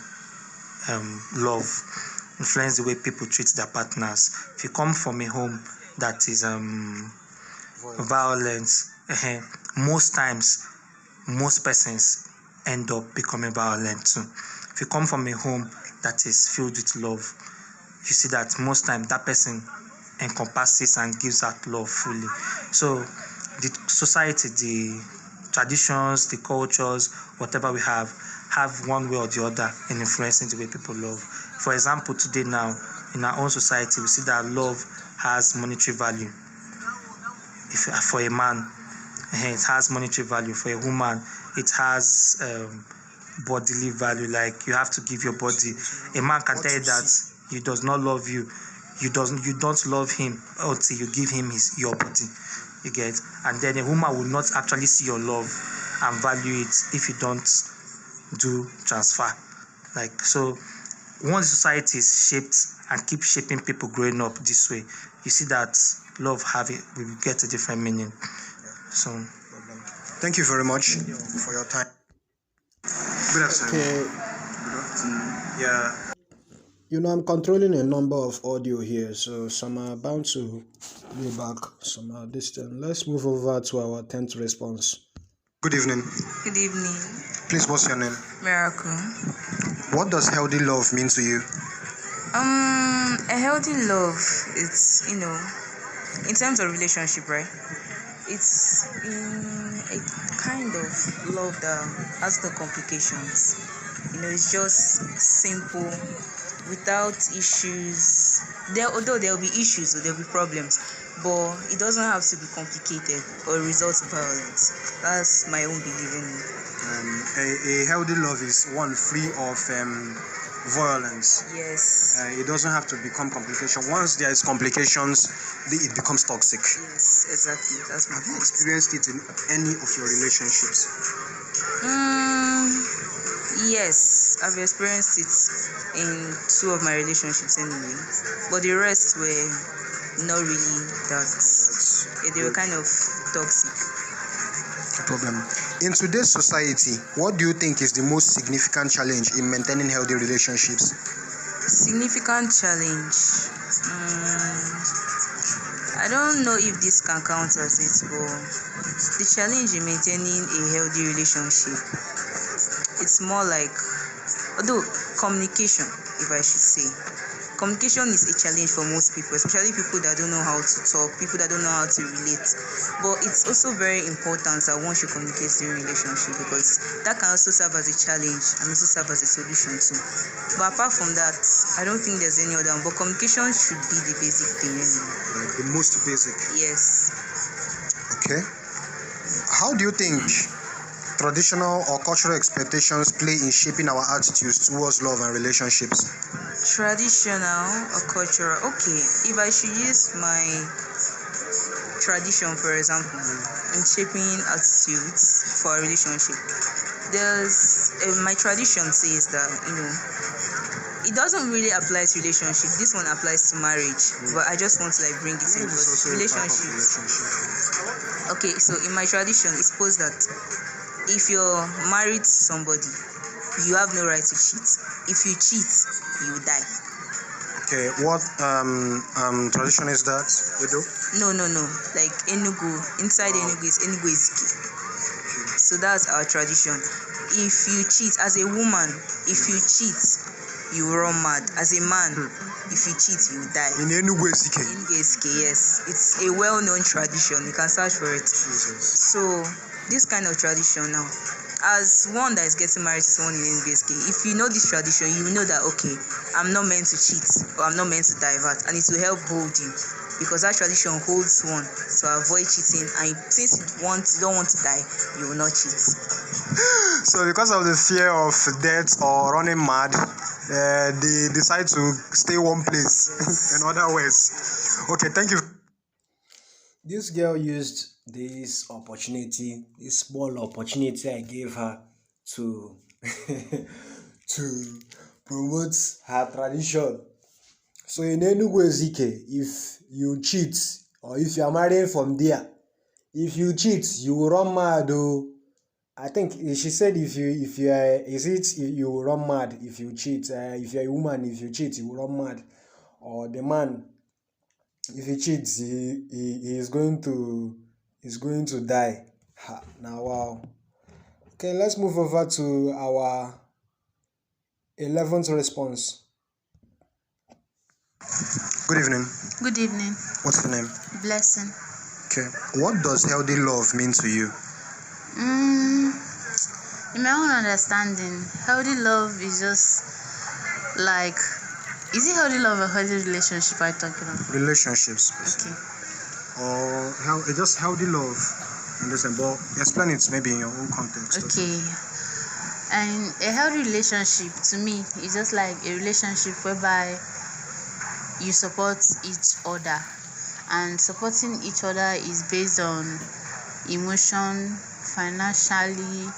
love, influence the way people treat their partners. If you come from a home that is violent, most times, most persons end up becoming violent too. If you come from a home that is filled with love, you see that most times that person encompasses and gives that love fully. So the society, the traditions, the cultures, whatever we have one way or the other in influencing the way people love. For example, today now, in our own society, we see that love has monetary value. For a man, it has monetary value. For a woman, it has bodily value. Like, you have to give your body. A man can tell you that he does not love you. You don't love him until you give him your body. You get? And then a woman will not actually see your love and value it if you don't do transfer. Like, so once society is shaped and keep shaping people growing up this way, you see that love will get a different meaning. So thank you very much for your time. Good afternoon. Okay. Good afternoon. Yeah. I'm controlling a number of audio here, so some are bound to play back, some are distant. Let's move over to our 10th response. Good evening. Good evening. Please, what's your name? Miracle. What does healthy love mean to you? A healthy love, it's, in terms of relationship, right? It's a kind of love that has no complications. It's just simple, without issues. Although there will be issues or there will be problems, but it doesn't have to be complicated or result in violence. That's my own belief in it. A healthy love is one free of violence. Yes. It doesn't have to become complication. Once there is complications, it becomes toxic. Yes, exactly. That's my Have you point. experienced it in any of your relationships? Yes, I've experienced it in 2 of my relationships anyway, but the rest were not really that. They were kind of toxic. No problem. In today's society, what do you think is the most significant challenge in maintaining healthy relationships? Significant challenge. I don't know if this can count as it, but the challenge in maintaining a healthy relationship, it's more like, although communication, if I should say. Communication is a challenge for most people, especially people that don't know how to talk, people that don't know how to relate. But it's also very important that one should communicate during relationship, because that can also serve as a challenge and also serve as a solution too. But apart from that, I don't think there's any other one. But communication should be the basic thing anyway. Like the most basic. Yes. Okay. How do you think traditional or cultural expectations play in shaping our attitudes towards love and relationships? Traditional or cultural? Okay, if I should use my tradition, for example, in shaping attitudes for a relationship, my tradition says that, it doesn't really apply to relationship. This one applies to marriage, but I just want to bring it in, because relationships. Okay, so in my tradition, it's supposed that if you're married to somebody, you have no right to cheat. If you cheat, you die. Okay, what tradition is that? No. Like Enugu, inside Enugu is Ezike. So that's our tradition. If you cheat, as a woman, if you cheat, you run mad. As a man, if you cheat, you die. In Enugu Ezike? Enugu Ezike, yes. It's a well-known tradition. You can search for it. Jesus. So this kind of tradition now, as one that is getting married to someone in NBSK, if you know this tradition, you know that, okay, I'm not meant to cheat or I'm not meant to divert, and it will help hold you, because that tradition holds one to avoid cheating, and since you don't want to die, you will not cheat. So because of the fear of death or running mad, they decide to stay one place. In other words. Okay, thank you. This girl used this small opportunity I gave her to to promote her tradition. So in Enugu Ezike, if you cheat, or if you are married from there, if you cheat, you will run mad. I think she said if you will run mad if you cheat. If you're a woman, if you cheat, you will run mad. Or the man, if he cheats, he is going to die. Now wow. Okay, let's move over to our 11th response. Good evening. Good evening. What's your name? Blessing. Okay. What does healthy love mean to you? In my own understanding, healthy love is just like, is it healthy love or healthy relationship I'm talking about? Relationships. Okay. Or just healthy love. Understand? But explain it maybe in your own context. Okay. And a healthy relationship to me is just like a relationship whereby you support each other, and supporting each other is based on emotion, financially,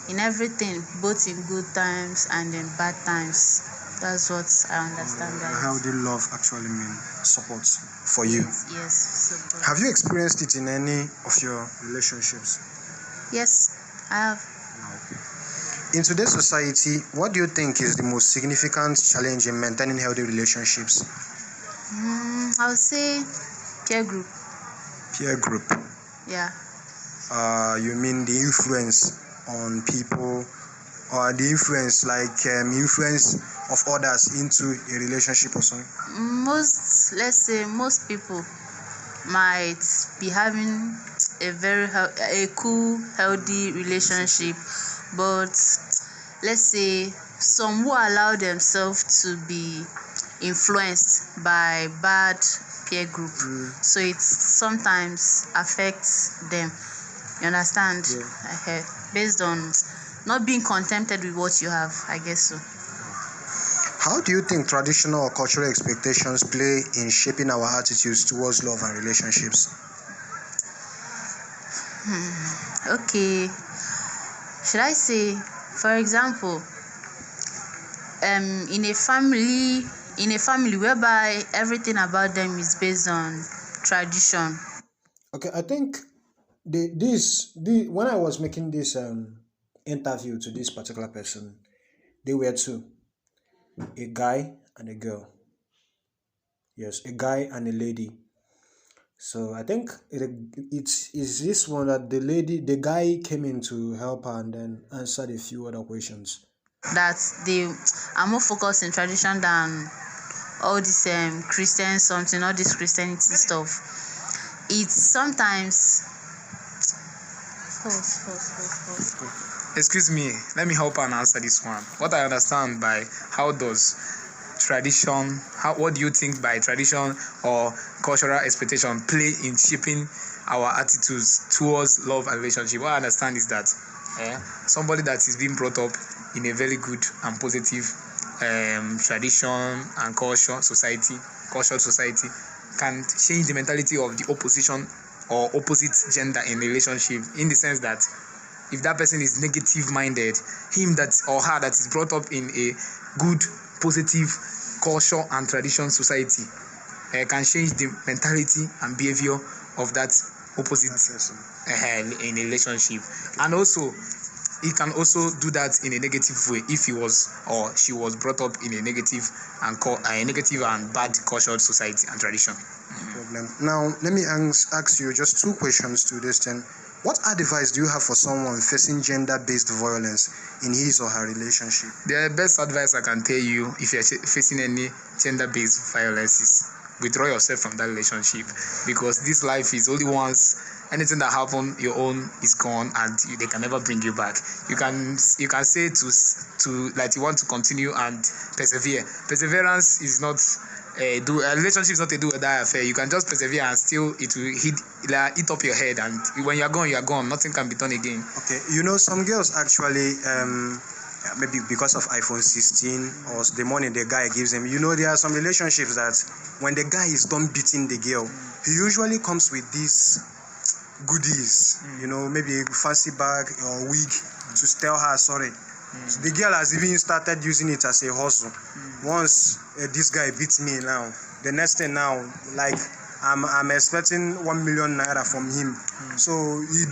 in everything, both in good times and in bad times. That's what I understand. How do love actually mean? Support for you. Yes, support. Have you experienced it in any of your relationships? Yes, I have. In today's society, what do you think is the most significant challenge in maintaining healthy relationships? I would say peer group. Peer group. Yeah. You mean the influence on people, or the influence of others into a relationship or something? Let's say most people might be having a cool, healthy relationship, but let's say some who allow themselves to be influenced by bad peer group, so it sometimes affects them. You understand? Based on not being contented with what you have, I guess so. How do you think traditional or cultural expectations play in shaping our attitudes towards love and relationships? Okay. Should I say, for example, in a family whereby everything about them is based on tradition. Okay, I think when I was making this interview to this particular person, they were two, a guy and a girl. Yes, a guy and a lady. So I think it is this one that the guy came in to help her and then answered a few other questions. That they are more focused in tradition than all this Christian something, all this Christianity stuff. It's sometimes. Excuse me, let me help and answer this one. What I understand by how does tradition, what do you think by tradition or cultural expectation play in shaping our attitudes towards love and relationship? What I understand is that somebody that is being brought up in a very good and positive tradition and cultural society can change the mentality of the opposition or opposite gender in a relationship, in the sense that if that person is negative minded, him that or her that is brought up in a good positive culture and tradition society can change the mentality and behavior of that opposite in a relationship. And also he can also do that in a negative way if he was or she was brought up in a negative and bad cultural society and tradition. Problem. Now let me ask you just two questions to this thing. What advice do you have for someone facing gender-based violence in his or her relationship? The best advice I can tell you if you're facing any gender-based violence is withdraw yourself from that relationship, because this life is only once. Anything that happens, your own is gone, and they can never bring you back. You can say to like you want to continue and persevere. Perseverance is not a relationship is not a do or die affair. You can just persevere and still it will eat up your head, and when you are gone. Nothing can be done again. Okay, some girls actually maybe because of iPhone 16 or the money the guy gives them. There are some relationships that when the guy is done beating the girl, he usually comes with these goodies, maybe a fancy bag or wig to tell her sorry. So the girl has even started using it as a hustle. Once this guy beats me now, the next thing now, like I'm expecting 1 million naira from him. So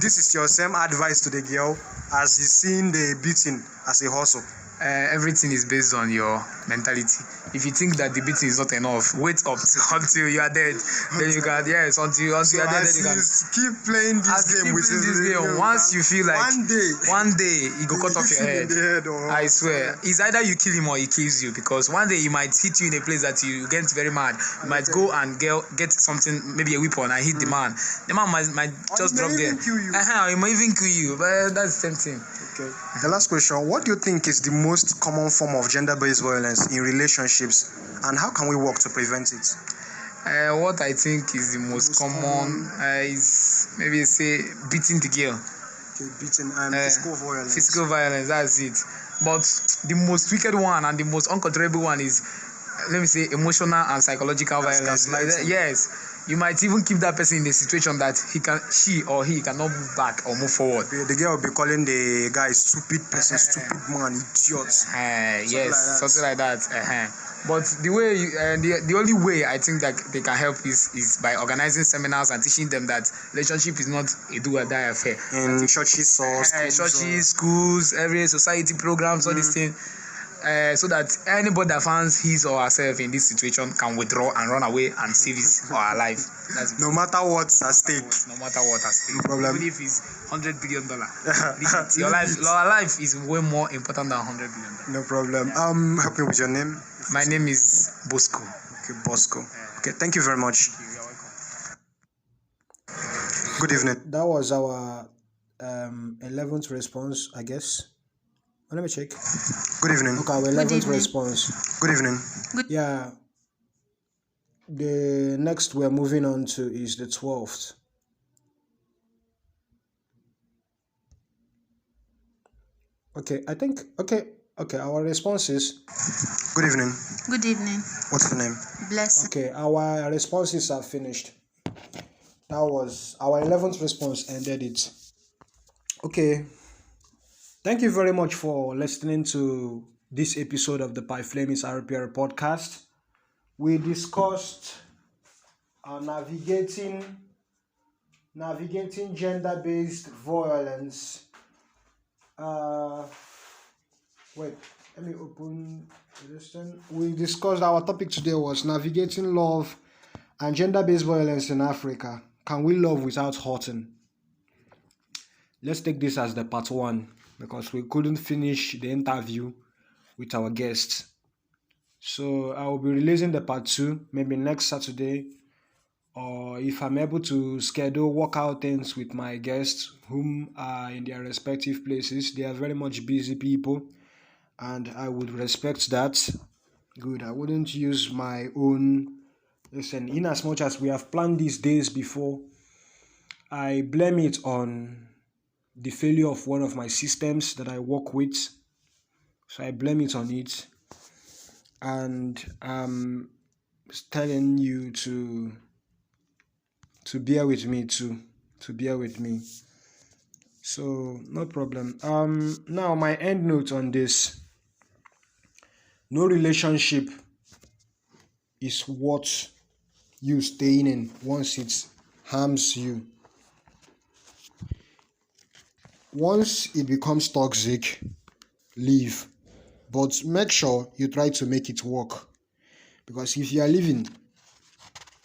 this is your same advice to the girl as he's seeing the beating as a hustle. Everything is based on your mentality. If you think that the beating is not enough, wait up until you are dead. Then you can, until you are dead, then you can keep playing this game. Once you feel like one day he go cut off your head. I swear, it's either you kill him or he kills you, because one day he might hit you in a place that you get very mad. You might go and get something, maybe a weapon, and hit the man. The man might just drop there. He might even kill you, but that's the same thing. Okay. The last question: what do you think is the most common form of gender-based violence in relationships, and how can we work to prevent it? What I think is the most common is maybe say beating the girl. Okay, beating and physical violence. Physical violence, that's it. But the most wicked one and the most uncontrollable one is, let me say, emotional and psychological violence. Yes. You might even keep that person in a situation that she or he cannot move back or move forward. The girl will be calling the guy stupid person, stupid man, idiot. Something like that. But the way, the only way I think that they can help is by organizing seminars and teaching them that relationship is not a do or die affair. In churches, schools, every society programs, all these things. So that anybody that finds his or herself in this situation can withdraw and run away and save his or her life. No matter what's at stake. No matter what at stake. No problem. Even if it's $100 billion. Your life is way more important than $100 billion. No problem. Help me with your name. My name is Bosco. Okay, Bosco. Okay, thank you very much. You're welcome. Good evening. That was our 11th response, I guess. Let me check. Good evening. Okay, our 11th response. Good evening. Yeah. The next we're moving on to is the 12th. Okay, I think, Okay, our responses. Good evening. Good evening. What's the name? Blessing. Okay, our responses are finished. That was our 11th response, ended it. Okay, thank you very much for listening to this episode of the Flamise Rpr podcast. We discussed navigating gender-based violence. Wait, let me open this thing. We discussed, our topic today was navigating love and gender-based violence in Africa. Can we love without hurting? Let's take this as the part 1 because we couldn't finish the interview with our guests. So I will be releasing the part 2 maybe next Saturday, or if I'm able to schedule workout things with my guests whom are in their respective places. They are very much busy people and I would respect that. Good, I wouldn't use my own. Listen, in as much as we have planned these days before, I blame it on the failure of one of my systems that I work with. So I blame it on it. And I'm telling you to bear with me too. To bear with me. So no problem. Now my end note on this. No relationship is worth you staying in once it harms you. Once it becomes toxic, leave. But make sure you try to make it work. Because if you are leaving,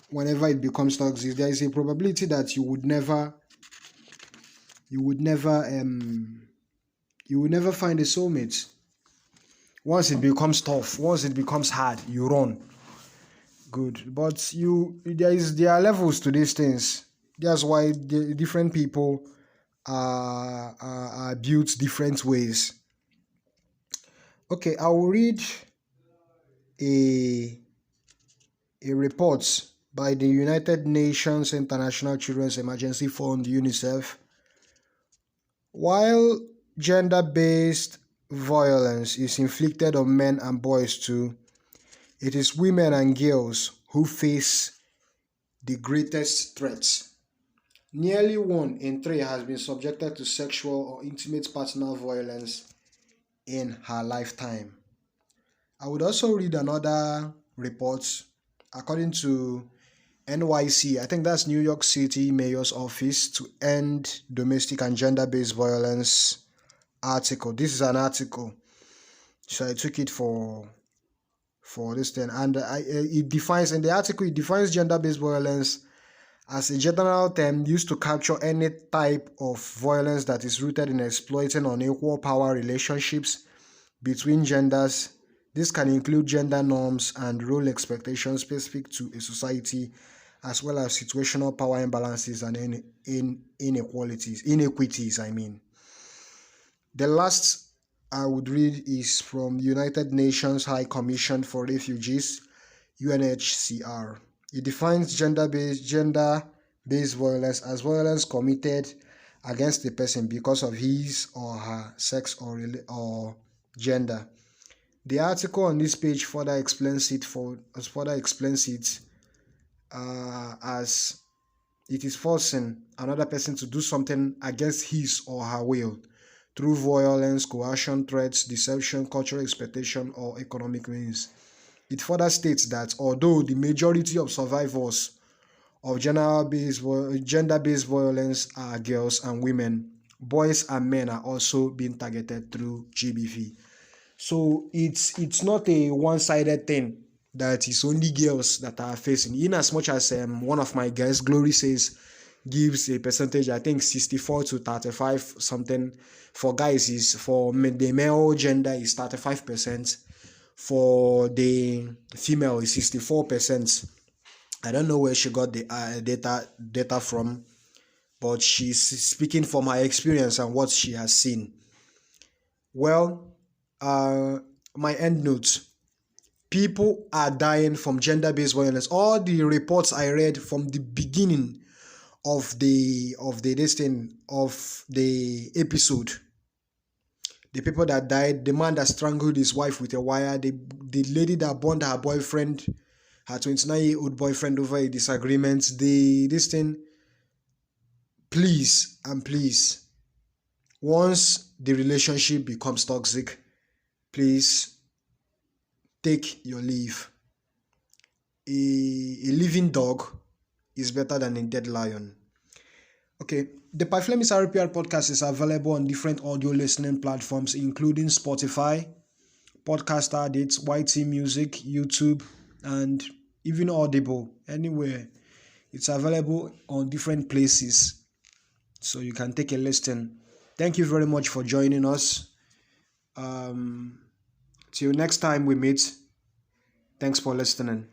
whenever it becomes toxic, there is a probability that you would never find a soulmate. Once it becomes tough, once it becomes hard, you run. Good, but there are levels to these things. That's why the different people are built different ways. Okay, I will read a report by the United Nations International Children's Emergency Fund, UNICEF. While gender-based violence is inflicted on men and boys too, it is women and girls who face the greatest threats. Nearly 1 in 3 has been subjected to sexual or intimate partner violence in her lifetime. I would also read another report according to NYC, I think that's New York City Mayor's Office to End Domestic and Gender-Based Violence article. This is an article, so I took it for this thing, and it defines gender-based violence as a general term used to capture any type of violence that is rooted in exploiting unequal power relationships between genders. This can include gender norms and role expectations specific to a society, as well as situational power imbalances and inequities. The last I would read is from United Nations High Commission for Refugees, UNHCR. It defines gender-based violence as violence committed against a person because of his or her sex or gender. The article on this page further explains it as it is forcing another person to do something against his or her will through violence, coercion, threats, deception, cultural expectation, or economic means. It further states that although the majority of survivors of gender-based violence are girls and women, boys and men are also being targeted through GBV. So it's not a one-sided thing that it's only girls that are facing. In as much as one of my guests, Glory, gives a percentage, I think 64 to 35 something. For guys, is for the male gender is 35%. For the female is 64%. I don't know where she got the data from, but she's speaking from her experience and what she has seen. Well, my end note: people are dying from gender-based violence. All the reports I read from the beginning of the episode, the people that died, the man that strangled his wife with a wire, the lady that burned her boyfriend, her 29-year-old boyfriend over a disagreement, this thing, please and please, once the relationship becomes toxic, please take your leave. A living dog is better than a dead lion. Okay, the Flamise Rpr podcast is available on different audio listening platforms, including Spotify, Podcast Addicts, YT Music, YouTube, and even Audible. Anywhere, it's available on different places, so you can take a listen. Thank you very much for joining us. Till next time we meet. Thanks for listening.